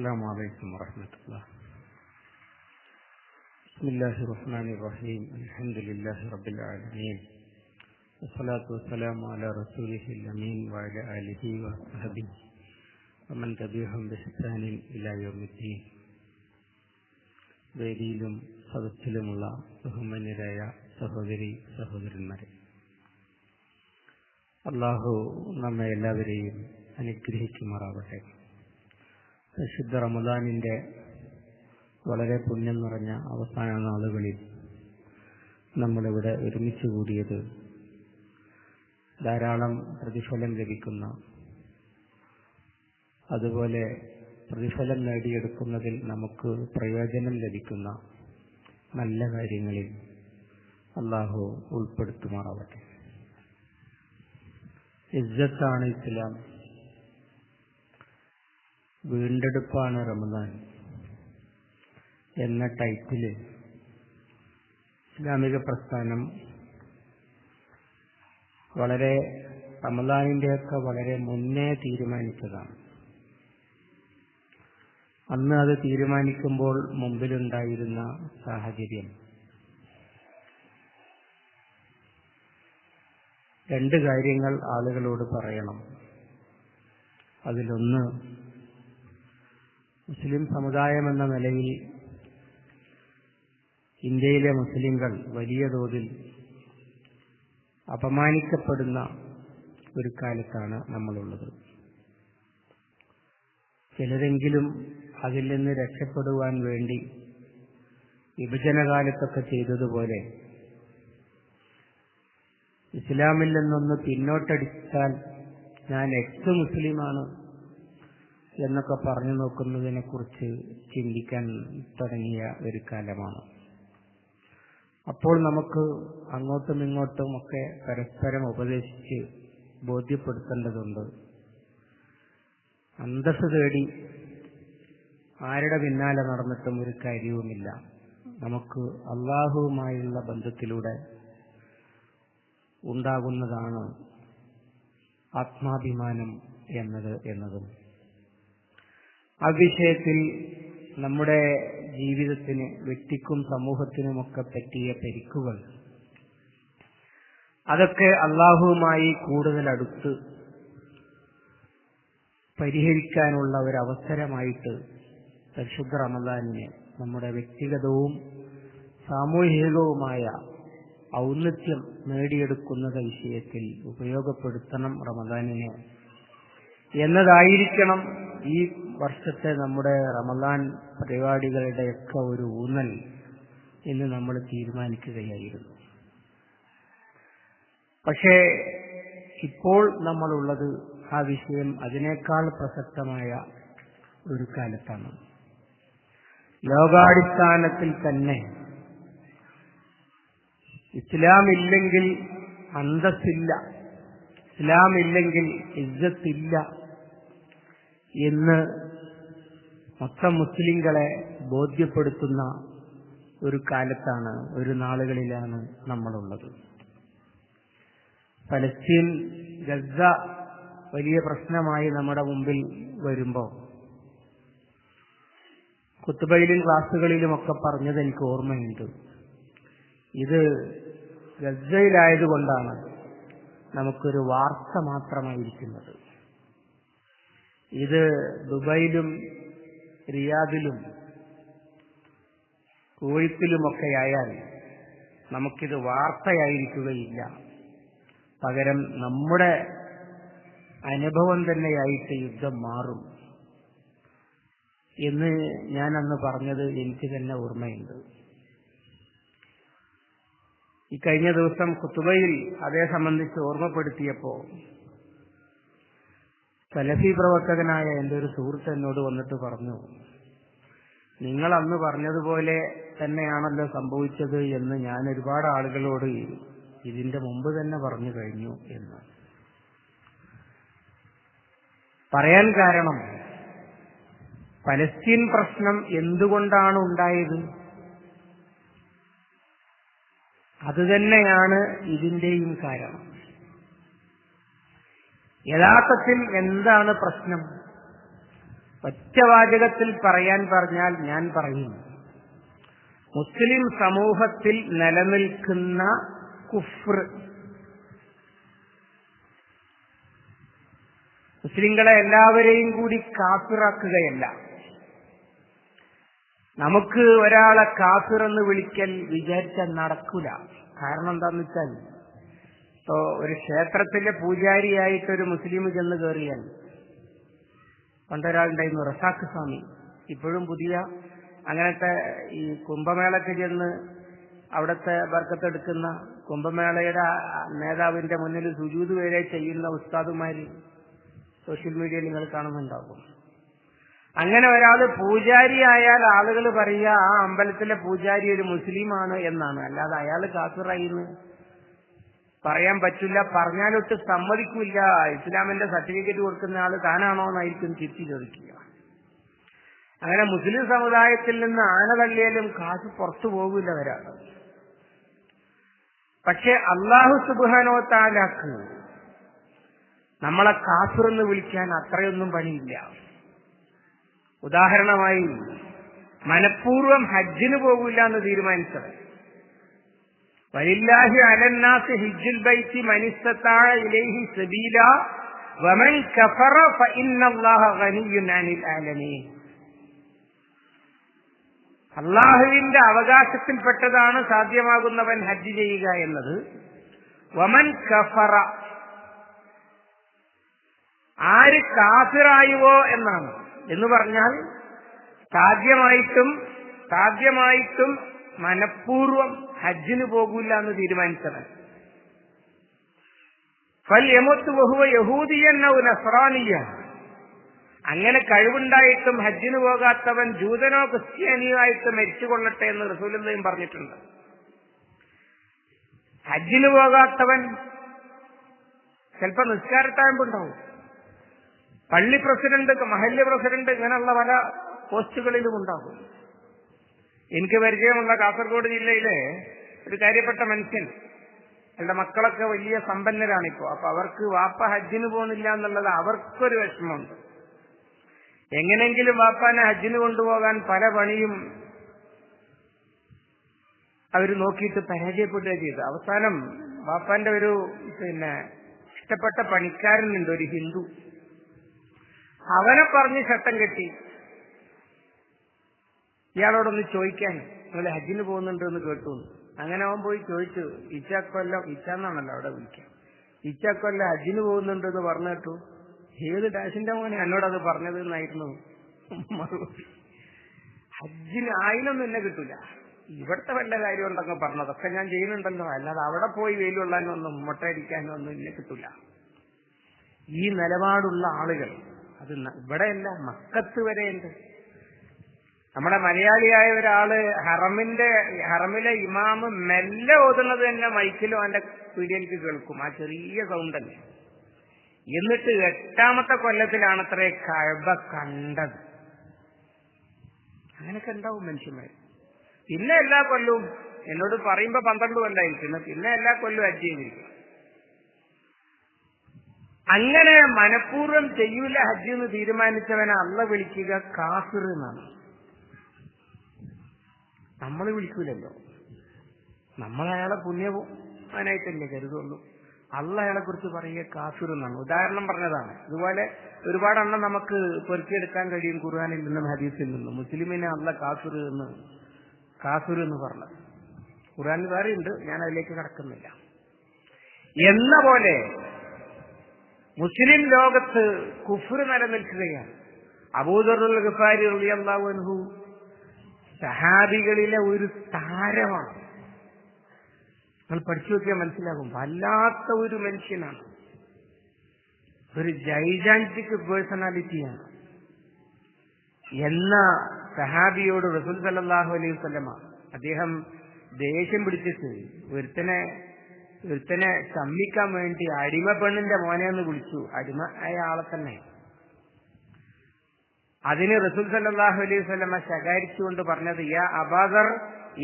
السلام عليكم ورحمة الله. بسم الله الرحمن الرحيم. الحمد لله رب العالمين، والصلاة والسلام على رسوله الأمين وعلى آله وصحبه ومن تبعهم بإحسان إلى يوم الدين. വേദിയിലും സദസ്സിലുമുള്ള ബഹുമാന്യരായ സഹോദരി സഹോദരന്മാരെ, അല്ലാഹു നമ്മെ എല്ലാവരെയും അനുഗ്രഹിക്കുമാറാവട്ടെ. പരിശുദ്ധ റമദാനിൻ്റെ വളരെ പുണ്യം നിറഞ്ഞ അവസാന നാളുകളിൽ നമ്മളിവിടെ ഒരുമിച്ച് കൂടിയത് ധാരാളം പ്രതിഫലം ലഭിക്കുന്ന, അതുപോലെ പ്രതിഫലം നേടിയെടുക്കുന്നതിൽ നമുക്ക് പ്രയോജനം ലഭിക്കുന്ന നല്ല കാര്യങ്ങളിൽ അല്ലാഹു ഉൾപ്പെടുത്തുമാറാവട്ടെ. ഇസ്സത്താണ് ഇസ്ലാം, വീണ്ടെടുപ്പാണ് റമദാൻ എന്ന ടൈറ്റില് ഇസ്ലാമിക പ്രസ്ഥാനം റമദാനിൻ്റെയൊക്കെ വളരെ മുന്നേ തീരുമാനിച്ചതാണ്. അന്ന് അത് തീരുമാനിക്കുമ്പോൾ മുമ്പിലുണ്ടായിരുന്ന സാഹചര്യം രണ്ട് കാര്യങ്ങൾ ആളുകളോട് പറയണം. അതിലൊന്ന്, മുസ്ലിം സമുദായം എന്ന നിലയിൽ ഇന്ത്യയിലെ മുസ്ലിങ്ങൾ വലിയ തോതിൽ അപമാനിക്കപ്പെടുന്ന ഒരു കാലത്താണ് നമ്മളുള്ളത്. ചിലരെങ്കിലും അതിൽ നിന്ന് രക്ഷപ്പെടുവാൻ വേണ്ടി വിഭജനകാലത്തൊക്കെ ചെയ്തതുപോലെ ഇസ്ലാമിൽ നിന്നൊന്ന് പിന്നോട്ടടിച്ചാൽ ഞാൻ എക്സ് മുസ്ലിമാണ് എന്നൊക്കെ പറഞ്ഞു നോക്കുന്നതിനെക്കുറിച്ച് ചിന്തിക്കാൻ തുടങ്ങിയ ഒരു കാലമാണ്. അപ്പോൾ നമുക്ക് അങ്ങോട്ടും ഇങ്ങോട്ടും ഒക്കെ പരസ്പരം ഉപദേശിച്ച് ബോധ്യപ്പെടുത്തേണ്ടതുണ്ട്. അന്തസ്സ് തേടി ആരുടെ പിന്നാലെ നടന്നിട്ടും ഒരു കാര്യവുമില്ല. നമുക്ക് അല്ലാഹുവുമായുള്ള ബന്ധത്തിലൂടെ ഉണ്ടാകുന്നതാണ് ആത്മാഭിമാനം എന്നതും. ആ വിഷയത്തിൽ നമ്മുടെ ജീവിതത്തിന്, വ്യക്തിക്കും സമൂഹത്തിനുമൊക്കെ പറ്റിയ പരിക്കുകൾ, അതൊക്കെ അല്ലാഹുവുമായി കൂടുതൽ അടുത്ത് പരിഹരിക്കാനുള്ള ഒരവസരമായിട്ട് പരിശുദ്ധ റമദാനിനെ നമ്മുടെ വ്യക്തിഗതവും സാമൂഹികവുമായ ഔന്നത്യം നേടിയെടുക്കുന്ന വിഷയത്തിൽ ഉപയോഗപ്പെടുത്തണം റമദാനിനെ എന്നതായിരിക്കണം ഈ വർഷത്തെ നമ്മുടെ റമദാൻ പരിപാടികളുടെയൊക്കെ ഒരു ഊന്നൽ എന്ന് നമ്മൾ തീരുമാനിക്കുകയായിരുന്നു. പക്ഷേ ഇപ്പോൾ നമ്മളുള്ളത് ആ വിഷയം അതിനേക്കാൾ പ്രസക്തമായ ഒരു കാലത്താണ്. ലോകാടിസ്ഥാനത്തിൽ തന്നെ ഇസ്ലാമില്ലെങ്കിൽ അന്തസ്സില്ല, ഇസ്ലാമില്ലെങ്കിൽ ഇസ്സത്തില്ല എന്ന് മൊത്തം മുസ്ലിങ്ങളെ ബോധ്യപ്പെടുത്തുന്ന ഒരു കാലത്താണ്, ഒരു നാളുകളിലാണ് നമ്മളുള്ളത്. പലസ്തീൻ, ഗസ വലിയ പ്രശ്നമായി നമ്മുടെ മുമ്പിൽ വരുമ്പോൾ ഖുത്ബയിലും ക്ലാസുകളിലുമൊക്കെ പറഞ്ഞത് എനിക്ക് ഓർമ്മയുണ്ട്. ഇത് ഗസയിലായതുകൊണ്ടാണ് നമുക്കൊരു വാർത്ത മാത്രമായിരിക്കുന്നത്. ഇത് ദുബൈയിലും റിയാദിലും കുവൈത്തിലുമൊക്കെയായാൽ നമുക്കിത് വാർത്തയായിരിക്കുകയില്ല. പകരം നമ്മുടെ അനുഭവം തന്നെയായിട്ട് യുദ്ധം മാറും എന്ന് ഞാൻ അന്ന് പറഞ്ഞത് എനിക്ക് തന്നെ ഓർമ്മയുണ്ട്. ഈ കഴിഞ്ഞ ദിവസം ഖുത്ബയിൽ അതേ സംബന്ധിച്ച് ഓർമ്മപ്പെടുത്തിയപ്പോൾ സലഫി പ്രവർത്തകനായ എൻ്റെ ഒരു സുഹൃത്ത് എന്നോട് വന്നിട്ട് പറഞ്ഞു, നിങ്ങൾ അന്ന് പറഞ്ഞതുപോലെ തന്നെയാണല്ലോ സംഭവിച്ചത് എന്ന് ഞാൻ ഒരുപാട് ആളുകളോട് ഇതിന്റെ മുമ്പ് തന്നെ പറഞ്ഞു കഴിഞ്ഞു എന്ന്. പറയാൻ കാരണം, പലസ്തീൻ പ്രശ്നം എന്തുകൊണ്ടാണ് ഉണ്ടായത്, അതുതന്നെയാണ് ഇതിന്റെയും കാരണം. യഥാർത്ഥത്തിൽ എന്താണ് പ്രശ്നം? ഒറ്റവാചകത്തിൽ പറയാൻ പറഞ്ഞാൽ ഞാൻ പറയും, മുസ്ലിം സമൂഹത്തിൽ നിലനിൽക്കുന്ന കുഫ്ർ, മുസ്ലിങ്ങളെ എല്ലാവരെയും കൂടി കാഫിറാക്കുകയല്ല. നമുക്ക് ഒരാളെ കാഫിറെന്ന് വിളിക്കൽ വിചാരിച്ചാൽ നടക്കൂല. കാരണം എന്താന്ന് വെച്ചാൽ, ഇപ്പോ ഒരു ക്ഷേത്രത്തിലെ പൂജാരിയായിട്ടൊരു മുസ്ലിം ചെന്ന് കയറിയാൽ, പണ്ടൊരാളുണ്ടായിരുന്നു റസാഖ് സ്വാമി, ഇപ്പോഴും പുതിയ അങ്ങനത്തെ ഈ കുംഭമേളയ്ക്ക് ചെന്ന് അവിടുത്തെ ബർക്കത്തെടുക്കുന്ന കുംഭമേളയുടെ നേതാവിന്റെ മുന്നിൽ സുജൂദ് വരെ ചെയ്യുന്ന ഉസ്താദുമാര് സോഷ്യൽ മീഡിയയിൽ നിങ്ങൾ കാണുന്നുണ്ടാകും. അങ്ങനെ ഒരാൾ പൂജാരിയായാൽ ആളുകൾ പറയുക ആ അമ്പലത്തിലെ പൂജാരി ഒരു മുസ്ലിമാണ് എന്നാണ്. അല്ലാതെ അയാൾ കാഫിറായിന്ന് പറയാൻ പറ്റില്ല. പറഞ്ഞാലൊട്ട് സമ്മതിക്കില്ല. ഇസ്ലാമിന്റെ സർട്ടിഫിക്കറ്റ് കൊടുക്കുന്ന ആൾ താനാണോ എന്നായിരിക്കും തിരിച്ചു ചോദിക്കുക. അങ്ങനെ മുസ്ലിം സമുദായത്തിൽ നിന്ന് ആന തള്ളിയാലും കാശ് പുറത്തു പോകില്ല ഒരാൾ. പക്ഷെ അല്ലാഹു സുബ്ഹാനഹു വ തആലക്ക് നമ്മളെ കാഫിറെന്ന് വിളിക്കാൻ അത്രയൊന്നും പണിയില്ല. ഉദാഹരണമായി മനഃപൂർവ്വം ഹജ്ജിന് പോകില്ല എന്ന് തീരുമാനിച്ചത്, വലില്ലാഹി അലന്നാസി ഹിജ്ജുൽ ബൈത്തി മൻ ഇസ്തതാഅ ഇലൈഹി സബീല വമൻ കഫറ ഫഇന്നല്ലാഹ ഗനിയ്യുൻ അനിൽ ആലമീൻ. അള്ളാഹുവിന്റെ അവകാശത്തിൽപ്പെട്ടതാണ് സാധ്യമാകുന്നവൻ ഹജ്ജ് ചെയ്യുക എന്നത്. വമൻ കഫറ, ആര് കാഫിറായുവോ എന്നാണ്. എന്ന് പറഞ്ഞാൽ സാധ്യമായിട്ടും മനഃപൂർവ്വം ഹജ്ജിന് പോകൂല എന്ന് തീരുമാനിച്ചവൻ, ഫൽ യമൂത്ത് വഹുവ യഹൂദിയൻ ഔ നസ്റാനിയ, അങ്ങനെ കഴിവുണ്ടായിട്ടും ഹജ്ജിന് പോകാത്തവൻ ജൂതനോ ക്രിസ്ത്യാനിയോ ആയിട്ട് മരിച്ചുകൊള്ളട്ടെ എന്ന് റസൂലുള്ളാഹി പറഞ്ഞിട്ടുണ്ട്. ഹജ്ജിന് പോകാത്തവൻ ചിലപ്പോൾ നിസ്കാരത്താമ്പുണ്ടാവും. പള്ളി പ്രസിഡന്റ്, മഹല്ല് പ്രസിഡന്റ്, ഇങ്ങനെയുള്ള പല പോസ്റ്റുകളിലും ഉണ്ടാകും. എനിക്ക് പരിചയമുള്ള കാസർഗോഡ് ജില്ലയിലെ ഒരു കാര്യപ്പെട്ട മനുഷ്യൻ, അവരുടെ മക്കളൊക്കെ വലിയ സമ്പന്നരാണിപ്പോ. അപ്പൊ അവർക്ക് വാപ്പ ഹജ്ജിന് പോകുന്നില്ല എന്നുള്ളത് അവർക്കൊരു വിഷമമുണ്ട്. എങ്ങനെങ്കിലും വാപ്പാനെ ഹജ്ജിന് കൊണ്ടുപോകാൻ പല പണിയും അവർ നോക്കിയിട്ട് പരാജയപ്പെടുക ചെയ്തു. അവസാനം വാപ്പാന്റെ ഒരു ഇഷ്ടപ്പെട്ട പണിക്കാരനുണ്ട്, ഒരു ഹിന്ദു, അവനെ പറഞ്ഞ് ചട്ടം കെട്ടി ഇയാളോടൊന്ന് ചോദിക്കാൻ, നിങ്ങൾ ഹജ്ജിന് പോകുന്നുണ്ട് എന്ന് കേട്ടു. അങ്ങനെ അവൻ പോയി ചോദിച്ചു, ഇച്ചാക്കൊല്ലം, ഇച്ചാന്നാണല്ലോ അവിടെ വിളിക്കുക, ഇച്ചാക്കൊല്ലം ഹജ്ജിന് പോകുന്നുണ്ട് എന്ന് പറഞ്ഞു കേട്ടു. ഏത് ഡാഷിന്റെ മോനെ എന്നോടത് പറഞ്ഞത് എന്നായിരുന്നു മറുപടി. ഹജ്ജിന് ആയിനൊന്നും എന്നെ കിട്ടൂല, ഇവിടുത്തെ വല്ല കാര്യം ഉണ്ടെങ്കിൽ പറഞ്ഞതൊക്കെ ഞാൻ ചെയ്യുന്നുണ്ടല്ലോ, അല്ലാതെ അവിടെ പോയി വെയിലുള്ളാനോ ഒന്നും മുട്ടയടിക്കാനോ ഒന്നും എന്നെ കിട്ടൂല. ഈ നിലപാടുള്ള ആളുകൾ അത് ഇവിടെയല്ല, മക്കത്ത് വരെയുണ്ട്. നമ്മുടെ മലയാളിയായ ഒരാള് ഹറമിലെ ഇമാമ് മെല്ലെ ഓതുന്നത് തന്നെ മൈക്കിലും അവന്റെ പീഡിയനിക്ക് കേൾക്കും, ആ ചെറിയ സൗണ്ട് തന്നെ. എന്നിട്ട് 8ാമത്തെ കൊല്ലത്തിലാണത്രേ കഅബ കണ്ടത്. അങ്ങനെയൊക്കെ ഉണ്ടാവും മനുഷ്യന്മാർ. പിന്നെ എല്ലാ കൊല്ലവും എന്നോട് പറയുമ്പോ 12 കൊല്ലമായിരിക്കുന്നു, പിന്നെ എല്ലാ കൊല്ലവും ഹജ്ജ് ചെയ്തിരിക്കും. അങ്ങനെ മനഃപൂർവ്വം ചെയ്യൂല ഹജ്ജ് എന്ന് തീരുമാനിച്ചവനെ അള്ളാഹ് വിളിക്കുക കാഫിർ എന്നാണ്. നമ്മൾ വിളിക്കൂലല്ലോ, നമ്മൾ അയാളെ പുണ്യവാനായിട്ടല്ലേ കരുതുള്ളൂ. അള്ളാഹ് അയാളെ കുറിച്ച് പറയുക കാഫിർ എന്നാണ്. ഉദാഹരണം പറഞ്ഞതാണ്. ഇതുപോലെ ഒരുപാടെണ്ണം നമുക്ക് പെറുക്കിയെടുക്കാൻ കഴിയും ഖുർആനിൽ നിന്നും ഹദീസിൽ നിന്നും. മുസ്ലിമിനെ അള്ളാഹ് കാഫിർ എന്ന് പറഞ്ഞത് ഖുർആനിൽ വേറെയുണ്ട്, ഞാൻ അതിലേക്ക് കടക്കുന്നില്ല. എന്ന പോലെ മുസ്ലിം ലോകത്ത് കുഫ്ർ നിലനിൽക്കുകയാണ്. അബൂദറുൽ ഗിഫാരി റളിയല്ലാഹു അൻഹു സഹാബികളിലെ ഒരു താരമാണ്. നിങ്ങൾ പഠിച്ചു നോക്കിയാൽ മനസ്സിലാകും, വല്ലാത്ത ഒരു മനുഷ്യനാണ്, ഒരു ജൈജാന്റിക് പേഴ്സണാലിറ്റിയാണ്. എന്ന സഹാബിയോട് റസൂൽ സല്ലല്ലാഹു അലൈഹി വസല്ലമ അദ്ദേഹം ദേഷ്യം പിടിച്ചിട്ട് ഒരുത്തനെ ശമ്മിക്കാൻ വേണ്ടി അടിമ പെണ്ണിന്റെ മോനെ എന്ന് വിളിച്ചു. അടിമ ആയ ആളെ തന്നെ. അതിന് റസൂൽ സല്ലല്ലാഹു അലൈഹി വസല്ലമ ശകാരിച്ചുകൊണ്ട് പറഞ്ഞത്, യാ അബൂദർ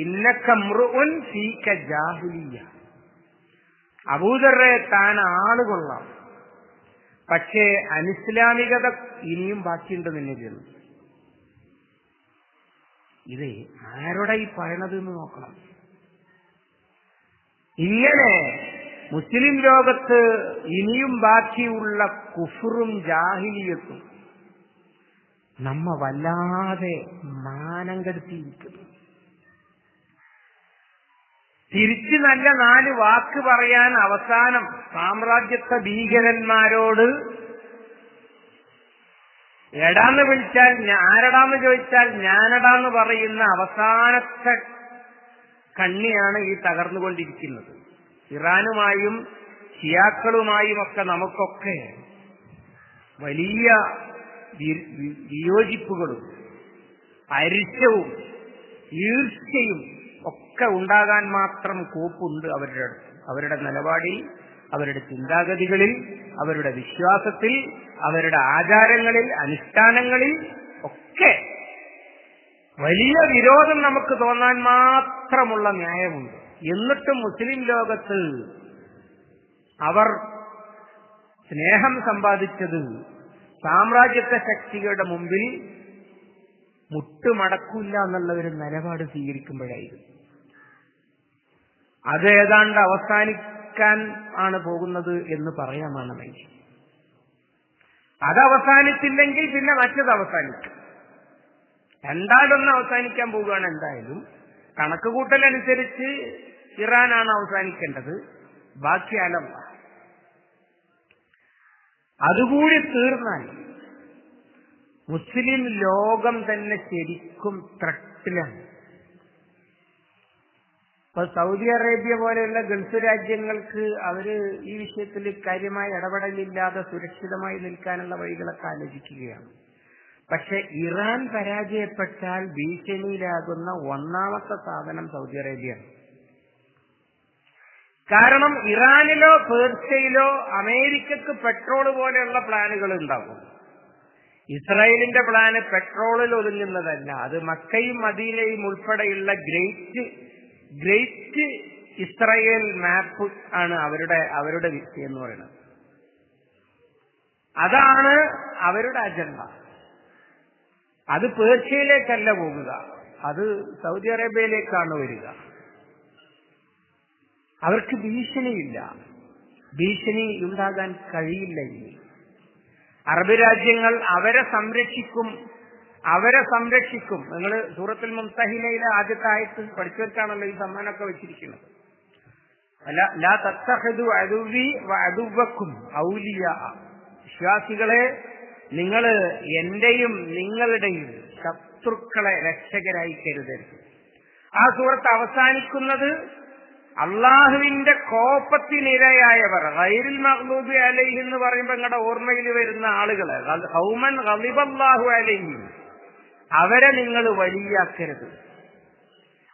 ഇന്നക മ്രുഉൻ ഫീക ജാഹിലിയ്യ. അബൂദറെ, താൻ ആള് കൊള്ളാം, പക്ഷേ അനിസ്ലാമികത ഇനിയും ബാക്കിയുണ്ടെന്ന് തന്നെ ചെയ്യുന്നു. ഇത് ആരുടെ ഈ പറയണത് എന്ന് നോക്കണം. ഇങ്ങനെ മുസ്ലിം ലോകത്ത് ഇനിയും ബാക്കിയുള്ള കുഫറും ജാഹിലിയത്തും നമ്മ വല്ലാതെ മാനം കെടുത്തിയിരിക്കുന്നു. തിരിച്ച് നല്ല 4 വാക്ക് പറയാൻ അവസാനം സാമ്രാജ്യത്വ ഭീകരന്മാരോട് എടാന്ന് വിളിച്ചാൽ ആരടാന്ന് ചോദിച്ചാൽ ഞാനടാന്ന് പറയുന്ന അവസാനത്തെ കണ്ണിയാണ് ഈ തകർന്നുകൊണ്ടിരിക്കുന്നത്. ഇറാനുമായും ഷിയാക്കളുമായും ഒക്കെ നമുക്കൊക്കെ വലിയ വിയോജിപ്പുകളും അരിശവും ഈർഷ്യയും ഒക്കെ ഉണ്ടാകാൻ മാത്രം കോപ്പുണ്ട് അവരുടെ അടുത്ത്. അവരുടെ നിലപാടിൽ, അവരുടെ ചിന്താഗതികളിൽ, അവരുടെ വിശ്വാസത്തിൽ, അവരുടെ ആചാരങ്ങളിൽ, അനുഷ്ഠാനങ്ങളിൽ ഒക്കെ വലിയ വിരോധം നമുക്ക് തോന്നാൻ മാത്രമുള്ള ന്യായമുണ്ട്. എന്നിട്ടും മുസ്ലിം ലോകത്ത് അവർ സ്നേഹം സമ്പാദിച്ചത് സാമ്രാജ്യത്വ ശക്തികളുടെ മുമ്പിൽ മുട്ടുമടക്കില്ല എന്നുള്ള ഒരു നിലപാട് സ്വീകരിക്കുമ്പോഴായിരുന്നു. അത് ഏതാണ്ട് അവസാനിക്കാൻ ആണ് പോകുന്നത് എന്ന് പറയാമാണെങ്കിൽ, അത് അവസാനിച്ചില്ലെങ്കിൽ പിന്നെ മറ്റത് അവസാനിക്കും. രണ്ടാലൊന്ന് അവസാനിക്കാൻ പോവുകയാണ്. എന്തായാലും കണക്കുകൂട്ടലനുസരിച്ച് ഇറാനാണ് അവസാനിക്കേണ്ടത്, ബാക്കി അലല്ല. അതുകൂടി തീർന്നാൽ മുസ്ലിം ലോകം തന്നെ ശരിക്കും ത്രട്ടിലാണ്. ഇപ്പൊ സൗദി അറേബ്യ പോലെയുള്ള ഗൾഫ് രാജ്യങ്ങൾക്ക് അവര് ഈ വിഷയത്തിൽ കാര്യമായ ഇടപെടലില്ലാതെ സുരക്ഷിതമായി നിൽക്കാനുള്ള വഴികളൊക്കെ ആലോചിക്കുകയാണ്. പക്ഷെ ഇറാൻ പരാജയപ്പെട്ടാൽ ഭീഷണിയിലാകുന്ന ഒന്നാമത്തെ സാധനം സൗദി അറേബ്യയാണ്. കാരണം ഇറാനിലോ പേർഷ്യയിലോ അമേരിക്കക്ക് പെട്രോൾ പോലെയുള്ള പ്ലാനുകൾ ഉണ്ടാകും. ഇസ്രായേലിന്റെ പ്ലാന് പെട്രോളിൽ ഒതുങ്ങുന്നതല്ല. അത് മക്കയും മദീനയും ഉൾപ്പെടെയുള്ള ഗ്രേറ്റ് ഇസ്രായേൽ മാപ്പ് ആണ് അവരുടെ വിഷയം എന്ന് പറയുന്നത്. അതാണ് അവരുടെ അജണ്ട. അത് പേർഷ്യയിലേക്കല്ല പോകുക, അത് സൗദി അറേബ്യയിലേക്കാണ് വരിക. അവർക്ക് ഭീഷണിയില്ല, ഭീഷണി ഉണ്ടാകാൻ കഴിയില്ല. ഇനി അറബ് രാജ്യങ്ങൾ അവരെ സംരക്ഷിക്കും. നിങ്ങൾ സൂറത്തുൽ മുംതഹിനയിലെ ആദ്യത്തെ ആയത്ത് പഠിച്ചവർക്കാണല്ലോ ഈ സമ്മാനമൊക്കെ വെച്ചിരിക്കുന്നത്. ലാ തത്തഖിദു അദുവി വഅദുവക്കും ഔലിയാ. വിശ്വാസികളെ, നിങ്ങൾ എന്റെയും നിങ്ങളുടെയും ശത്രുക്കളെ രക്ഷകരായി കരുതരുത്. ആ സൂറത്ത് അവസാനിക്കുന്നത് അള്ളാഹുവിന്റെ കോപത്തിനിരയായവർ, ഗൈറുൽ മഗ്ദൂബി അലൈഹി എന്ന് പറയുമ്പോൾ നിങ്ങളുടെ ഓർമ്മയിൽ വരുന്ന ആളുകളെ, ഖൗമൻ ഗളിബല്ലാഹു അലൈഹി, അവരെ നിങ്ങൾ വലിയാക്കരുത്.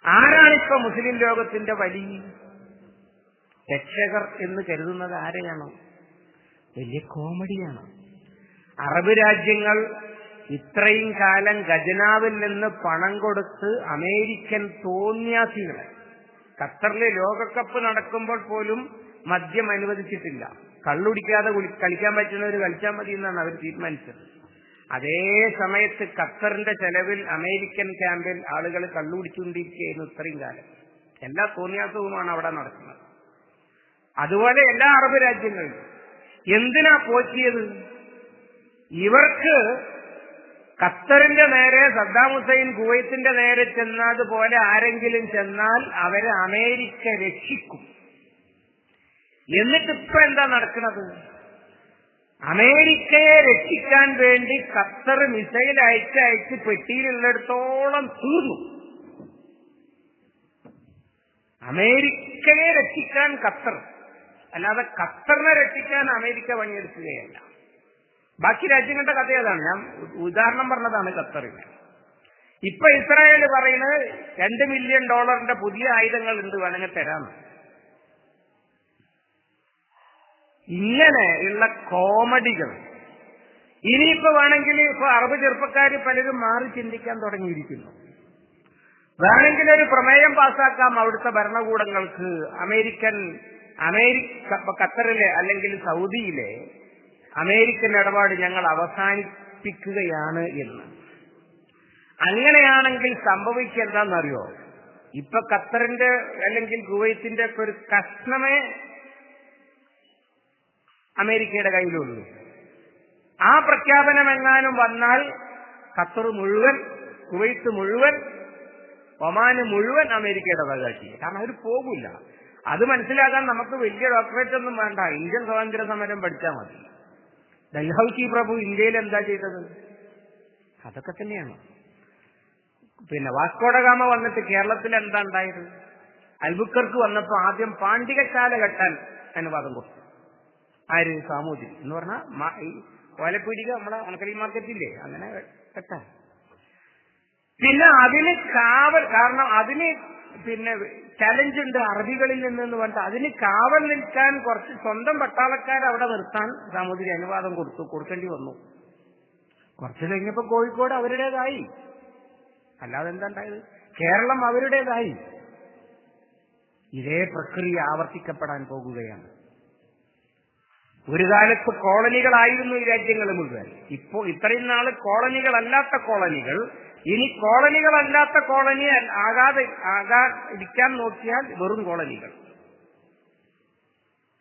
ആരാണിപ്പോ മുസ്ലിം ലോകത്തിന്റെ വലിയ രക്ഷകർ എന്ന് കരുതുന്നത്? ആരെയാണോ? വലിയ കോമഡിയാണ്. അറബ് രാജ്യങ്ങൾ ഇത്രയും കാലം ഖജനാവിൽ നിന്ന് പണം കൊടുത്ത് അമേരിക്കൻ തോന്നിയാസികളെ, ഖത്തറിലെ ലോകകപ്പ് നടക്കുമ്പോൾ പോലും മദ്യം അനുവദിച്ചിട്ടില്ല. കള്ളുടിക്കാതെ കളിക്കാൻ പറ്റുന്നവർ കളിച്ചാൽ മതി എന്നാണ് അവർ തീരുമാനിച്ചത്. അതേ സമയത്ത് ഖത്തറിന്റെ ചെലവിൽ അമേരിക്കൻ ക്യാമ്പിൽ ആളുകൾ കള്ളുടിച്ചുകൊണ്ടിരിക്കുകയായിരുന്നു ഇത്രയും കാലം. എല്ലാ തോന്നിയാസവുമാണ് അവിടെ നടക്കുന്നത്. അതുപോലെ എല്ലാ അറബ് രാജ്യങ്ങളിലും എന്തിനാ പോറ്റിയത്? ഇവർക്ക് ഖത്തറിന്റെ നേരെ സദ്ദാം ഹുസൈൻ കുവൈത്തിന്റെ നേരെ ചെന്നതുപോലെ ആരെങ്കിലും ചെന്നാൽ അവരെ അമേരിക്ക രക്ഷിക്കും. എന്നിട്ടിപ്പോ എന്താ നടക്കുന്നത്? അമേരിക്കയെ രക്ഷിക്കാൻ വേണ്ടി ഖത്തർ മിസൈൽ അയച്ച് പെട്ടിയിലുള്ളിടത്തോളം തീർന്നു. അമേരിക്കയെ രക്ഷിക്കാൻ ഖത്തർ, അല്ലാതെ ഖത്തറിനെ രക്ഷിക്കാൻ അമേരിക്ക പണിയെടുക്കുകയല്ല. ബാക്കി രാജ്യങ്ങളുടെ കഥ ഏതാണ്? ഞാൻ ഉദാഹരണം പറഞ്ഞതാണ് ഖത്തറിന്. ഇപ്പൊ ഇസ്രായേൽ പറയുന്നത് $2 മില്യൺ പുതിയ ആയുധങ്ങൾ ഉണ്ട്, വേണമെങ്കിൽ തരാമെന്ന്. ഇങ്ങനെയുള്ള കോമഡികൾ ഇനിയിപ്പോ വേണമെങ്കിൽ ഇപ്പൊ അറബ് ചെറുപ്പക്കാർ പലരും മാറി ചിന്തിക്കാൻ തുടങ്ങിയിരിക്കുന്നു. വേണമെങ്കിൽ ഒരു പ്രമേയം പാസ്സാക്കാം അവിടുത്തെ ഭരണകൂടങ്ങൾക്ക്, ഖത്തറിലെ അല്ലെങ്കിൽ സൗദിയിലെ അമേരിക്കൻ ഇടപാട് ഞങ്ങൾ അവസാനിപ്പിക്കുകയാണ് എന്ന്. അങ്ങനെയാണെങ്കിൽ സംഭവിക്കുക എന്താണെന്നറിയോ? ഇപ്പൊ ഖത്തറിന്റെ അല്ലെങ്കിൽ കുവൈത്തിന്റെ ഒക്കെ ഒരു കഷ്ണമേ അമേരിക്കയുടെ കയ്യിലുള്ളൂ. ആ പ്രഖ്യാപനം എങ്ങാനും വന്നാൽ ഖത്തർ മുഴുവൻ, കുവൈത്ത് മുഴുവൻ, ഒമാന് മുഴുവൻ അമേരിക്കയുടെ അവകാശി. കാരണം അവർ പോകില്ല. അത് മനസ്സിലാക്കാൻ നമുക്ക് വലിയ ഡോക്ടറേറ്റ് ഒന്നും വേണ്ട. ഇന്ത്യൻ സ്വാതന്ത്ര്യ സമരം പഠിച്ചാൽ മതി. ഡൽഹൌസി പ്രഭു ഇന്ത്യയിൽ എന്താ ചെയ്തത്? അതൊക്കെ തന്നെയാണ്. പിന്നെ വാസ്കോഡഗാമ വന്നിട്ട് കേരളത്തിൽ എന്താ ഉണ്ടായത്? അൽബുക്കർക്ക് വന്നപ്പോ ആദ്യം പാണ്ഡികശാല കെട്ടാൻ അനുവാദം കൊടുത്തു. ആര്? സാമൂതിരി എന്ന് പറഞ്ഞാൽ ഈ ഓലപ്പീടിക നമ്മുടെ ഉണക്കലി മാർക്കറ്റില്ലേ, അങ്ങനെ കെട്ടാൻ. പിന്നെ അതിന് കാവൽ, കാരണം അതിന് പിന്നെ ചലഞ്ച് ഉണ്ട് അറബികളിൽ നിന്ന് പറഞ്ഞിട്ട് അതിന് കാവൽ നിൽക്കാൻ കുറച്ച് സ്വന്തം പട്ടാളക്കാരെ അവിടെ നിർത്താൻ സാമൂതിരി അനുവാദം കൊടുക്കേണ്ടി വന്നു. കുറച്ച് കഴിഞ്ഞപ്പോ കോഴിക്കോട് അവരുടേതായി. അല്ലാതെ എന്താ ഉണ്ടായത്? കേരളം അവരുടേതായി. ഇതേ പ്രക്രിയ ആവർത്തിക്കപ്പെടാൻ പോകുകയാണ്. ഒരു കാലത്ത് കോളനികളായിരുന്നു ഈ രാജ്യങ്ങൾ മുഴുവൻ. ഇപ്പോ ഇത്രയും നാള് കോളനികളല്ലാത്ത കോളനികൾ, ഇനി കോളനികളല്ലാത്ത കോളനി ആകാതിരിക്കാൻ നോക്കിയാൽ വെറും കോളനികൾ.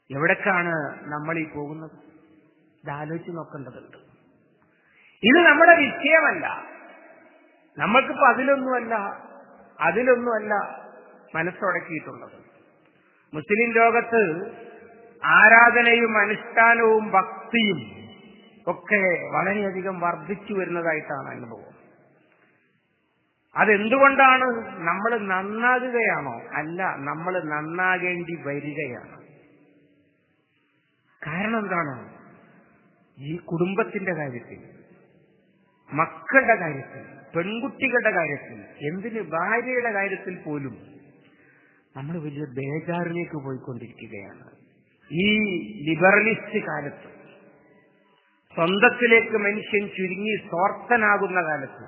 എവിടേക്കാണ് നമ്മൾ ഈ പോകുന്നത്? ഇതാലോചിച്ച് നോക്കേണ്ടതുണ്ട്. ഇത് നമ്മുടെ വിഷയമല്ല. നമ്മൾക്കിപ്പോ അതിലൊന്നുമല്ല മനസ്സുടക്കിയിട്ടുള്ളത്. മുസ്ലിം ലോകത്ത് ആരാധനയും അനുഷ്ഠാനവും ഭക്തിയും ഒക്കെ വളരെയധികം വർദ്ധിച്ചു വരുന്നതായിട്ടാണ് അനുഭവം. അതെന്തുകൊണ്ടാണ്? നമ്മൾ നന്നാകുകയാണോ? അല്ല, നമ്മൾ നന്നാകേണ്ടി വരികയാണ്. കാരണം എന്താണ്? ഈ കുടുംബത്തിന്റെ കാര്യത്തിൽ, മക്കളുടെ കാര്യത്തിൽ, പെൺകുട്ടികളുടെ കാര്യത്തിൽ, എന്തിന് ഭാര്യയുടെ കാര്യത്തിൽ പോലും നമ്മൾ വലിയ ബേജാറിലേക്ക് പോയിക്കൊണ്ടിരിക്കുകയാണ്. ഈ ലിബറലിസ്റ്റ് കാലത്ത്, സ്വന്തത്തിലേക്ക് മനുഷ്യൻ ചുരുങ്ങി സ്വാർത്ഥനാകുന്ന കാലത്ത്,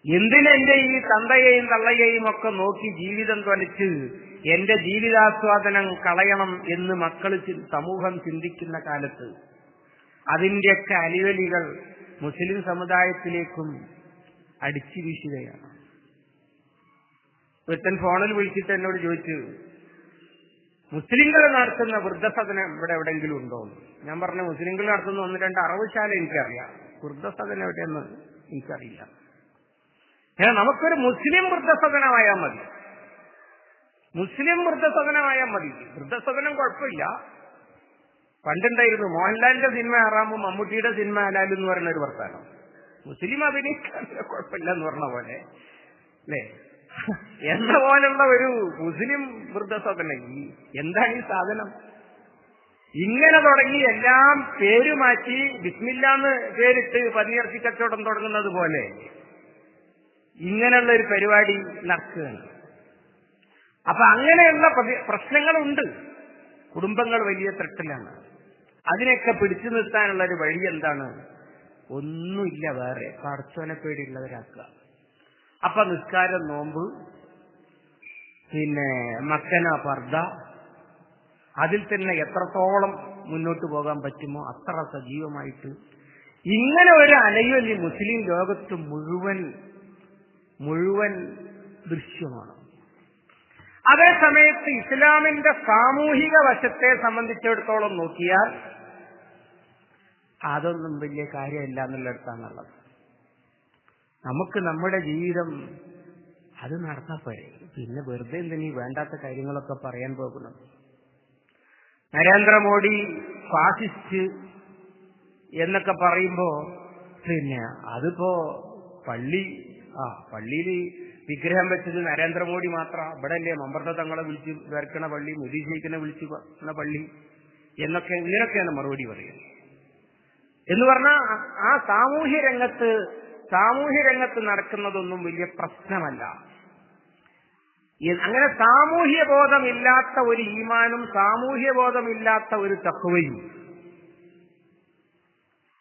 എന്തിനെന്റെ ഈ തന്തയെയും തള്ളയെയും ഒക്കെ നോക്കി ജീവിതം തൊലച്ച് എന്റെ ജീവിതാസ്വാദനം കളയണം എന്ന് സമൂഹം ചിന്തിക്കുന്ന കാലത്ത് അതിന്റെയൊക്കെ അലിവലികൾ മുസ്ലിം സമുദായത്തിലേക്കും അടിച്ചു വീശുകയാണ്. ഒരുത്തൻ ഫോണിൽ വിളിച്ചിട്ട് എന്നോട് ചോദിച്ചു, മുസ്ലിങ്ങൾ നടത്തുന്ന വൃദ്ധസദനം ഇവിടെ എവിടെയെങ്കിലും ഉണ്ടോ? ഞാൻ പറഞ്ഞു, മുസ്ലിങ്ങൾ നടത്തുന്ന 1-2 അറവുശാല എനിക്കറിയാം, വൃദ്ധസദനം എവിടെയെന്ന് എനിക്കറിയില്ല. നമുക്കൊരു മുസ്ലിം വൃദ്ധസദനമായാൽ മതി. വൃദ്ധസദനം കുഴപ്പമില്ല. പണ്ടുണ്ടായിരുന്നു മോഹൻലാലിന്റെ സിനിമ ഹറാമും മമ്മൂട്ടിയുടെ സിനിമ ഹലാലും എന്ന് പറയുന്ന ഒരു വർത്താനം. മുസ്ലിം അഭിനയിക്കാൻ കുഴപ്പമില്ല എന്ന് പറഞ്ഞ പോലെ അല്ലേ? എന്ന പോലുള്ള ഒരു മുസ്ലിം വൃദ്ധസദനം. എന്താണ് ഈ സാധനം? ഇങ്ങനെ തുടങ്ങി എല്ലാം പേരുമാറ്റി ബിസ്മില്ലാന്ന് പേരിട്ട് പന്നിയിറച്ചി കച്ചവടം തുടങ്ങുന്നത് പോലെ ഇങ്ങനെയുള്ള ഒരു പരിപാടി നടക്കുകയാണ്. അപ്പൊ അങ്ങനെയുള്ള പ്രശ്നങ്ങളുണ്ട്. കുടുംബങ്ങൾ വലിയ ത്രെട്ടിലാണ്. അതിനൊക്കെ പിടിച്ചു നിർത്താനുള്ള ഒരു വഴി എന്താണ്? ഒന്നുമില്ല, വേറെ പടച്ചോനെ പേടിയുള്ളവരാക്കുക. അപ്പൊ നിസ്കാരം, നോമ്പ്, പിന്നെ മക്കന, പർദ, അതിൽ തന്നെ എത്രത്തോളം മുന്നോട്ട് പോകാൻ പറ്റുമോ അത്ര സജീവമായിട്ട് ഇങ്ങനെ ഒരു അലയൊലി മുസ്ലിം ലോകത്ത് മുഴുവൻ ദൃശ്യമാണ്. അതേസമയത്ത് ഇസ്ലാമിന്റെ സാമൂഹിക വശത്തെ സംബന്ധിച്ചിടത്തോളം നോക്കിയാൽ അതൊന്നും വലിയ കാര്യമില്ല എന്നുള്ളിടത്താണുള്ളത്. നമുക്ക് നമ്മുടെ ജീവിതം അത് നടത്താൻ പോരെ. പിന്നെ വെറുതെ എന്തിനീ വേണ്ടാത്ത കാര്യങ്ങളൊക്കെ പറയാൻ പോകുന്നത്? നരേന്ദ്രമോദി ഫാസിസ്റ്റ് എന്നൊക്കെ പറയുമ്പോ പിന്നെ അതിപ്പോ പള്ളിയിൽ വിഗ്രഹം വെച്ചത് നരേന്ദ്രമോദി മാത്രം, ഇവിടെ അല്ലേ മമ്പർത്ത തങ്ങളെ വിളിച്ച് ചേർക്കണ പള്ളി, മോദി ഷെയ്ഖിനെ വിളിച്ച് പള്ളി എന്നൊക്കെ ഇങ്ങനെയൊക്കെയാണ് മറുപടി പറയുന്നത്. എന്ന് പറഞ്ഞാൽ ആ സാമൂഹ്യ രംഗത്ത് നടക്കുന്നതൊന്നും വലിയ പ്രശ്നമല്ല. അങ്ങനെ സാമൂഹ്യ ബോധമില്ലാത്ത ഒരു ഈമാനും സാമൂഹ്യ ബോധമില്ലാത്ത ഒരു തഖ്വയും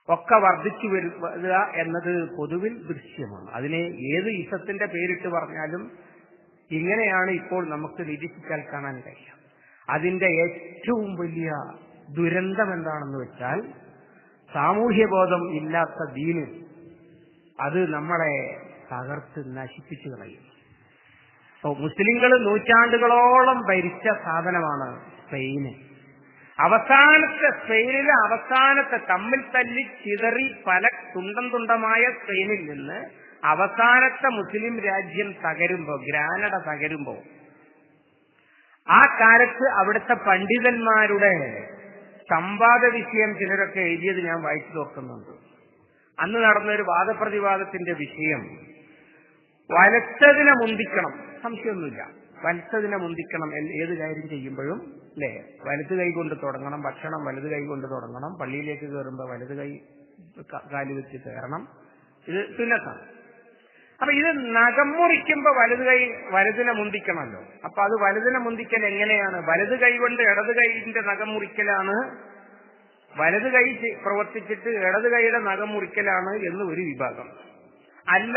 ഒക്കെ വർദ്ധിച്ചു വരിക എന്നത് പൊതുവിൽ ദൃശ്യമാണ്. അതിനെ ഏത് ഇസത്തിന്റെ പേരിട്ട് പറഞ്ഞാലും ഇങ്ങനെയാണ് ഇപ്പോൾ നമുക്ക് നിരീക്ഷിച്ചാൽ കാണാൻ കഴിയും. അതിന്റെ ഏറ്റവും വലിയ ദുരന്തം എന്താണെന്ന് വെച്ചാൽ സാമൂഹ്യബോധം ഇല്ലാത്ത ദീന് അത് നമ്മളെ തകർത്ത് നശിപ്പിച്ചു കളയും. അപ്പോൾ മുസ്ലിങ്ങൾ നൂറ്റാണ്ടുകളോളം ഭരിച്ച സാധനമാണ് സ്പെയിന്. സ്പെയിനിലെ അവസാനത്തെ തമ്മിൽ തല്ലി ചിതറി പല തുണ്ടം തുണ്ടമായ സ്പെയിനിൽ നിന്ന് അവസാനത്തെ മുസ്ലിം രാജ്യം തകരുമ്പോ, ഗ്രാനഡ തകരുമ്പോ, ആ കാലത്ത് അവിടുത്തെ പണ്ഡിതന്മാരുടെ സംവാദ വിഷയം ചിലരൊക്കെ എഴുതിയത് ഞാൻ വായിച്ചു നോക്കുന്നുണ്ട്. അന്ന് നടന്നൊരു വാദപ്രതിവാദത്തിന്റെ വിഷയം വലത്തതിനെ മുന്തിക്കണം, സംശയമൊന്നുമില്ല, വലത്തതിനെ മുന്തിക്കണം. ഏത് കാര്യം ചെയ്യുമ്പോഴും അല്ലേ, വലത് കൈ കൊണ്ട് തുടങ്ങണം, ഭക്ഷണം വലത് കൈ കൊണ്ട് തുടങ്ങണം, പള്ളിയിലേക്ക് കയറുമ്പോൾ വലത് കൈ കാല് വെച്ച് കയറണം, ഇത് സുന്നത്താണ്. അപ്പൊ ഇത് നഖം മുറിക്കുമ്പോ വലതിനെ മുന്തിക്കണമല്ലോ. അപ്പൊ അത് വലതിനെ മുന്തിക്കൽ എങ്ങനെയാണ്? വലത് കൈ കൊണ്ട് ഇടത് കൈന്റെ നഖം മുറിക്കലാണ്, വലത് കൈ പ്രവർത്തിച്ചിട്ട് ഇടത് കൈയുടെ നഖം മുറിക്കലാണ് എന്ന് ഒരു വിഭാഗം. അല്ല,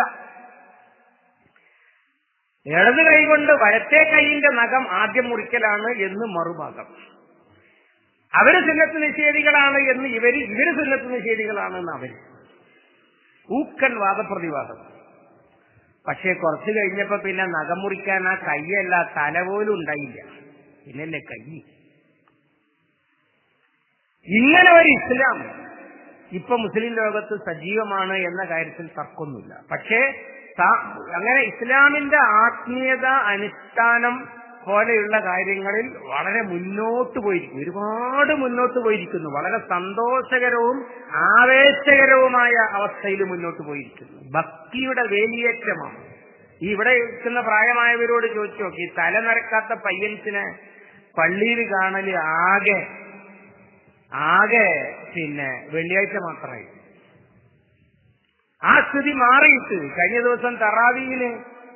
ഇടത് കൈ കൊണ്ട് വലത്തെ കൈയിന്റെ നഖം ആദ്യം മുറിക്കലാണ് എന്ന് മറുഭാഗം. അവര് സുന്നത്ത് നിഷേധികളാണ് എന്ന് ഇവര് സുന്നത്ത് നിഷേധികളാണെന്ന് അവര്. ഊക്കൻ വാദപ്രതിവാദം. പക്ഷെ കുറച്ചു കഴിഞ്ഞപ്പോ പിന്നെ നഖം മുറിക്കാൻ ആ കൈയല്ല, തല പോലും ഉണ്ടായില്ല, പിന്നല്ലേ കൈ. ഇങ്ങനെ ഒരു ഇസ്ലാം ഇപ്പൊ മുസ്ലിം ലോകത്ത് സജീവമാണ് എന്ന കാര്യത്തിൽ തർക്കമൊന്നുമില്ല. പക്ഷേ അങ്ങനെ ഇസ്ലാമിന്റെ ആത്മീയത അനുഷ്ഠാനം പോലെയുള്ള കാര്യങ്ങളിൽ വളരെ മുന്നോട്ട് പോയിരിക്കുന്നു, ഒരുപാട് മുന്നോട്ട് പോയിരിക്കുന്നു. വളരെ സന്തോഷകരവും ആവേശകരവുമായ അവസ്ഥയിൽ മുന്നോട്ട് പോയിരിക്കുന്നു. ഭക്തിയുടെ വേലിയേറ്റമാണ്. ഈ ഇവിടെ ഇരിക്കുന്ന പ്രായമായവരോട് ചോദിച്ചു നോക്കി, തല നരക്കാത്ത പയ്യൻസിനെ പള്ളിയിൽ കാണല് ആകെ പിന്നെ വെള്ളിയാഴ്ച മാത്രമായി. ആ സ്ഥിതി മാറിയിട്ട് കഴിഞ്ഞ ദിവസം തറാവീഹിന്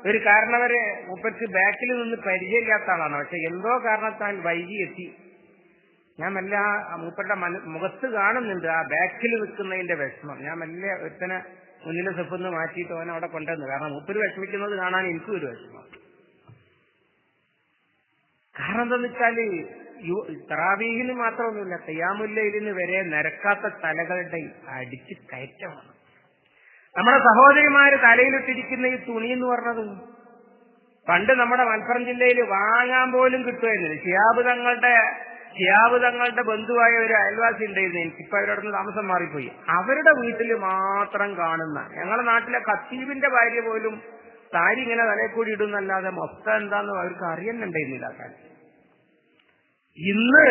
ഒരു കാരണവരെ മുപ്പത്തി ബാക്കിൽ നിന്ന് പരിചയമില്ലാത്ത ആളാണ്, പക്ഷെ എന്തോ കാരണത്താൽ വൈകി എത്തി. ഞാൻ മെല്ലെ മൂപ്പരുടെ മുഖത്ത് കാണുന്നുണ്ട് ആ ബാക്കിൽ നിൽക്കുന്നതിന്റെ വിഷമം. ഞാൻ മെല്ലെ ഒരുത്തനെ മുന്നിലെ സെഫിന്ന് മാറ്റിയിട്ട് അവനെ അവിടെ കൊണ്ടുവന്നു. കാരണം മൂപ്പര് വിഷമിക്കുന്നത് കാണാൻ എനിക്കും ഒരു വിഷമം. കാരണം എന്താന്ന് വെച്ചാല് തറാവീഹിന് മാത്രമൊന്നുമില്ല, ഖിയാമുൽ ലൈലിന് വരെ നിരക്കാത്ത തലകളുടെ അടിച്ച് കയറ്റമാണ്. നമ്മുടെ സഹോദരിമാര് തലയിലിട്ടിരിക്കുന്ന ഈ തുണി എന്ന് പറഞ്ഞത് പണ്ട് നമ്മുടെ മലപ്പുറം ജില്ലയിൽ വാങ്ങാൻ പോലും കിട്ടുമായിരുന്നില്ല. ശിഹാബ് തങ്ങളുടെ ബന്ധുവായ ഒരു അയൽവാസി ഉണ്ടായിരുന്നു, എനിക്കിപ്പോ അവരോടൊന്ന് താമസം മാറിപ്പോയി. അവരുടെ വീട്ടിൽ മാത്രം കാണുന്ന, ഞങ്ങളുടെ നാട്ടിലെ ഖത്തീബിന്റെ ഭാര്യ പോലും സാരി ഇങ്ങനെ തലയിൽ കൂടി ഇടുന്നല്ലാതെ മൊത്തം എന്താന്ന് അവർക്ക് അറിയുന്നുണ്ടായിരുന്നില്ല. കാലം ഇന്ന്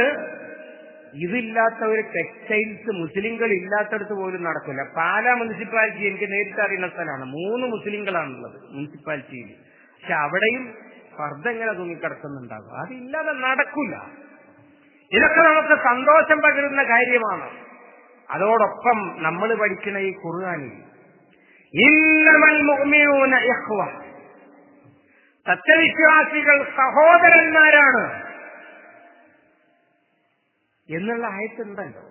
ഇതില്ലാത്ത ഒരു ടെക്സ്റ്റൈൽസ് മുസ്ലിങ്ങൾ ഇല്ലാത്തടത്ത് പോലും നടക്കില്ല. പാലാ മുനിസിപ്പാലിറ്റി എനിക്ക് നേരിട്ട് അറിയുന്ന സ്ഥലമാണ്. 3 മുസ്ലിങ്ങളാണുള്ളത് മുനിസിപ്പാലിറ്റിയിൽ. പക്ഷെ അവിടെയും ഫർദ എങ്ങനെ തൂങ്ങിക്കിടക്കുന്നുണ്ടാകും, അതില്ലാതെ നടക്കില്ല. ഇതൊക്കെ നമുക്ക് സന്തോഷം പകരുന്ന കാര്യമാണ്. അതോടൊപ്പം നമ്മൾ പഠിക്കുന്ന ഈ ഖുർആനിൽ ഇന്നമൽ മുഅ്മിനൂന ഇഖ്വ, സത്യവിശ്വാസികൾ സഹോദരന്മാരാണ് എന്നുള്ള ആയത്തുണ്ടല്ലോ.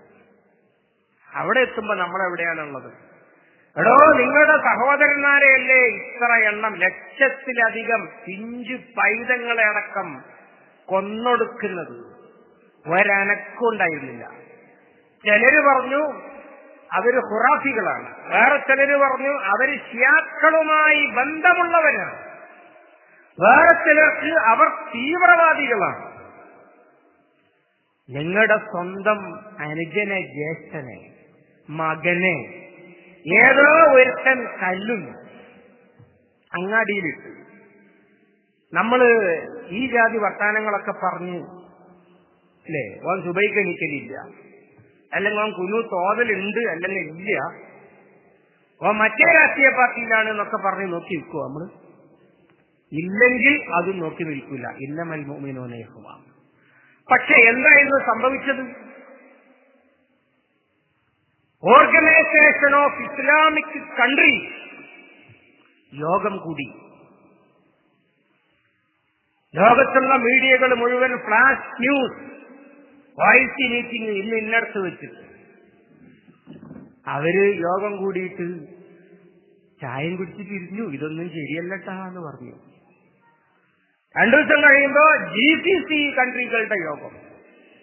അവിടെ എത്തുമ്പോ നമ്മളെവിടെയാണുള്ളത്? എടോ, നിങ്ങളുടെ സഹോദരന്മാരെയല്ലേ ഇത്ര എണ്ണം, ലക്ഷത്തിലധികം പിഞ്ചു പൈതങ്ങളെ അടക്കം കൊന്നൊടുക്കുന്നത്? ഒരനക്കുണ്ടായിരുന്നില്ല. ചിലര് പറഞ്ഞു അവര് ഖുറാഫികളാണ്, വേറെ ചിലര് പറഞ്ഞു അവര് ശിയാക്കളുമായി ബന്ധമുള്ളവരാണ്, വേറെ ചിലർക്ക് അവർ തീവ്രവാദികളാണ്. നിങ്ങളുടെ സ്വന്തം അനുജനെ, ജ്യേഷ്ഠനെ, മകനെ ഏതോ ഒരുത്തൻ കല്ലുന്നു അങ്ങാടിയിലിട്ട്. നമ്മള് ഈ ജാതി വർത്താനങ്ങളൊക്കെ പറഞ്ഞ് അല്ലേ, ഓൻ സുബൈക്ക് എണീക്കലില്ല, അല്ലെങ്കിൽ ഓൻ കുനു തോതലുണ്ട് അല്ലെങ്കിൽ ഇല്ല, ഓൻ മറ്റേ രാഷ്ട്രീയ പാർട്ടിയിലാണ് എന്നൊക്കെ പറഞ്ഞ് നോക്കി നിൽക്കുവോ നമ്മള്? ഇല്ലെങ്കിൽ അതും നോക്കി നിൽക്കില്ല. ഇന്നമൽ മുഅ്മിനൂന ഇഖ്വ. പക്ഷെ എന്തായിരുന്നു സംഭവിച്ചത്? ഓർഗനൈസേഷൻ ഓഫ് ഇസ്ലാമിക് കൺട്രി യോഗം കൂടി. ലോകത്തുള്ള മീഡിയകൾ മുഴുവൻ ഫ്ലാഷ് ന്യൂസ്, വോയിസ് മീറ്റിംഗ് ഇന്നിടത്ത് വെച്ചിട്ട് അവര് യോഗം കൂടിയിട്ട് ചായം കുടിച്ച് തിരിഞ്ഞു, ഇതൊന്നും ശരിയല്ലട്ടാന്ന് പറഞ്ഞു. 2 ദിവസം കഴിയുമ്പോ GCC കൺട്രികളുടെ യോഗം,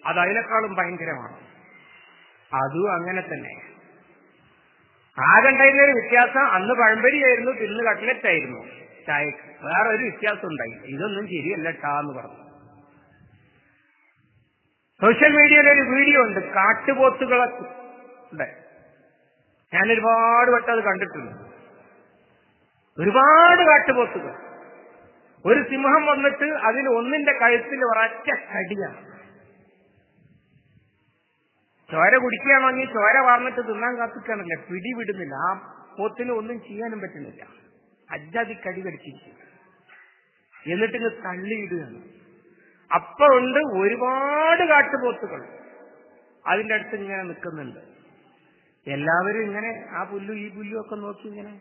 അത് അതിനേക്കാളും ഭയങ്കരമാണ്. അതും അങ്ങനെ തന്നെ. ആകെ ഉണ്ടായിരുന്ന ഒരു വ്യത്യാസം, അന്ന് പഴംപൊരിയായിരുന്നു, ഇന്ന് കട്ട്ലറ്റ് ആയിരുന്നു ചായക്ക്. വേറെ ഒരു വ്യത്യാസം ഉണ്ടായി. ഇതൊന്നും ശരിയല്ല എന്ന് പറഞ്ഞു. സോഷ്യൽ മീഡിയയിൽ ഒരു വീഡിയോ ഉണ്ട്, കാട്ടുപോത്തുകളെ ഉണ്ട്. ഞാൻ ഒരുപാട് വട്ടം അത് കണ്ടിട്ടുണ്ട്. ഒരുപാട് കാട്ടുപോത്തുകൾ. ഒരു സിംഹം വന്നിട്ട് അതിൽ ഒന്നിന്റെ കഴുത്തിൽ ഒരൊറ്റ കടിയാണ്. ചോര കുടിക്കുകയാണെങ്കിൽ ചോര വാർന്നിട്ട് തിന്നാൻ കാത്തിക്കാണല്ലേ, പിടിവിടുന്നില്ല. ആ പോത്തിന് ഒന്നും ചെയ്യാനും പറ്റുന്നില്ല. അജാതി കടി കടിച്ചിരിക്കുക. എന്നിട്ടിങ്ങ് തള്ളിയിടുകയാണ്. അപ്പൊ ഉണ്ട് ഒരുപാട് കാട്ടുപോത്തുകൾ അതിന്റെ അടുത്ത് ഇങ്ങനെ നിൽക്കുന്നുണ്ട്. എല്ലാവരും ഇങ്ങനെ ആ പുല്ലും ഈ പുല്ലും ഒക്കെ നോക്കി ഇങ്ങനെ,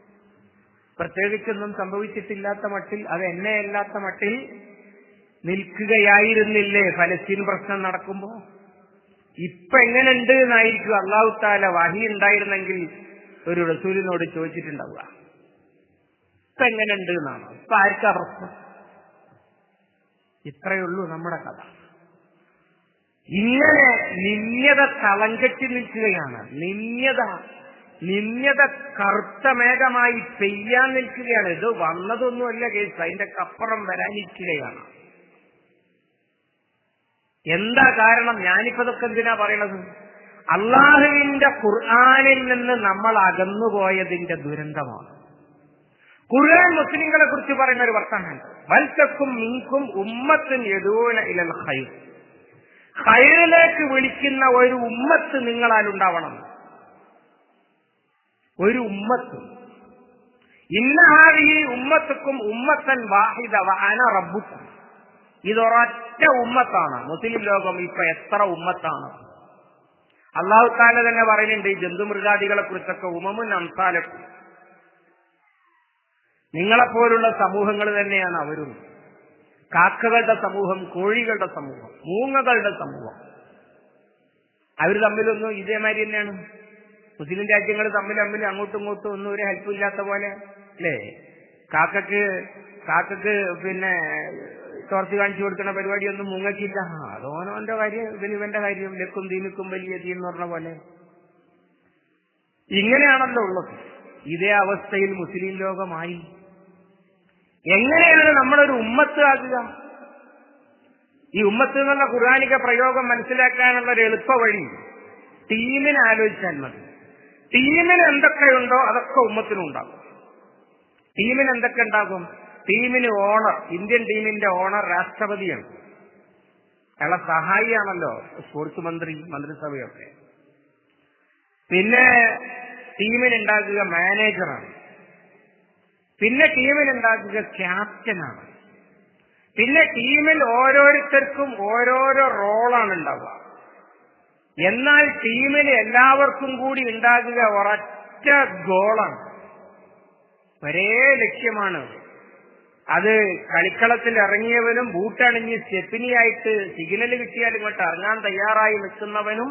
പ്രത്യേകിച്ചൊന്നും സംഭവിച്ചിട്ടില്ലാത്ത മട്ടിൽ, അത് എന്നെയല്ലാത്ത മട്ടിൽ നിൽക്കുകയായിരുന്നില്ലേ ഫലസ്തീൻ പ്രശ്നം നടക്കുമ്പോ? ഇപ്പൊ എങ്ങനെയുണ്ട് എന്നായിരിക്കും അല്ലാഹു തആല വഹി ഉണ്ടായിരുന്നെങ്കിൽ ഒരു റസൂലിനോട് ചോദിച്ചിട്ടുണ്ടാവുക. ഇപ്പൊ എങ്ങനെയുണ്ട് എന്നാണ്. ഇപ്പൊ ആർക്കാ പ്രശ്നം? ഇത്രയുള്ളൂ നമ്മുടെ കഥ. ഇങ്ങനെ നിന്യത തളങ്കെട്ടി നിൽക്കുകയാണ്. നിന്യത കറുത്ത മേഘമായി പെയ്യാൻ നിൽക്കുകയാണ്. ഇത് വന്നതൊന്നുമല്ല കേസ്, അതിന്റെ അപ്പുറം വരാനിരിക്കുകയാണ്. എന്താ കാരണം? ഞാനിപ്പതൊക്കെ എന്തിനാ പറയണത്? അള്ളാഹുവിന്റെ ഖുർആനിൽ നിന്ന് നമ്മൾ അകന്നുപോയതിന്റെ ദുരന്തമാണ്. ഖുർആൻ മുസ്ലിങ്ങളെ കുറിച്ച് പറയുന്ന ഒരു വർത്തമാനമുണ്ട്. വൽതക്കും മിൻകും ഉമ്മത്തുൻ യദൂന ഇലൽ ഖൈർ. ഖൈറിലേക്ക് വിളിക്കുന്ന ഒരു ഉമ്മത്ത് നിങ്ങളാൽ ഉണ്ടാവണം. ഒരു ഉമ്മത്ത്. ഇന്ന ഹാദിഹി ഉമ്മത്തുക്കും ഉമ്മത്തൻ വാഹിദ വ അന റബ്ബുക്കും. ഇതൊരൊറ്റ ഉമ്മത്താണ്. മുസ്ലിം ലോകം ഇപ്പൊ എത്ര ഉമ്മത്താണ്? അല്ലാഹു തആല തന്നെ പറയുന്നുണ്ട് ഈ ജന്തുമൃഗാദികളെ കുറിച്ചൊക്കെ, ഉമമുൻ അംസാലക്കും, നിങ്ങളെപ്പോലുള്ള സമൂഹങ്ങൾ തന്നെയാണ് അവരും. കാക്കകളുടെ സമൂഹം, കോഴികളുടെ സമൂഹം, മൂങ്ങകളുടെ സമൂഹം, അവർ തമ്മിലൊന്നും ഇതേമാതിരി തന്നെയാണ്. മുസ്ലിം രാജ്യങ്ങൾ തമ്മിൽ അങ്ങോട്ടും ഇങ്ങോട്ടും ഒന്നും ഒരു ഹെൽപ്പ് ഇല്ലാത്ത പോലെ അല്ലേ? കാക്കക്ക് പിന്നെ ടോർച്ച് കാണിച്ചു കൊടുക്കുന്ന പരിപാടിയൊന്നും മൂങ്ങക്കില്ല. അതോനോന്റെ കാര്യം, ഇവന്റെ കാര്യം, ലക്കും ദീനിക്കും വലിയ തീ എന്ന് പറഞ്ഞ പോലെ ഇങ്ങനെയാണല്ലോ ഉള്ളത്. ഇതേ അവസ്ഥയിൽ മുസ്ലിം ലോകമായി. എങ്ങനെയാണ് നമ്മളൊരു ഉമ്മത്ത് ആകുക? ഈ ഉമ്മത്ത് എന്നുള്ള ഖുർആനിക പ്രയോഗം മനസ്സിലാക്കാനുള്ള ഒരു എളുപ്പ വഴി ടീമിനെ ആലോചിച്ചാൽ മതി. ടീമിന് എന്തൊക്കെയുണ്ടോ അതൊക്കെ ഉമ്മത്തിനുണ്ടാകും. ടീമിന് എന്തൊക്കെ ഉണ്ടാകും? ടീമിന് ഓണർ, ഇന്ത്യൻ ടീമിന്റെ ഓണർ രാഷ്ട്രപതിയാണ്. അയാളെ സഹായിയാണല്ലോ സ്പോർട്സ് മന്ത്രിസഭയൊക്കെ. പിന്നെ ടീമിനുണ്ടാക്കുക മാനേജറാണ്. പിന്നെ ടീമിനുണ്ടാക്കുക ക്യാപ്റ്റനാണ്. പിന്നെ ടീമിൽ ഓരോരുത്തർക്കും ഓരോരോ റോളാണ് ഉണ്ടാവുക. എന്നാൽ ടീമിൽ എല്ലാവർക്കും കൂടി ഉണ്ടാകുക ഒരൊറ്റ ഗോളാണ്, ഒരേ ലക്ഷ്യമാണ്. അത് കളിക്കളത്തിൽ ഇറങ്ങിയവനും ബൂട്ടണിഞ്ഞ് സ്റ്റെപ്പിനിയായിട്ട് സിഗ്നൽ കിട്ടിയാൽ ഇങ്ങോട്ട് ഇറങ്ങാൻ തയ്യാറായി നിൽക്കുന്നവനും,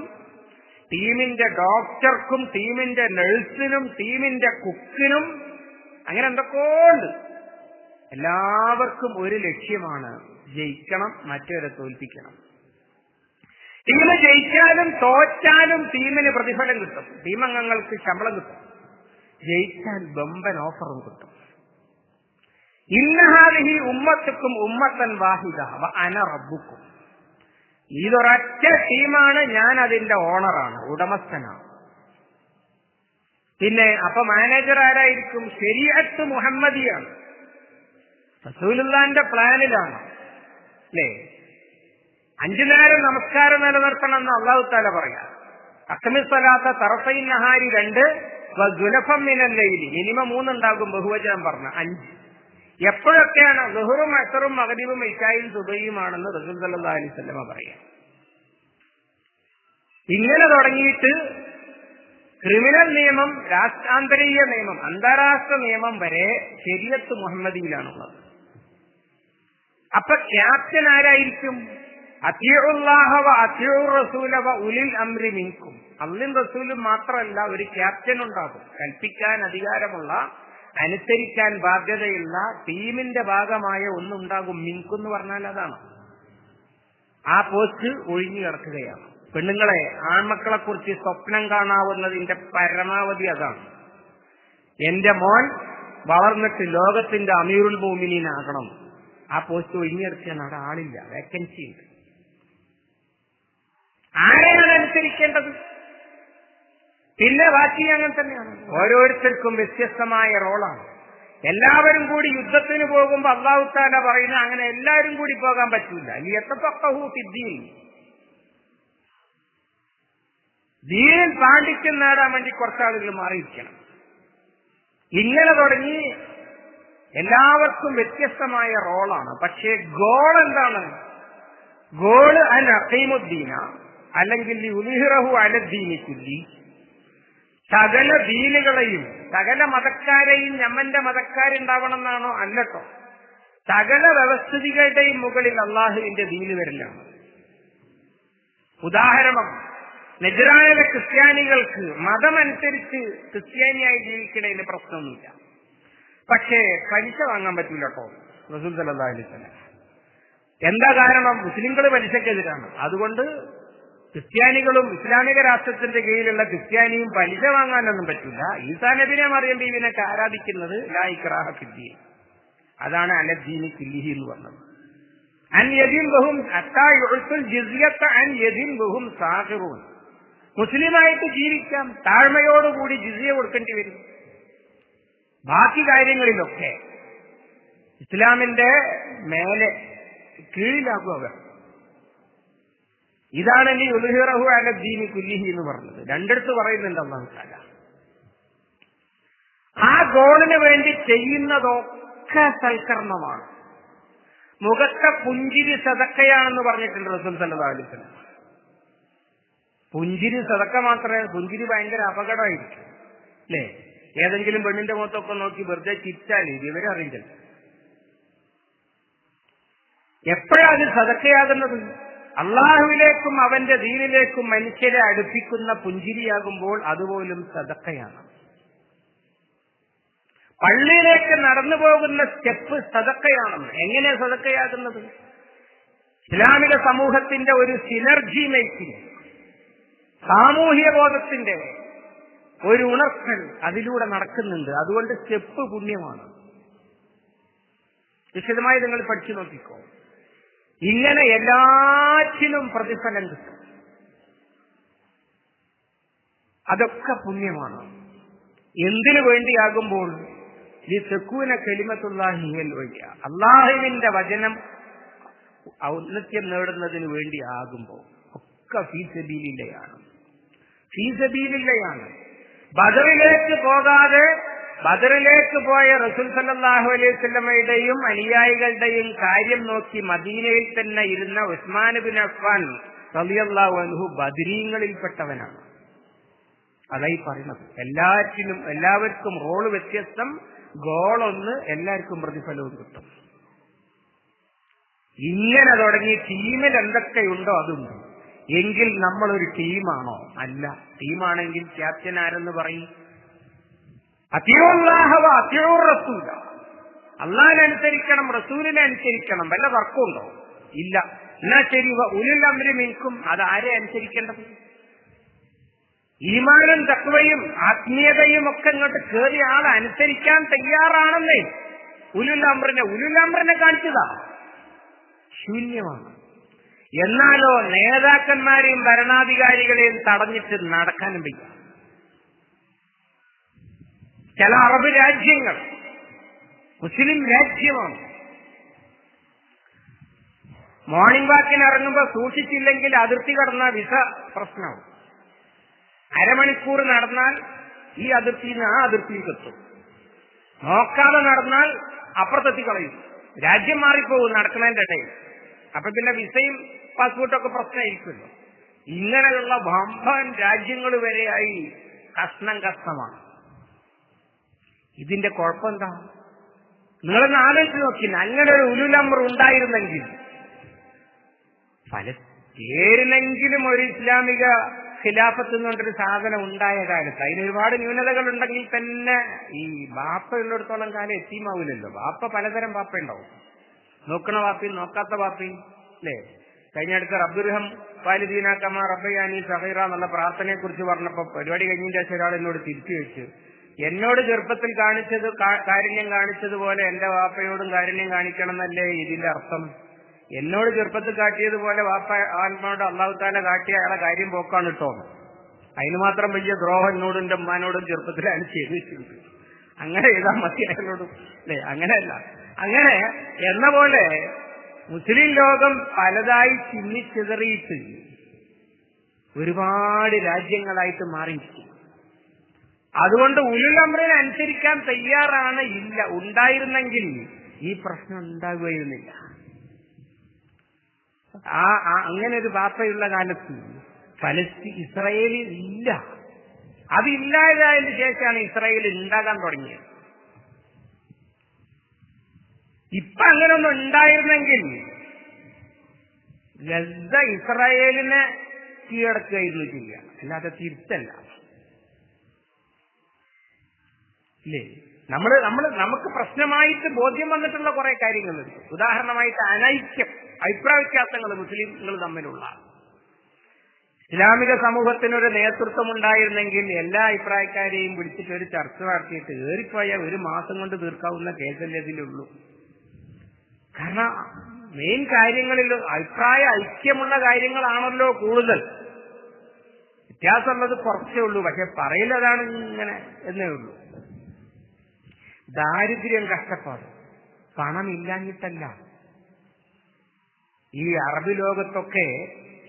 ടീമിന്റെ ഡോക്ടർക്കും ടീമിന്റെ നഴ്സിനും ടീമിന്റെ കുക്കിനും, അങ്ങനെ എന്തൊക്കെയുണ്ട്. എല്ലാവർക്കും ഒരു ലക്ഷ്യമാണ്, ജയിക്കണം, മറ്റവരെ തോൽപ്പിക്കണം. ടീം ജയിച്ചാലും തോറ്റാലും ടീമിന് പ്രതിഫലം കിട്ടും, ടീമംഗങ്ങൾക്ക് ശമ്പളം കിട്ടും. ജയിച്ചാൽ ബമ്പൻ ഓഫറും കിട്ടും. ഇന്ന ഹാദിഹി ഉമ്മത്തുക്കും ഉമ്മത്തൻ വാഹിദ വ അന റബ്ബുക്കും. ഇതൊരൊറ്റ ടീമാണ്, ഞാൻ അതിന്റെ ഓണറാണ്, ഉടമസ്ഥനാണ്. പിന്നെ അപ്പൊ മാനേജർ ആരായിരിക്കും? ശരീഅത്ത് മുഹമ്മദിയാണ്, റസൂലുള്ളാഹിന്റെ പ്ലാനിലാണ് അല്ലേ? 5 നേരം നമസ്കാരം നിലനിർത്തണമെന്ന് അല്ലാഹു തആല പറയാം. അഖ്മിസ് സ്വലാത്ത തറഫൈൻ നഹാരി 2 വസുലഫം മിനൽ ലൈലി, മിനിമം 3 ഉണ്ടാകും ബഹുവചനം പറഞ്ഞ 5. എപ്പോഴൊക്കെയാണ്? ളുഹറും അസറും മഗ്രിബും ഇശായും സുബഹിയുമാണെന്ന് റസൂൽ സല്ലല്ലാഹു അലൈഹി വസല്ലമ പറയാം. ഇങ്ങനെ തുടങ്ങിയിട്ട് ക്രിമിനൽ നിയമം, രാഷ്ട്രാന്തരീയ നിയമം, അന്താരാഷ്ട്ര നിയമം വരെ ശരീഅത്ത് മുഹമ്മദിയിലാണുള്ളത്. അപ്പൊ ക്യാപ്റ്റൻ ആരായിരിക്കും? അത്തിഉല്ലാഹ വ അത്തിഉർ റസൂല വ ഉലിൽ അംരി മിൻകും. അള്ളയും റസൂലും മാത്രമല്ല, ഒരു ക്യാപ്റ്റൻ ഉണ്ടാകും, കൽപ്പിക്കാൻ അധികാരമുള്ള, അനുസരിക്കാൻ ബാധ്യതയുള്ള ടീമിന്റെ ഭാഗമായ ഒന്നുണ്ടാകും. മിൻകും എന്ന് പറഞ്ഞാൽ അതാണ്. ആ പോസ്റ്റ് ഒഴിഞ്ഞു കിടക്കുകയാണ്. പെണ്ണുങ്ങളെ, ആൺമക്കളെ കുറിച്ച് സ്വപ്നം കാണാവുന്നതിന്റെ പരമാവധി അതാണ്. എന്റെ മോൻ വളർന്നിട്ട് ലോകത്തിന്റെ അമീറുൽ മുഅ്മിനീനാകണം. ആ പോസ്റ്റ് ഒഴിഞ്ഞെടുക്കാൻ അവിടെ ആളില്ല, വേക്കൻസി ഉണ്ട്. ആരെയാണ് അനുസരിക്കേണ്ടത്? പിന്നെ ബാക്കി അങ്ങനെ തന്നെയാണ്. ഓരോരുത്തർക്കും വ്യത്യസ്തമായ റോളാണ്. എല്ലാവരും കൂടി യുദ്ധത്തിന് പോകുമ്പോൾ അല്ലാഹു തആല പറയുന്നത് അങ്ങനെ എല്ലാവരും കൂടി പോകാൻ പറ്റില്ല. ലിയതഫഖഹു ഫിദ്ദീൻ, ദീനിൽ പാണ്ഡിത്യം നേടാൻ വേണ്ടി കുറച്ചാളുകൾ മാറിയിരിക്കണം. ഇങ്ങനെ തുടങ്ങി എല്ലാവർക്കും വ്യത്യസ്തമായ റോളാണ്. പക്ഷേ ഗോൾ എന്താണ്? ഗോള് അൻ അഖീമുദ്ദീന അല്ലെങ്കിൽ യുദ്ഹിറഹു അലദ്ദീനി കുല്ലി, സകല ദീനുകളെയും സകല മതക്കാരെയും ഞമ്മന്റെ മതക്കാരുണ്ടാവണം എന്നാണോ? അല്ലട്ടോ. സകല വ്യവസ്ഥിതികളുടെയും മുകളിൽ അള്ളാഹുവിന്റെ ദീന് വരലാണ്. ഉദാഹരണം, നജ്റാനിലെ ക്രിസ്ത്യാനികൾക്ക് മതമനുസരിച്ച് ക്രിസ്ത്യാനിയായി ജീവിക്കണതിന് പ്രശ്നമൊന്നുമില്ല. പക്ഷേ പലിശ വാങ്ങാൻ പറ്റൂല കേട്ടോ റസൂൽ സല്ലല്ലാഹു അലൈഹി വസല്ലം. എന്താ കാരണം? മുസ്ലിങ്ങൾ പലിശക്കെതിരാണ്. അതുകൊണ്ട് ക്രിസ്ത്യാനികളും ഇസ്ലാമിക രാഷ്ട്രത്തിന്റെ കീഴിലുള്ള ക്രിസ്ത്യാനിയും പലിശ വാങ്ങാനൊന്നും പറ്റില്ല. ഈസാ നബിനെ മറിയം ബീവിനൊക്കെ ആരാധിക്കുന്നത് ലാ ഇക്റാഹ ഫിദ്ദീൻ, അതാണ് അലദ്ദീനി കുല്ലിഹി എന്ന് പറഞ്ഞത്. അൻ യദിൻഹും ഹത്താ യുഅ്തുൽ ജിസിയത അൻ യദിൻഹും സാഖിറൂൻ, മുസ്ലിമായിട്ട് ജീവിക്കാം, താഴ്മയോടുകൂടി ജിസിയ കൊടുക്കേണ്ടി വരും. ബാക്കി കാര്യങ്ങളിലൊക്കെ ഇസ്ലാമിന്റെ മേലെ കീഴിലാകും അവർ. ഇതാണ് ഈ യുദ്ഹിറഹു അലദ്ദീനി കുല്ലിഹി എന്ന് പറഞ്ഞത്. രണ്ടിടത്ത് പറയുന്നുണ്ട് അല്ലാഹു തആല. ആ ഗോളിന് വേണ്ടി ചെയ്യുന്നതൊക്കെ സൽക്കർമ്മമാണ്. മുഖത്തെ പുഞ്ചിരി സദക്കയാണെന്ന് പറഞ്ഞിട്ടുണ്ട് റസൂൽ സല്ലല്ലാഹു അലൈഹി വസല്ലം. പുഞ്ചിരി സദക്ക മാത്രമേ, പുഞ്ചിരി ഭയങ്കര അപകടമായിരിക്കും അല്ലേ? ഏതെങ്കിലും പെണ്ണിന്റെ മുഖത്തൊക്കെ നോക്കി വെറുതെ ചിരിച്ചാൽ ഇവരെ അറിയില്ല. എപ്പോഴാണ് സദക്കയാകുന്നത്? അള്ളാഹുവിലേക്കും അവന്റെ ദീനിലേക്കും മനുഷ്യരെ അടുപ്പിക്കുന്ന പുഞ്ചിരിയാകുമ്പോൾ അതുപോലും സദക്കയാണ്. പള്ളിയിലേക്ക് നടന്നു പോകുന്ന സ്റ്റെപ്പ് സദക്കയാണെന്ന്. എങ്ങനെ സദക്കയാകുന്നത്? ഇസ്ലാമിക സമൂഹത്തിന്റെ ഒരു സിനർജി മേക്കിംഗ്, സാമൂഹ്യ ബോധത്തിന്റെ ഒരു ഉണർത്തൽ അതിലൂടെ നടക്കുന്നുണ്ട്. അതുകൊണ്ട് സ്റ്റെപ്പ് പുണ്യമാണ്. വിശദമായി നിങ്ങൾ പഠിച്ചു നോക്കിക്കോ. ഇങ്ങനെ എല്ലാറ്റിനും പ്രതിഫലം കിട്ടും. അതൊക്കെ പുണ്യമാണ്. എന്തിനു വേണ്ടിയാകുമ്പോൾ ഈ തെക്കൂന കലിമത്തുല്ലാഹി ഹിയൽ വഴിയ, അള്ളാഹുവിന്റെ വചനം ഔന്നത്യം നേടുന്നതിന് വേണ്ടി ആകുമ്പോൾ ഒക്കെ ഫീ സബീലില്ലയാണ്. ഫീ സബീലില്ലയാണ്. ബദറിലേക്ക് പോകാതെ ബദറിലേക്ക് പോയ റസൂൽ സല്ലല്ലാഹു അലൈഹി വസല്ലമയുടെയും അനുയായികളുടെയും കാര്യം നോക്കി മദീനയിൽ തന്നെ ഇരുന്ന ഉസ്മാൻ ഇബ്നു അഫ്ഫാൻ റളിയല്ലാഹു അൻഹു ബദരീങ്ങളിൽപ്പെട്ടവനാണ്. അതായി പറയുന്നത്. എല്ലാവർക്കും റോള് വ്യത്യസ്തം, ഗോളൊന്ന്, എല്ലാവർക്കും പ്രതിഫലവും കിട്ടും. ഇങ്ങനെ തുടങ്ങി ടീമിൽ എന്തൊക്കെയുണ്ടോ അതുണ്ട്. എങ്കിൽ നമ്മളൊരു ടീമാണോ? അല്ല. ടീമാണെങ്കിൽ ക്യാപ്റ്റൻ ആരെന്ന് പറയും? അത്തിയുല്ലാഹ വ അത്തിയുർ റസൂല, അള്ളാഹിനെ അനുസരിക്കണം, റസൂലിനെ അനുസരിക്കണം. വല്ല വർക്കുണ്ടോ? ഇല്ല. എന്നാ ശരി, ഉലുൽ അംരി മിൻകും, അത് ആരെ അനുസരിക്കേണ്ടത്? ഈമാനും തഖ്വയും ആത്മീയതയും ഒക്കെ ഇങ്ങോട്ട് കയറിയ ആളെ അനുസരിക്കാൻ തയ്യാറാണെന്നേ ഉലുൽ അംറിനെ കാണിച്ചതാ. ശൂന്യമാണ്. എന്നാലോ നേതാക്കന്മാരെയും ഭരണാധികാരികളെയും തടഞ്ഞിട്ട് നടക്കാനും വയ്യ. ചില അറബ് രാജ്യങ്ങൾ മുസ്ലിം രാജ്യമാണ്. മോർണിംഗ് വാക്കിന് ഇറങ്ങുമ്പോൾ സൂക്ഷിച്ചില്ലെങ്കിൽ അതിർത്തി കടന്ന വിസ പ്രശ്നവും. അരമണിക്കൂർ നടന്നാൽ ഈ അതിർത്തിയിൽ നിന്ന് ആ അതിർത്തിയിൽ എത്തും. നോക്കാതെ നടന്നാൽ അപ്പുറത്തെത്തി കളയും. രാജ്യം മാറിപ്പോകും നടക്കുന്നതിന്റെ ഇടയിൽ. അപ്പൊ പിന്നെ വിസയും പാസ്പോർട്ടൊക്കെ പ്രശ്നമായിരിക്കുമല്ലോ. ഇങ്ങനെയുള്ള വമ്പൻ രാജ്യങ്ങൾ വരെയായി കഷ്ണമാണ്. ഇതിന്റെ കുഴപ്പമെന്താ? നിങ്ങളൊന്ന് ആലോചിച്ച് നോക്കില്ല. അങ്ങനെ ഒരു ഉലുൽ അംർ ഉണ്ടായിരുന്നെങ്കിൽ, പേരിനെങ്കിലും ഒരു ഇസ്ലാമിക ഖിലാഫത്ത് എന്നുകൊണ്ടൊരു സാധനം ഉണ്ടായ കാലത്ത്, അതിന് ഒരുപാട് ന്യൂനതകൾ ഉണ്ടെങ്കിൽ തന്നെ ഈ ബാപ്പ ഉള്ളിടത്തോളം കാലം എത്തിമാവില്ലല്ലോ. ബാപ്പ പലതരം ബാപ്പ ഉണ്ടാവും. നോക്കണ വാപ്പയും നോക്കാത്ത വാപ്പയും അല്ലേ? കഴിഞ്ഞ അടുത്ത റബ്ബുർഹം വാലിദീന കമാ റബ്ബയാനി സഗീറ എന്നുള്ള പ്രാർത്ഥനയെ കുറിച്ച് പറഞ്ഞപ്പോ പരിപാടി കഴിഞ്ഞതിന്റെ ശേഷം ഒരാൾ എന്നോട് തിരിച്ചു വെച്ചു, എന്നോട് ചെറുപ്പത്തിൽ കാരുണ്യം കാണിച്ചതുപോലെ എന്റെ വാപ്പയോടും കാരുണ്യം കാണിക്കണം എന്നല്ലേ ഇതിന്റെ അർത്ഥം. എന്നോട് ചെറുപ്പത്തിൽ കാട്ടിയതുപോലെ വാപ്പ ആത്മാവോട് അള്ളാഹു താല കാട്ടിയ അയാളെ കാര്യം പോക്കാണ് കേട്ടോ. അതിന് മാത്രം വലിയ ദ്രോഹം എന്നോടും എന്റെ ഉമ്മാനോടും ചെറുപ്പത്തിലാണ് ചെയ്തിട്ടുണ്ട്. അങ്ങനെ ചെയ്താൽ മതി അയാളോടും അല്ലേ? അങ്ങനെയല്ല. അങ്ങനെ എന്ന പോലെ മുസ്ലിം ലോകം പലതായി ചിന്നിച്ചിതറിയിട്ട് ഒരുപാട് രാജ്യങ്ങളായിട്ട് മാറിയിരിക്കും. അതുകൊണ്ട് ഉലുൽ അംറിനെ അനുസരിക്കാൻ തയ്യാറാണ് ഇല്ല. ഉണ്ടായിരുന്നെങ്കിൽ ഈ പ്രശ്നം ഉണ്ടാകുകയിരുന്നില്ല. അങ്ങനെ ഒരു വാപ്പയുള്ള കാലത്ത് ഇസ്രായേലിൽ ഇല്ല. അതില്ലാതായതിനു ശേഷമാണ് ഇസ്രായേൽ ഉണ്ടാകാൻ തുടങ്ങിയത്. ഇപ്പൊ അങ്ങനൊന്നും ഉണ്ടായിരുന്നെങ്കിൽ ഗസ ഇസ്രായേലിനെ കീഴടക്കുകയായിരുന്നു ചെയ്യുക, അല്ലാതെ തിരിച്ചല്ല. ഇല്ലേ? നമുക്ക് പ്രശ്നമായിട്ട് ബോധ്യം വന്നിട്ടുള്ള കുറെ കാര്യങ്ങളുണ്ട്. ഉദാഹരണമായിട്ട് അനൈക്യം, അഭിപ്രായ വ്യത്യാസങ്ങൾ മുസ്ലിംകൾ തമ്മിലുള്ള. ഇസ്ലാമിക സമൂഹത്തിനൊരു നേതൃത്വം ഉണ്ടായിരുന്നെങ്കിൽ എല്ലാ അഭിപ്രായക്കാരെയും വിളിച്ചിട്ട് ഒരു ചർച്ച നടത്തിയിട്ട് ഏറിപ്പോയ ഒരു മാസം കൊണ്ട് തീർക്കാവുന്ന കേസല്ലേ ഇതിലുള്ളൂ. കാരണം മെയിൻ കാര്യങ്ങളിൽ അഭിപ്രായ ഐക്യമുള്ള കാര്യങ്ങളാണല്ലോ കൂടുതൽ. വ്യത്യാസമുള്ളത് കുറച്ചേ ഉള്ളൂ, പക്ഷെ പറയില്ലതാണ് ഇങ്ങനെ എന്നേ ഉള്ളൂ. ദാരിദ്ര്യം, കഷ്ടപ്പാട്, പണമില്ലാഞ്ഞിട്ടല്ല. ഈ അറബ് ലോകത്തൊക്കെ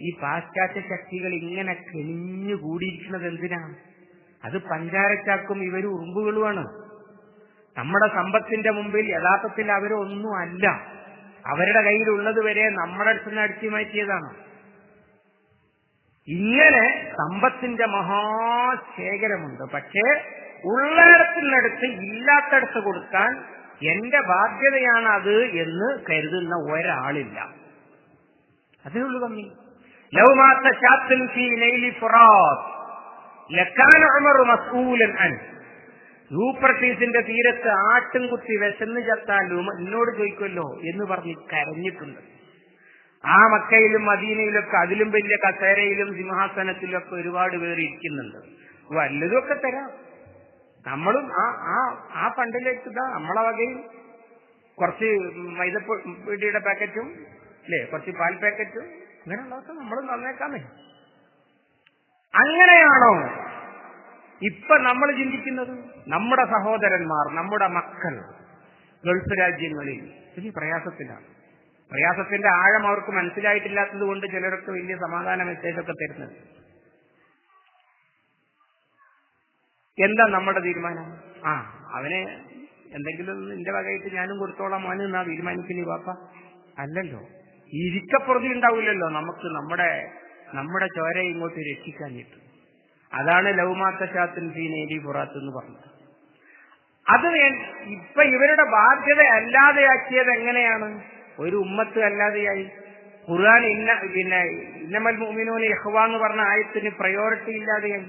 ഈ പാശ്ചാത്യ ശക്തികൾ ഇങ്ങനെ കെണിഞ്ഞുകൂടിയിരിക്കുന്നത് എന്തിനാണ്? അത് പഞ്ചാരച്ചാക്കും ഇവര് ഉറുമ്പുകളുമാണ്. നമ്മുടെ സമ്പത്തിന്റെ മുമ്പിൽ യഥാർത്ഥത്തിൽ അവരൊന്നും അല്ല. അവരുടെ കയ്യിലുള്ളത് വരെ നമ്മുടെ അടുത്ത് നിന്ന് അടിച്ചു മാറ്റിയതാണ്. ഇങ്ങനെ സമ്പത്തിന്റെ മഹാശേഖരമുണ്ട്. പക്ഷേ ഉള്ളിടത്തിനടുത്ത് ഇല്ലാത്തടത്ത് കൊടുക്കാൻ എന്റെ ബാധ്യതയാണ് അത് എന്ന് കരുതുന്ന ഒരാളില്ല. അതേ ഉള്ളൂ കമ്മി. ലൗമാത്ത ശാത്തൻ ഫീ ലൈലി ഫുറാത്ത് ലകാന ഉമർ മസ്ഊലൻ അൻ. യൂഫ്രട്ടീസിന്റെ തീരത്ത് ആട്ടും കുത്തി വിശന്ന് ചത്താലും എന്നോട് ചോദിക്കുമല്ലോ എന്ന് പറഞ്ഞ് കരഞ്ഞിട്ടുണ്ട്. ആ മക്കയിലും മദീനയിലൊക്കെ അതിലും വലിയ കസേരയിലും സിംഹാസനത്തിലൊക്കെ ഒരുപാട് പേർ ഇരിക്കുന്നുണ്ട്. വല്ലതുമൊക്കെ തരാം. നമ്മളും ആ ഫണ്ടിലേക്ക് നമ്മളെ വകയും കുറച്ച് മൈദപ്പൊടിയുടെ പാക്കറ്റും അല്ലേ, കുറച്ച് പാൽ പാക്കറ്റും അങ്ങനെയുള്ളതൊക്കെ നമ്മളും തന്നേക്കാമേ. അങ്ങനെയാണോ ഇപ്പൊ നമ്മൾ ചിന്തിക്കുന്നത്? നമ്മുടെ സഹോദരന്മാർ, നമ്മുടെ മക്കൾ ഗൾഫ് രാജ്യങ്ങളിൽ വലിയ പ്രയാസത്തിലാണ്. പ്രയാസത്തിന്റെ ആഴം അവർക്ക് മനസ്സിലായിട്ടില്ലാത്തത് കൊണ്ട് ചിലരൊക്കെ വലിയ സമാധാന മെസ്സേജൊക്കെ തരുന്നത്. എന്താ നമ്മുടെ തീരുമാനം? അവന് എന്തെങ്കിലും എന്റെ വകയിട്ട് ഞാനും കൊടുത്തോളാം മോന് എന്നാ തീരുമാനിക്കുന്നു വാപ്പ? അല്ലല്ലോ. ഇരിക്കപ്പുറതി ഉണ്ടാവില്ലല്ലോ നമുക്ക് നമ്മുടെ ചോരയെ ഇങ്ങോട്ട് രക്ഷിക്കാഞ്ഞിട്ട്. അതാണ് ലൗമാത്ത ശാത്തിൻ ഫീ ലൈലി ഫുറാത്ത് എന്ന് പറഞ്ഞത്. അത് ഇപ്പൊ ഇവരുടെ ബാധ്യത അല്ലാതെയാക്കിയത് എങ്ങനെയാണ്? ഒരു ഉമ്മത്ത് അല്ലാതെയായി. ഖുർആൻ ഇന്നമൽ മുഅ്മിനൂന ഇഖ്വ എന്ന് പറഞ്ഞ ആയത്തിന് പ്രയോറിറ്റി ഇല്ലാതെയായി.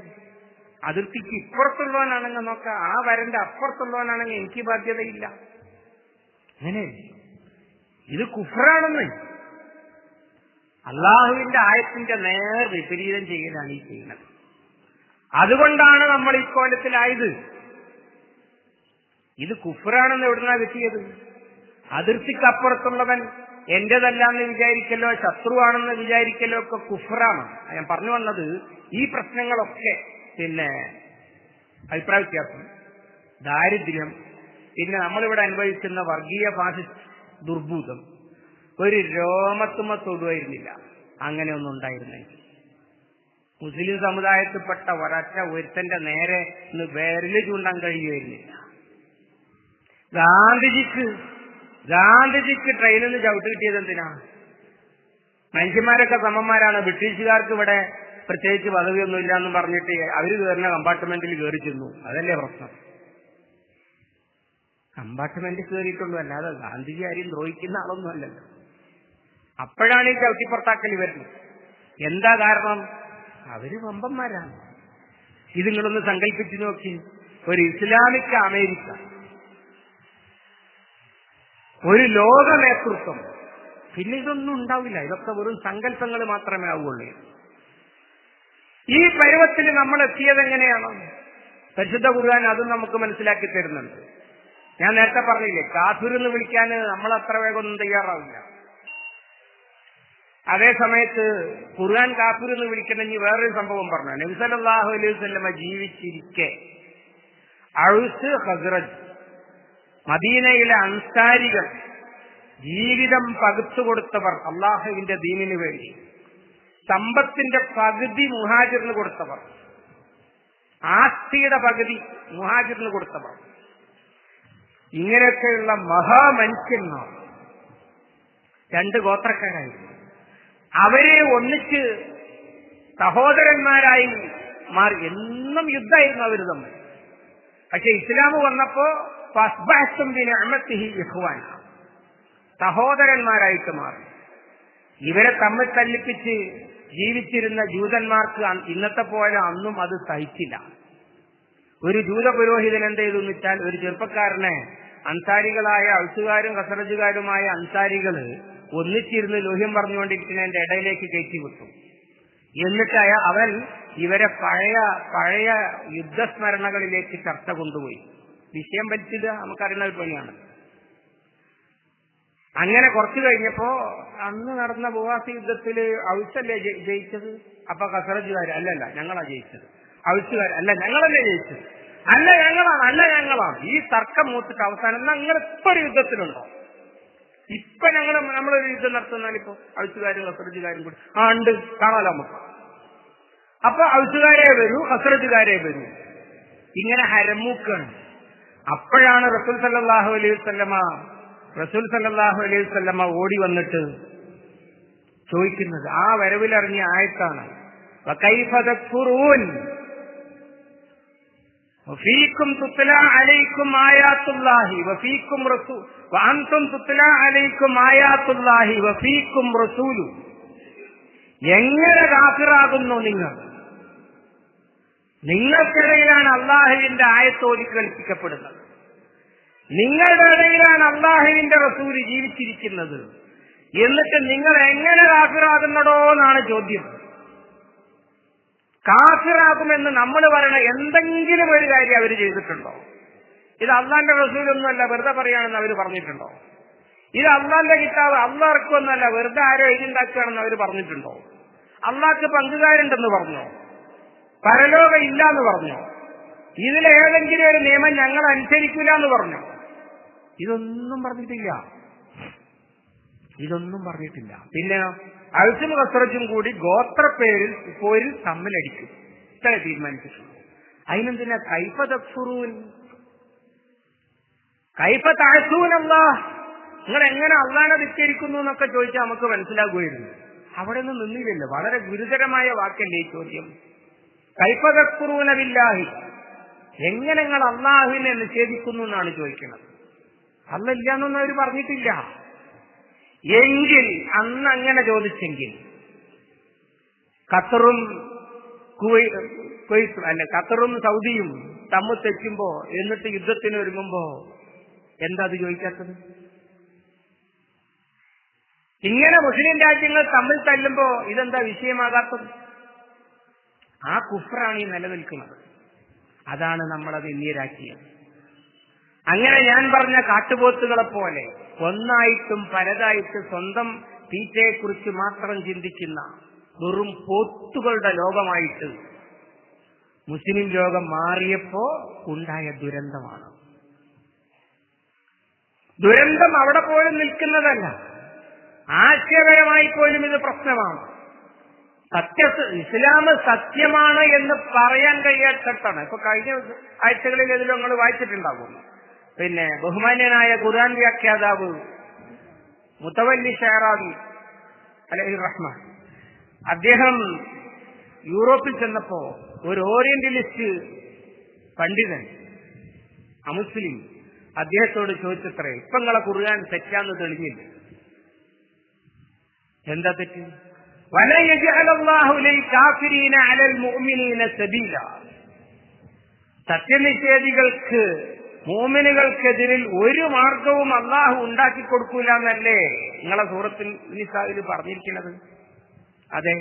അതിർത്തിക്ക് ഇപ്പുറത്തുള്ളവനാണെങ്കിൽ നോക്കാം, ആ വരന്റെ അപ്പുറത്തുള്ളവനാണെങ്കിൽ എനിക്ക് ബാധ്യതയില്ല. അങ്ങനെ ഇത് കുഫ്റാണെന്ന് അള്ളാഹുവിന്റെ ആയത്തിന്റെ നേർ വിപരീതം ചെയ്യലാണ് ഈ ചെയ്യുന്നത്. അതുകൊണ്ടാണ് നമ്മൾ ഇക്കോലത്തിലായത്. ഇത് കുഫ്റാണെന്ന് എവിടുന്നാ കിട്ടിയത്? അതിർത്തിക്കപ്പുറത്തുള്ളവൻ എന്റേതല്ലാന്ന് വിചാരിക്കലോ ശത്രുവാണെന്ന് വിചാരിക്കലോ ഒക്കെ കുഫ്റാണ്. ഞാൻ പറഞ്ഞു വന്നത് ഈ പ്രശ്നങ്ങളൊക്കെ അഭിപ്രായ വ്യത്യാസം, ദാരിദ്ര്യം, പിന്നെ നമ്മളിവിടെ അനുഭവിക്കുന്ന വർഗീയ ഫാസിസ്റ്റ് ദുർഭൂതം ഒരു രോമത്തുമ തൊടുവായിരുന്നില്ല. അങ്ങനെയൊന്നും ഉണ്ടായിരുന്നെങ്കിൽ മുസ്ലിം സമുദായത്തിൽപ്പെട്ട ഒരൊറ്റ ഒരുത്തന്റെ നേരെ ഇന്ന് വിരല് ചൂണ്ടാൻ കഴിയുമായിരുന്നില്ല. ഗാന്ധിജിക്ക് ട്രെയിനിൽ നിന്ന് ചവിട്ട് കിട്ടിയത് എന്തിനാ? മനുഷ്യന്മാരൊക്കെ സമന്മാരാണ്, ബ്രിട്ടീഷുകാർക്ക് ഇവിടെ പ്രത്യേകിച്ച് പദവിയൊന്നുമില്ല എന്ന് പറഞ്ഞിട്ട് അവര് കയറുന്ന കമ്പാർട്ട്മെന്റിൽ കയറി ചെന്നു. അതല്ലേ പ്രശ്നം. കമ്പാർട്ട്മെന്റിൽ കയറിയിട്ടുള്ളൂ, അല്ലാതെ ഗാന്ധിജി ആരെയും ദ്രോഹിക്കുന്ന ആളൊന്നും അല്ലല്ലോ. അപ്പോഴാണ് ഈ ചവിട്ടിപ്പുറത്താക്കൽ വരുന്നത്. എന്താ കാരണം? അവര് വമ്പന്മാരാണ്. ഇത് നിങ്ങളൊന്ന് സങ്കല്പിച്ചു നോക്കി, ഒരു ഇസ്ലാമിക് അമേരിക്ക, ഒരു ലോക നേതൃത്വം, പിന്നെ ഇതൊന്നും ഉണ്ടാവില്ല. ഇതൊക്കെ വെറും സങ്കല്പങ്ങൾ മാത്രമേ ആവുള്ളൂ. ഈ പരുവത്തിൽ നമ്മൾ എത്തിയത് എങ്ങനെയാണ്? പരിശുദ്ധ ഖുർആൻ അതും നമുക്ക് മനസ്സിലാക്കി തരുന്നുണ്ട്. ഞാൻ നേരത്തെ പറഞ്ഞില്ലേ, കാഫിർ എന്ന് വിളിക്കാൻ നമ്മൾ അത്ര വേഗമൊന്നും തയ്യാറാവില്ല. അതേ സമയത്ത് ഖുർആൻ കാഫിർ എന്ന് വിളിക്കണമെങ്കിൽ വേറൊരു സംഭവം പറഞ്ഞു. നബി സല്ലല്ലാഹു അലൈഹി വസല്ലമ ജീവിച്ചിരിക്കെ ഔസ് ഖസ്റജ് മദീനയിലെ അൻസാരികൾ ജീവിതം പകുത്തുകൊടുത്തവർ, അള്ളാഹുവിന്റെ ദീനിനു വേണ്ടി സമ്പത്തിന്റെ പകുതി മുഹാജിറിന് കൊടുത്തവർ, ആസ്തിയുടെ പകുതി മുഹാജിറിന് കൊടുത്തവർ, ഇങ്ങനെയൊക്കെയുള്ള മഹാമനുഷ്യന്മാർ രണ്ട് ഗോത്രക്കാരായിരുന്നു. അവരെ ഒന്നിച്ച് സഹോദരന്മാരായി മാറി. എന്നും യുദ്ധമായിരുന്നു അവർ തമ്മിൽ. പക്ഷെ ഇസ്ലാം വന്നപ്പോ ഫസ്ബഹ്തും ബിനിഅമതിഹി ഇഖ്വാന, സഹോദരന്മാരായിട്ട് മാറി. ഇവരെ തമ്മിൽ തല്ലിപ്പിച്ച് ജീവിച്ചിരുന്ന ജൂതന്മാർക്ക് ഇന്നത്തെ പോലെ അന്നും അത് സഹിച്ചില്ല. ഒരു ജൂത പുരോഹിതൻ എന്ത് ചെയ്തു എന്ന് വെച്ചാൽ, ഒരു ചെറുപ്പക്കാരനെ അൻസാരികളായ ഔസുകാരും ഖസറജുകാരുമായ അൻസാരികൾ ഒന്നിച്ചിരുന്ന് ലോഹ്യം പറഞ്ഞുകൊണ്ടിരിക്കുന്നതിന്റെ ഇടയിലേക്ക് കയറ്റി വിട്ടു. എന്നിട്ട് അവൻ ഇവരെ പഴയ യുദ്ധസ്മരണകളിലേക്ക് ചർച്ച കൊണ്ടുപോയി. വിഷയം പറ്റില്ല, നമുക്കറിയുന്ന ഒരു പണിയാണ്. അങ്ങനെ കുറച്ചു കഴിഞ്ഞപ്പോ അന്ന് നടന്ന ബുവാസി യുദ്ധത്തിൽ ഔസല്ലേ ജയിച്ചത്? അപ്പൊ ഖസറജുകാർ അല്ലല്ല ഞങ്ങളാ ജയിച്ചത്. ഔസുകാർ അല്ല ഞങ്ങളല്ലേ ജയിച്ചത്. അല്ല ഞങ്ങളാണ്. ഈ തർക്കം മൂത്തിട്ട് അവസാനം നിങ്ങൾ ഇപ്പൊ ഒരു യുദ്ധത്തിലുണ്ടോ? ഇപ്പൊ നമ്മളൊരു യുദ്ധം നടത്തുന്നാലിപ്പോ ഔസുകാരും ഖസറജുകാരും കൂടി ഉണ്ട്, കാണാലോ നമുക്ക്. അപ്പൊ ഔസുകാരെ വരൂ, ഖസറജുകാരെ വരൂ, ഇങ്ങനെ ഹരമൂക്കാണ്. അപ്പോഴാണ് റസൂൽ സല്ലല്ലാഹു അലൈഹി വസല്ലമ ഓടി വന്നിട്ട് ചോദിക്കുന്നത്. ആ വരവിലിറങ്ങിയ ആയത്താണ് വകൈഫ തക്ഫുറൂൻ വഫീകും തുത്ലാ അലൈക്കും ആയാത്തുല്ലാഹി വഫീകും റസൂൽ വഅൻതും തുത്ലാ അലൈക്കും ആയാത്തുല്ലാഹി വഫീകും റസൂലു. എങ്ങനെ കാഫിറാകുന്നു നിങ്ങൾ? നിങ്ങൾക്കിടയിലാണ് അള്ളാഹുവിന്റെ ആയത്ത് ഓതി കേൾപ്പിക്കപ്പെടുന്നത്. നിങ്ങളുടെ ഇടയിലാണ് അള്ളാഹുവിന്റെ റസൂല് ജീവിച്ചിരിക്കുന്നത്. എന്നിട്ട് നിങ്ങൾ എങ്ങനെ കാഫിറാകുന്നടോ എന്നാണ് ചോദ്യം. കാഫിറാകുമെന്ന് നമ്മൾ പറയണ എന്തെങ്കിലും ഒരു കാര്യം അവർ ചെയ്തിട്ടുണ്ടോ? ഇത് അള്ളാന്റെ റസൂലൊന്നുമല്ല, വെറുതെ പറയുകയാണെന്ന് അവർ പറഞ്ഞിട്ടുണ്ടോ? ഇത് അള്ളാന്റെ കിതാബ് അള്ളാഹ് ഇറക്കുമെന്നല്ല, വെറുതെ ആരോ എഴുതിണ്ടാക്കുകയാണെന്ന് അവർ പറഞ്ഞിട്ടുണ്ടോ? അള്ളാഹ്ക്ക് പങ്കുകാരുണ്ടെന്ന് പറഞ്ഞോ? പരലോകം ഇല്ല എന്ന് പറഞ്ഞോ? ഇതിലേതെങ്കിലും ഒരു നിയമം ഞങ്ങൾ അനുസരിക്കില്ല എന്ന് പറഞ്ഞോ? ഇതൊന്നും പറഞ്ഞിട്ടില്ല. പിന്നെ ഔസും ഖസറജും കൂടി ഗോത്രപ്പേരിൽ പോരിൽ തമ്മിലടിക്കും, ഇത്ര തീരുമാനിച്ചിട്ടുള്ളൂ. അതിനെന്തിനാ കൈഫ തക്ഫുറൂൻ കൈഫ തഅസൂൻ അല്ലാഹ്, നിങ്ങൾ എങ്ങനെ അള്ളാഹനെ ധിക്കരിക്കുന്നു എന്നൊക്കെ ചോദിച്ചാൽ നമുക്ക് മനസ്സിലാകുമായിരുന്നു. അവിടെ നിന്ന് നിന്നില്ലല്ലോ. വളരെ ഗുരുതരമായ വാക്കല്ലേ ഈ ചോദ്യം. കൈഫ തക്ഫുറൂന ബില്ലാഹി, എങ്ങനെ നിങ്ങൾ അള്ളാഹുവിനെ നിഷേധിക്കുന്നു എന്നാണ് ചോദിക്കുന്നത്. അള്ളാഹ് ഇല്ല എന്നൊന്നും അവർ പറഞ്ഞിട്ടില്ല. എങ്കിൽ അന്ന് അങ്ങനെ ചോദിച്ചെങ്കിൽ ഖത്തറും ഖത്തറും സൗദിയും തമ്മിൽ തെറ്റുമ്പോ എന്നിട്ട് യുദ്ധത്തിന് ഒരുങ്ങുമ്പോ എന്താ അത് ചോദിക്കാത്തത്? ഇങ്ങനെ മുസ്ലിം രാജ്യങ്ങൾ തമ്മിൽ തല്ലുമ്പോ ഇതെന്താ വിഷയമാകാത്തത്? ആ കുഫ്റാണ് ഈ നിലനിൽക്കുന്നത്. അതാണ് നമ്മളത് ഇന്ത്യരാക്കിയത്. അങ്ങനെ ഞാൻ പറഞ്ഞ കാട്ടുപോത്തുകളെ പോലെ ഒന്നായിട്ടും പലതായിട്ട് സ്വന്തം തീറ്റയെക്കുറിച്ച് മാത്രം ചിന്തിക്കുന്ന വെറും പോത്തുകളുടെ ലോകമായിട്ട് മുസ്ലിം ലോകം മാറിയപ്പോ ഉണ്ടായ ദുരന്തമാണ്. ദുരന്തം അവിടെ പോലും നിൽക്കുന്നതല്ല, ആശയപരമായി പോലും ഇത് പ്രശ്നമാണ്. ഇസ്ലാം സത്യമാണ് എന്ന് പറയാൻ കഴിയാത്തതാണ്. ഇപ്പൊ കഴിഞ്ഞ ആഴ്ചകളിൽ ഇതിൽ നിങ്ങൾ വായിച്ചിട്ടുണ്ടാകും. പിന്നെ ബഹുമാന്യനായ ഖുർആൻ വ്യാഖ്യാതാവ് മുതവല്ലി ഷഅറാബി അലൈഹി റഹ്മാൻ, അദ്ദേഹം യൂറോപ്പിൽ ചെന്നപ്പോ ഒരു ഓറിയന്റലിസ്റ്റ് പണ്ഡിതൻ അമുസ്ലിം അദ്ദേഹത്തോട് ചോദിച്ചത്രേ, ഇപ്പൊ നിങ്ങളെ ഖുർആൻ തെറ്റാന്ന് തെളിഞ്ഞില്ല. എന്താ തെറ്റ്? വലൻ യജഅലല്ലാഹു ലിൽ കാഫിരീന അലൽ മുഅ്മിനീന സബീല, സത്യനിഷേധികൾക്ക് മുഅ്മിനുകൾക്കെതിരിൽ ഒരു മാർഗവും അള്ളാഹു ഉണ്ടാക്കി കൊടുക്കൂല എന്നല്ലേ നിങ്ങളെ സൂറത്തുൽ നിസായിൽ പറഞ്ഞിരിക്കുന്നത്? അതെ,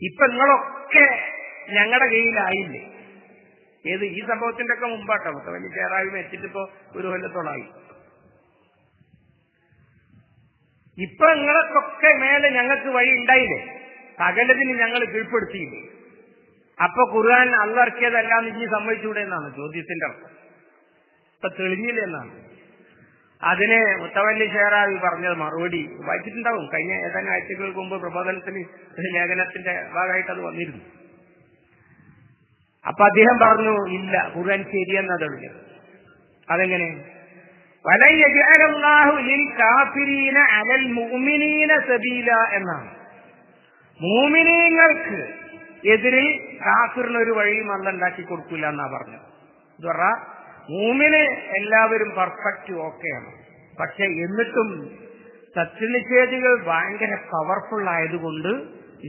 ഇപ്പൊ നിങ്ങളൊക്കെ ഞങ്ങളുടെ കയ്യിലായില്ലേ? ഏത് ഈ സംഭവത്തിന്റെ ഒക്കെ മുമ്പാട്ടോ. മുത്തവല്ലി ഷേറായി മരിച്ചിട്ടിപ്പോ ഒരു കൊല്ലത്തോളായി. ഇപ്പൊ നിങ്ങൾക്കൊക്കെ മേലെ ഞങ്ങൾക്ക് വഴി ഉണ്ടായില്ലേ? സകലതിന് ഞങ്ങൾ കീഴ്പ്പെടുത്തിയില്ലേ? അപ്പൊ ഖുർആൻ അള്ളാഹ് ഇറക്കിയതല്ലാന്ന് ഇനി സമ്മതിച്ചൂടെ എന്നാണ് ചോദ്യത്തിന്റെ അർത്ഥം. ഇപ്പൊ തെളിഞ്ഞില്ല എന്നാണ്. അതിന് മുത്തവല്ലി ഷേറാവി പറഞ്ഞത് മറുപടി വായിച്ചിട്ടുണ്ടാവും. കഴിഞ്ഞ ഏതാനും ആഴ്ചകൾക്ക് മുമ്പ് പ്രബോധനത്തിൽ ഒരു ലേഖനത്തിന്റെ ഭാഗമായിട്ട് അത് വന്നിരുന്നു. അപ്പൊ അദ്ദേഹം പറഞ്ഞു, ഇല്ല, ഖുർആൻ ശരിയെന്നാ തെളിഞ്ഞത്. അതെങ്ങനെ? വലൻ യജ്അലല്ലാഹു ലിൽ കാഫിരീന അലൽ മുഅ്മിനീന സബീല എന്നാണ്. മുഅ്മിനീങ്ങൾക്ക് എതിരിൽ കാഫിറിനൊരു വഴിയും അല്ലാഹ് ഉണ്ടാക്കി കൊടുക്കില്ല എന്നാ പറഞ്ഞത്. എന്ന് പറഞ്ഞാൽ മുഅ്മിന് എല്ലാവരും പെർഫെക്റ്റ് ഓക്കെയാണ്. പക്ഷെ എന്നിട്ടും സത്യനിഷേധികൾ ഭയങ്കര പവർഫുൾ ആയതുകൊണ്ട്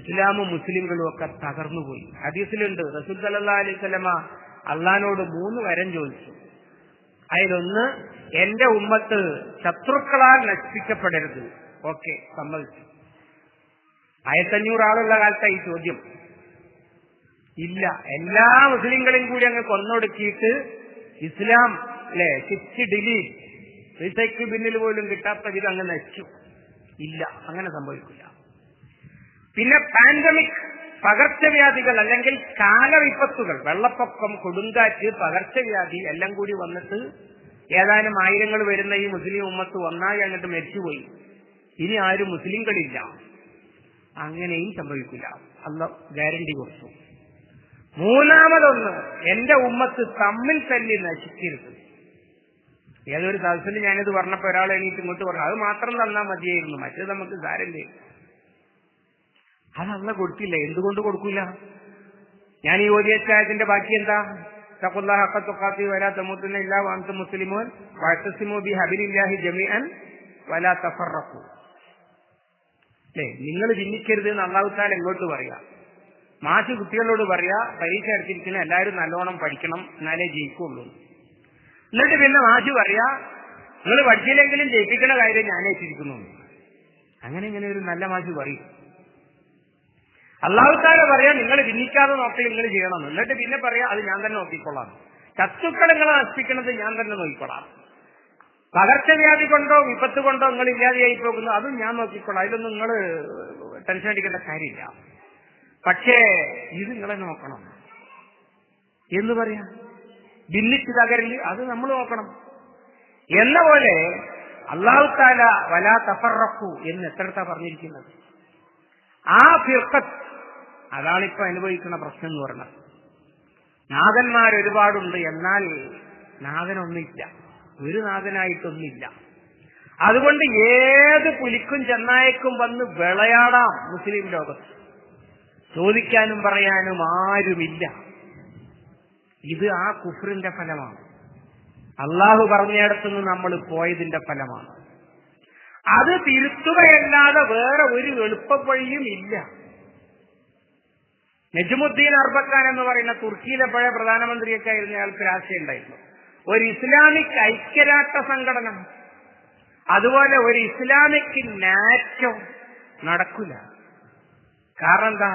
ഇസ്ലാമും മുസ്ലിങ്ങളും ഒക്കെ തകർന്നുപോയി. ഹദീസിലുണ്ട്, റസൂൽ സല്ലല്ലാഹു അലൈഹി വസല്ലമ അള്ളാഹിനോട് 3 വരം ചോദിച്ചു. അതിലൊന്ന്, എന്റെ ഉമ്മത്ത് ശത്രുക്കളാൽ നശിപ്പിക്കപ്പെടരുത്. ഓക്കെ, സമ്മതിച്ചു. 1500 ആളുള്ള കാലത്താ ഈ ചോദ്യം. ഇല്ല, എല്ലാ മുസ്ലിങ്ങളെയും കൂടി അങ്ങ് കൊന്നൊടുക്കിയിട്ട് ഇസ്ലാം അല്ലെ സിറ്റ് ഡിലീറ്റ് റീസൈക്കിൾ ബിന്നിൽ പോലും കിട്ടാത്ത വിധം അങ്ങ് നശിച്ചു. ഇല്ല, അങ്ങനെ സംഭവിക്കില്ല. പിന്നെ പാൻഡമിക്, പകർച്ചവ്യാധികൾ അല്ലെങ്കിൽ കാലവിപത്തുകൾ, വെള്ളപ്പൊക്കം, കൊടുങ്കാറ്റ്, പകർച്ചവ്യാധി എല്ലാം കൂടി വന്നിട്ട് ഏതാനും ആയിരങ്ങൾ വരുന്ന ഈ മുസ്ലിം ഉമ്മത്ത് ഒന്നായി അങ്ങോട്ട് മരിച്ചുപോയി. ഇനി ആരും മുസ്ലിങ്ങളില്ല. അങ്ങനെയും സംഭവിക്കില്ല. അല്ലാഹ് ഗ്യാരണ്ടി കൊടുത്തു. മൂന്നാമതൊന്ന്, എന്റെ ഉമ്മത്ത് തമ്മിൽ തല്ലി നശിക്കരുത്. ഏതൊരു സദസ്സിൽ ഞാനിത് പറഞ്ഞപ്പോ ഒരാൾ എണീറ്റ് ഇങ്ങോട്ട് പറഞ്ഞു, അത് മാത്രം തന്നാൽ മതിയായിരുന്നു, മറ്റേത് നമുക്ക് സാരല്ലേ. അത് അല്ലാഹ് കൊടുത്തില്ല. എന്തുകൊണ്ട് കൊടുക്കില്ല? ഞാൻ ഈ ഓതിയച്ചായത്തിന്റെ ബാക്കി എന്താ? തഖുല്ലാഹ ഹഖ തുഖാതി വലാ തമൂതുന്ന ഇല്ലാ വഅൻതും മുസ്ലിമൂൻ വഅതസിമു ബിഹബിലില്ലാഹി ജമീഅൻ വലാ തഫറഖു. നിങ്ങൾ ഭിന്നിക്കരുത് എന്ന് അല്ലാഹു തആല എങ്ങോട്ട് പറയാ? മാഷ് കുട്ടികളോട് പറയാ, പരീക്ഷ എടുത്തിരിക്കുന്ന എല്ലാവരും നല്ലോണം പഠിക്കണം, എന്നാലേ ജയിക്കുള്ളൂ. എന്നിട്ട് പിന്നെ മാഷ് പറയാ, നിങ്ങൾ പഠിച്ചില്ലെങ്കിലും ജയിപ്പിക്കുന്ന കാര്യം ഞാൻ ഏറ്റിരിക്കുന്നു. അങ്ങനെ ഇങ്ങനെ ഒരു നല്ല മാഷ് പറയും. അല്ലാഹു തആല പറയാ, നിങ്ങൾ ഭിന്നിക്കാതെ നോക്കി നിങ്ങൾ ചെയ്യണം. എന്നിട്ട് പിന്നെ പറയാ, അത് ഞാൻ തന്നെ നോക്കിക്കൊള്ളാം. ശത്രുക്കളെ നിങ്ങളെ നശിപ്പിക്കുന്നത് ഞാൻ തന്നെ നോക്കിക്കൊള്ളാം. പകർച്ചവ്യാധി കൊണ്ടോ വിപത്ത് കൊണ്ടോ നിങ്ങൾ ഇല്ലാതെയായി പോകുന്നു, അതും ഞാൻ നോക്കിക്കൊള്ളാം. അതിലൊന്നും നിങ്ങൾ ടെൻഷൻ അടിക്കേണ്ട കാര്യമില്ല. പക്ഷേ ഇത് നിങ്ങളെ നോക്കണം എന്ന് പറയാം. ഭിന്നിച്ച് തകരില്ല, അത് നമ്മൾ നോക്കണം എന്ന പോലെ അല്ലാഹു തആല വലാ തഫറഖു എന്ന് എത്രത്താ പറഞ്ഞിരിക്കുന്നത്. ആ ഫിർഖത്ത്, അതാണിപ്പോ അനുഭവിക്കുന്ന പ്രശ്നം എന്ന് പറഞ്ഞത്. നാഥന്മാരൊരുപാടുണ്ട്, എന്നാൽ നാഥനൊന്നില്ല, ഒരു നാഥനായിട്ടൊന്നില്ല. അതുകൊണ്ട് ഏത് പുലിക്കും ചെന്നായക്കും വന്ന് വിളയാടാം മുസ്ലിം ലോകത്ത്. ചോദിക്കാനും പറയാനും ആരുമില്ല. ഇത് ആ കുഫ്റിന്റെ ഫലമാണ്. അള്ളാഹു പറഞ്ഞിടത്തുനിന്ന് നമ്മൾ പോയതിന്റെ ഫലമാണ്. അത് തിരുത്തുകയല്ലാതെ വേറെ ഒരു എളുപ്പവഴിയും ഇല്ല. നജ്മുദ്ദീൻ അർബക്കാൻ എന്ന് പറയുന്ന തുർക്കിയിലെ പഴയ പ്രധാനമന്ത്രിയൊക്കെ ആയിരുന്ന അയാൾക്ക് രാഷ്ട്രീയം ഉണ്ടായിരുന്നു. ഒരു ഇസ്ലാമിക് ഐക്യരാഷ്ട്ര സംഘടന, അതുപോലെ ഒരു ഇസ്ലാമിക് നാറ്റോ നടക്കില്ല. കാരണം എന്താ?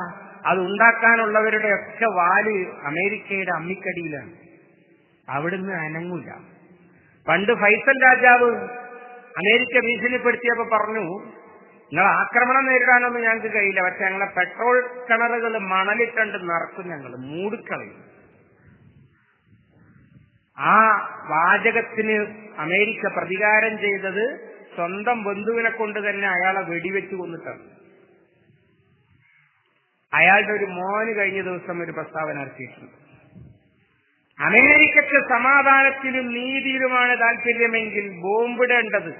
അത് ഉണ്ടാക്കാനുള്ളവരുടെ ഒക്കെ വാല് അമേരിക്കയുടെ അമ്മിക്കടിയിലാണ്. അവിടുന്ന് അനങ്ങൂല. പണ്ട് ഫൈസൽ രാജാവ് അമേരിക്ക ഭീഷണിപ്പെടുത്തിയപ്പോ പറഞ്ഞു, നിങ്ങൾ ആക്രമണം നേരിടാനൊന്നും ഞങ്ങൾക്ക് കഴിയില്ല, പക്ഷെ ഞങ്ങളെ പെട്രോൾ കിണറുകൾ മണലിട്ടണ്ട് നിറക്കും, ഞങ്ങൾ മൂടിക്കളയും. ആ വാചകത്തിന് അമേരിക്ക പ്രതികാരം ചെയ്തത് സ്വന്തം ബന്ധുവിനെ കൊണ്ട് തന്നെ അയാളെ വെടിവെച്ച് കൊന്നിട്ടാണ്. അയാളുടെ ഒരു മോന് കഴിഞ്ഞ ദിവസം ഒരു പ്രസ്താവന ഇറക്കിയിട്ടുണ്ട്. അമേരിക്കക്ക് സമാധാനത്തിലും നീതിയിലുമാണ് താല്പര്യമെങ്കിൽ ബോംബിടേണ്ടത്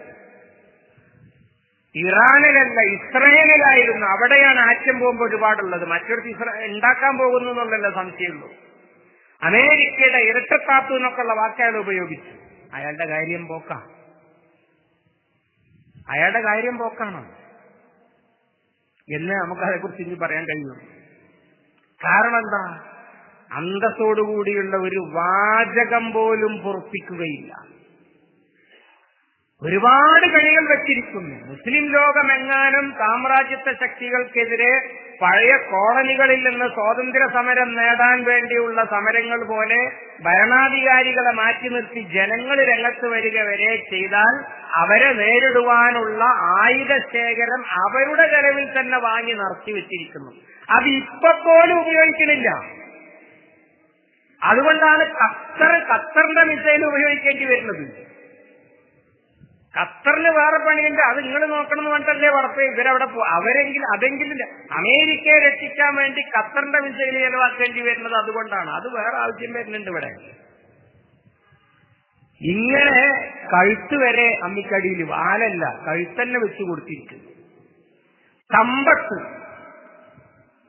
ഇറാനിലല്ല, ഇസ്രായേലിലായിരുന്നു. അവിടെയാണ് ആറ്റം ബോംബ് ഒരുപാടുള്ളത്. മറ്റൊരു ഉണ്ടാക്കാൻ പോകുന്നു എന്നുള്ളല്ലോ സംശയമുള്ളൂ. അമേരിക്കയുടെ ഇരട്ടത്താപ്പ് എന്നൊക്കെയുള്ള വാക്കയാൾ ഉപയോഗിച്ചു. അയാളുടെ കാര്യം പോക്കാണ്. അയാളുടെ കാര്യം പോക്കാണ് എന്ന് നമുക്കതേക്കുറിച്ച് ഇനി പറയാൻ കഴിയും. കാരണം എന്താ? അന്തസ്സോടുകൂടിയുള്ള ഒരു വാചകം പോലും പൊറപ്പിക്കുകയില്ല. ഒരുപാട് കണികൾ വെച്ചിരിക്കുന്നു. മുസ്ലിം ലോകമെങ്ങാനും സാമ്രാജ്യത്വ ശക്തികൾക്കെതിരെ പഴയ കോളനികളിൽ നിന്ന് സ്വാതന്ത്ര്യ സമരം നേടാൻ വേണ്ടിയുള്ള സമരങ്ങൾ പോലെ ഭരണാധികാരികളെ മാറ്റി നിർത്തി ജനങ്ങൾ രംഗത്ത് വരിക വരെ ചെയ്താൽ അവരെ നേരിടുവാനുള്ള ആയുധശേഖരം അവരുടെ ചെലവിൽ തന്നെ വാങ്ങി നിർത്തി വെച്ചിരിക്കുന്നു. അത് ഇപ്പൊ പോലും ഉപയോഗിക്കണില്ല. അതുകൊണ്ടാണ് ഖത്തറിന്റെ മിസൈൽ ഉപയോഗിക്കേണ്ടി വരുന്നത്. ഖത്തറിന് വേറെ പണിയുണ്ട്, അത് നിങ്ങൾ നോക്കണം എന്ന് പറഞ്ഞിട്ടല്ലേ ഉറപ്പ് ഇവരവിടെ അതെങ്കിലും അമേരിക്കയെ രക്ഷിക്കാൻ വേണ്ടി ഖത്തറിന്റെ മിസൈൽ ചെലവാക്കേണ്ടി വരുന്നത് അതുകൊണ്ടാണ്. അത് വേറെ ആവശ്യം വരുന്നുണ്ട് ഇവിടെ. ഇങ്ങനെ കഴുത്ത് വരെ അമ്മിക്കടിയിൽ വാലല്ല കഴുത്തന്നെ വെച്ചു കൊടുത്തിരിക്കുന്നു. സമ്പത്ത്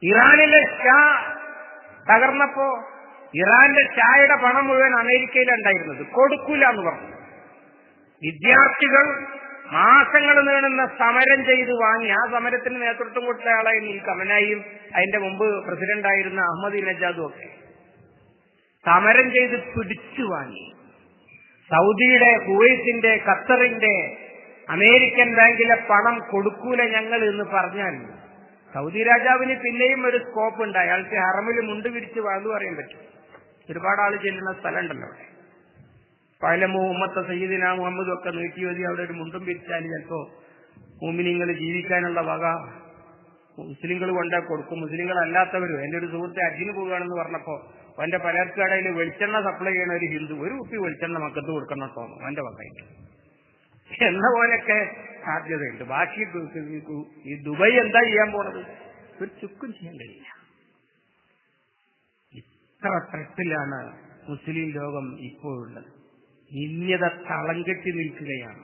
ഇറാനിലെ ഷാ തകർന്നപ്പോ ഇറാന്റെ ഷായുടെ പണം മുഴുവൻ അമേരിക്കയിലുണ്ടായിരുന്നത് കൊടുക്കൂല എന്ന് പറഞ്ഞു. വിദ്യാർത്ഥികൾ മാസങ്ങൾ നീളുന്ന സമരം ചെയ്ത് വാങ്ങി. ആ സമരത്തിന് നേതൃത്വം കൊടുത്ത ആളായിരുന്നു ഈ ഖമനായിയും അതിന്റെ മുമ്പ് പ്രസിഡന്റായിരുന്ന അഹമ്മദിനജാദും ഒക്കെ. സമരം ചെയ്ത് പിടിച്ചു വാങ്ങി. സൗദിയുടെ, കുവൈത്തിന്റെ, ഖത്തറിന്റെ, അമേരിക്കൻ ബാങ്കിലെ പണം കൊടുക്കൂല ഞങ്ങൾ എന്ന് പറഞ്ഞാൽ സൗദി രാജാവിന് പിന്നെയും ഒരു സ്കോപ്പ് ഉണ്ട്. അയാൾക്ക് ഹറമിൽ മുണ്ട് വിരിച്ച് വാങ്ങു പറയാൻ പറ്റും. ഒരുപാട് ആള് ചെല്ലുന്ന സ്ഥലമുണ്ടല്ലോ അവിടെ. പലമോ ഉമ്മത്തെ സയ്യിദിന മുഹമ്മദും ഒക്കെ നീട്ടിയോതി അവിടെ ഒരു മുണ്ടും പിരിച്ചാൽ ചിലപ്പോ മുഅ്മിനീങ്ങൾ ജീവിക്കാനുള്ള വക മുസ്ലിങ്ങൾ കൊണ്ടേ കൊടുക്കും. മുസ്ലിങ്ങളല്ലാത്തവരും. എന്റെ ഒരു സുഹൃത്തെ ഹജ്ജിന് പോവുകയാണെന്ന് പറഞ്ഞപ്പോ അവന്റെ പലർക്കടയിൽ വെളിച്ചെണ്ണ സപ്ലൈ ചെയ്യണ ഒരു ഹിന്ദു ഒരു കുപ്പി വെളിച്ചെണ്ണ മക്കത്ത് കൊടുക്കണം തോന്നും അവന്റെ വകയിട്ട് എന്ന പോലൊക്കെ സാധ്യതയുണ്ട്. ബാക്കി ഈ ദുബായ് എന്താ ചെയ്യാൻ പോണത്? ഒരു ചുക്കും ചെയ്യാൻ കഴിയില്ല. ഇത്ര തരത്തിലാണ് മുസ്ലിം ലോകം ഇപ്പോഴുള്ളത്. നിന്യത തളം കെട്ടി നിൽക്കുകയാണ്.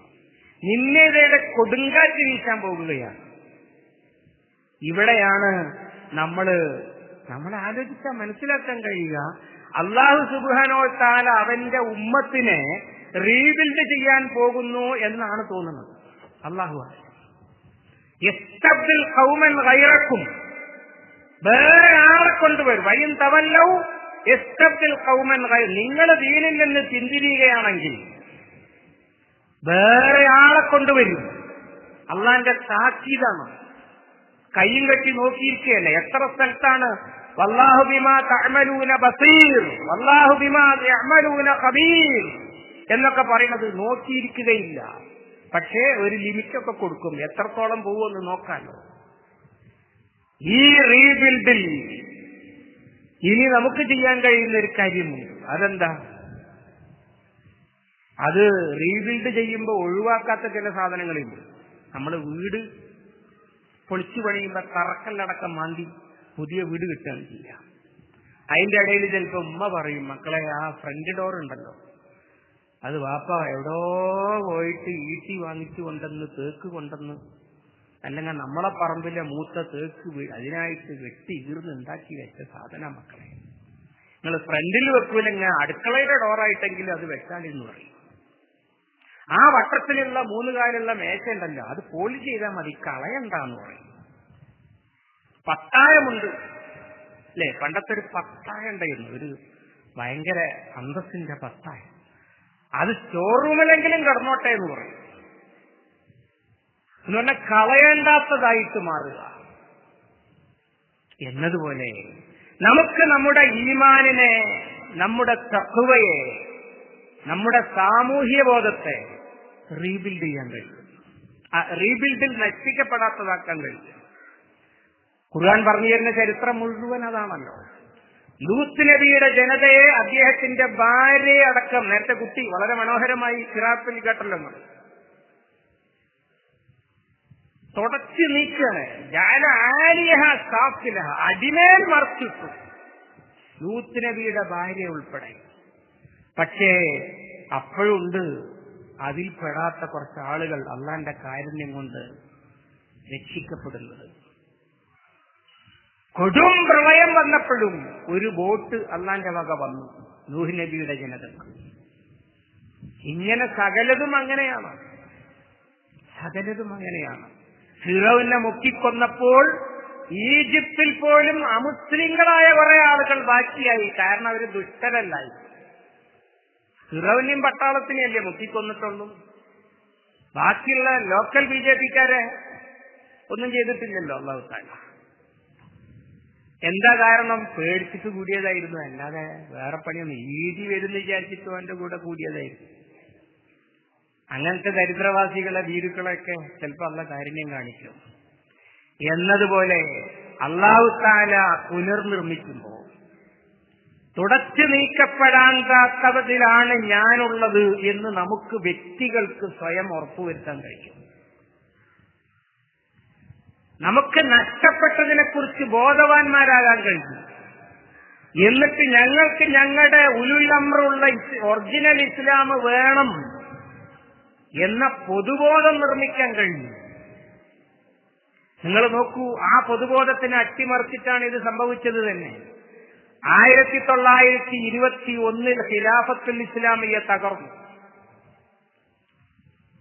നിന്യതയുടെ കൊടുങ്കാറ്റ് വീശാൻ പോകുകയാണ്. ഇവിടെയാണ് നമ്മൾ ആലോചിച്ചാൽ മനസ്സിലാക്കാൻ കഴിയുക, അല്ലാഹു സുബ്ഹാനഹു വ തആല അവന്റെ ഉമ്മത്തിനെ റീബിൽഡ് ചെയ്യാൻ പോകുന്നു എന്നാണ് തോന്നുന്നത്. അല്ലാഹു യസ്തബ്ദിൽ ഖൗമൻ ഗൈറക്കും, വേറെ ആളെ കൊണ്ടുവരും. വൈൻ തവല്ലൗ യസ്തബ്ദിൽ ഖൗമൻ ഗൈറ, നിങ്ങൾ ദീനിൽ നിന്ന് പിന്തിരിയുകയാണെങ്കിൽ വേറെ ആളെ കൊണ്ടുവരും. അള്ളാന്റെ താക്കീതാണ്. കയ്യും കെട്ടി നോക്കിയിരിക്കുകയല്ല. എത്ര സ്ഥലത്താണ് വല്ലാഹു ബിമാ തഅമലൂന ബസീർ, വല്ലാഹു ബിമാ യഅമലൂന ഖബീർ എന്നൊക്കെ പറയുന്നത്. നോക്കിയിരിക്കുകയില്ല, പക്ഷേ ഒരു ലിമിറ്റൊക്കെ കൊടുക്കും. എത്രത്തോളം പോകുമെന്ന് നോക്കാമല്ലോ. ഈ റീബിൽഡിൽ ഇനി നമുക്ക് ചെയ്യാൻ കഴിയുന്ന ഒരു കാര്യമുണ്ട്. അതെന്താ? അത് റീബിൽഡ് ചെയ്യുമ്പോൾ ഒഴിവാക്കാത്ത ചില സാധനങ്ങളുണ്ട്. നമ്മൾ വീട് പൊളിച്ചു പണിയുമ്പോൾ തറക്കല്ലടക്കം മാന്തി പുതിയ വീട് കിട്ടുകയാണ് ചെയ്യുക. അതിന്റെ ഇടയിൽ ചിലപ്പോൾ ഉമ്മ പറയും, മക്കളെ ആ ഫ്രണ്ട് ഡോർ ഉണ്ടല്ലോ, അത് വാപ്പ എവിടോ പോയിട്ട് ഈട്ടി വാങ്ങിച്ചു കൊണ്ടെന്ന് തേക്ക് കൊണ്ടെന്ന്, അല്ലെങ്കിൽ നമ്മളെ പറമ്പിലെ മൂത്ത തേക്ക് അതിനായിട്ട് വെട്ടി ഈർന്ന് ഉണ്ടാക്കി വെച്ച സാധന മക്കളെ, നിങ്ങൾ ഫ്രണ്ടിൽ വെക്കൂലെങ്കിൽ അടുക്കളയുടെ ഡോറായിട്ടെങ്കിലും അത് വെച്ചാലെന്ന് പറയും. ആ വട്ടത്തിലുള്ള 3 കാലുള്ള മേശ ഉണ്ടല്ലോ, അത് പോളിഷ് ചെയ്താൽ മതി, കളയണ്ടെന്ന് പറയും. പത്തായമുണ്ട് അല്ലേ? പണ്ടത്തെ ഒരു പത്തായം ഉണ്ടായിരുന്നു, ഒരു ഭയങ്കര അന്തസ്സിന്റെ പത്തായം. അത് സ്റ്റോർ റൂമിലെങ്കിലും കിടന്നോട്ടെ എന്ന് പറയും. എന്ന് പറഞ്ഞാൽ കളയേണ്ടാത്തതായിട്ട് മാറുക എന്നതുപോലെ നമുക്ക് നമ്മുടെ ഈമാനിനെ, നമ്മുടെ തഖ്വയെ, നമ്മുടെ സാമൂഹ്യ ബോധത്തെ റീബിൽഡ് ചെയ്യാൻ കഴിയും. റീബിൽഡിൽ നശിപ്പിക്കപ്പെടാത്തതാക്കാൻ കഴിയും. ഖുർആൻ പറഞ്ഞു തരുന്ന ചരിത്രം മുഴുവൻ അതാണല്ലോ. ലൂത്ത് നബിയുടെ ജനതയെ അദ്ദേഹത്തിന്റെ ഭാര്യയെ അടക്കം, നേരത്തെ കുട്ടി വളരെ മനോഹരമായി ഖിറാത്തിൽ കേട്ടല്ലോ, തുടച്ചു നീക്കാണ്. അടിമേൽ മറച്ചിട്ടു ലൂത്ത് നബിയുടെ ഭാര്യ ഉൾപ്പെടെ. പക്ഷേ അപ്പോഴുണ്ട് അതിൽ പെടാത്ത കുറച്ച് ആളുകൾ അള്ളാന്റെ കാരുണ്യം കൊണ്ട് രക്ഷിക്കപ്പെടുന്നത്. കൊടും പ്രളയം വന്നപ്പോഴും ഒരു ബോട്ട് അള്ളാന്റെ വക വന്നു നൂഹ് നബിയുടെ ജനതക്ക്. ഇങ്ങനെ സകലതും അങ്ങനെയാണ്, സകലതും അങ്ങനെയാണ്. ഫിറൗനെ മുക്കിക്കൊന്നപ്പോൾ ഈജിപ്തിൽ പോലും അമുസ്ലിങ്ങളായ കുറെ ആളുകൾ ബാക്കിയായി. കാരണം അവർ ദുഷ്ടരല്ലായി. ഫിറൗനെയും പട്ടാളത്തിനെയല്ലേ മുക്കിക്കൊന്നിട്ടുള്ളൂ. ബാക്കിയുള്ള ലോക്കൽ BJP-ക്കാരെ ഒന്നും ചെയ്തിട്ടില്ലല്ലോ അല്ലാഹു തആല. എന്താ കാരണം? പേടിച്ചിട്ട് കൂടിയതായിരുന്നു, അല്ലാതെ വേറെ പണിയൊന്നും. ഈടി വരുന്ന വിചാരിച്ചിട്ട് അവന്റെ കൂടെ കൂടിയതായിരുന്നു. അങ്ങനത്തെ ദരിദ്രവാസികളെ ഭീരുക്കളൊക്കെ ചിലപ്പോൾ അള്ളാഹ് കാരുണ്യം കാണിക്കും. എന്നതുപോലെ അല്ലാഹു തആല പുനർനിർമ്മിക്കുമ്പോൾ തുടച്ചു നീക്കപ്പെടാത്തതിലാണ് ഞാനുള്ളത് എന്ന് നമുക്ക് വ്യക്തികൾക്ക് സ്വയം ഉറപ്പുവരുത്താൻ കഴിയും. നമുക്ക് നഷ്ടപ്പെട്ടതിനെ കുറിച്ച് ബോധവാന്മാരാകാൻ കഴിയും. എന്നിട്ട് ഞങ്ങൾക്ക് ഞങ്ങളുടെ ഉലുൽ അംറുള്ള ഒറിജിനൽ ഇസ്ലാം വേണം എന്ന പൊതുബോധം നിർമ്മിക്കാൻ കഴിയും. നിങ്ങൾ നോക്കൂ, ആ പൊതുബോധത്തിനെ അട്ടിമറിച്ചിട്ടാണ് ഇത് സംഭവിച്ചത് തന്നെ. 1921 ഖിലാഫത്തുൽ ഇസ്ലാമിയ തകർന്നു.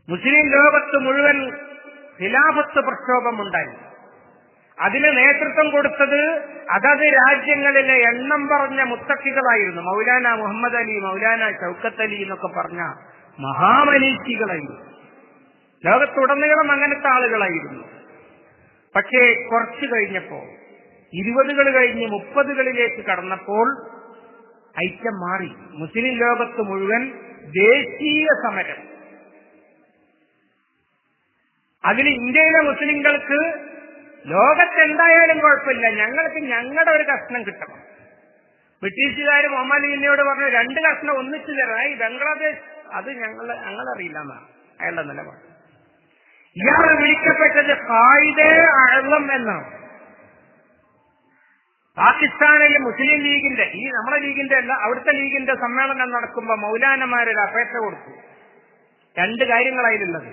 മുസ്ലിം ലോകത്ത് മുഴുവൻ ഖിലാഫത്ത് പ്രക്ഷോഭമുണ്ടായി. അതിന് നേതൃത്വം കൊടുത്തത് അതത് രാജ്യങ്ങളിലെ എണ്ണം പറഞ്ഞ മുത്തഖികളായിരുന്നു. മൗലാന മുഹമ്മദ് അലി, മൗലാന ഷൗക്കത്ത് അലി എന്നൊക്കെ പറഞ്ഞ മഹാമനീഷികളായിരുന്നു. ലോകത്തുടനീളം അങ്ങനത്തെ ആളുകളായിരുന്നു. പക്ഷേ കുറച്ചു കഴിഞ്ഞപ്പോ 20കൾ കഴിഞ്ഞ് 30കളിലേക്ക് കടന്നപ്പോൾ ഐക്യം മാറി. മുസ്ലിം ലോകത്ത് മുഴുവൻ ദേശീയ സമരം. അതിൽ ഇന്ത്യയിലെ മുസ്ലിങ്ങൾക്ക് ലോകത്തെന്തായാലും കുഴപ്പമില്ല, ഞങ്ങൾക്ക് ഞങ്ങളുടെ ഒരു കഷ്ണം കിട്ടണം. ബ്രിട്ടീഷുകാർ മുഹമ്മദ് അലിയോട് പറഞ്ഞു 2 കഷ്ണം ഒന്നിച്ചു തരാം. ഈ ബംഗ്ലാദേശ് അത് ഞങ്ങളറിയില്ല എന്നാണ് അയാളുടെ നിലപാട്. ഇയാൾ വിളിക്കപ്പെട്ടത് ഖായിദെ അഅ്ലം എന്നാണ്. പാകിസ്ഥാനിലെ മുസ്ലിം ലീഗിന്റെ, ഈ നമ്മുടെ ലീഗിന്റെ അല്ല, അവിടുത്തെ ലീഗിന്റെ സമ്മേളനം നടക്കുമ്പോൾ മൗലാനമാരൊരു അപേക്ഷ കൊടുത്തു. 2 കാര്യങ്ങളായിരുന്നത്.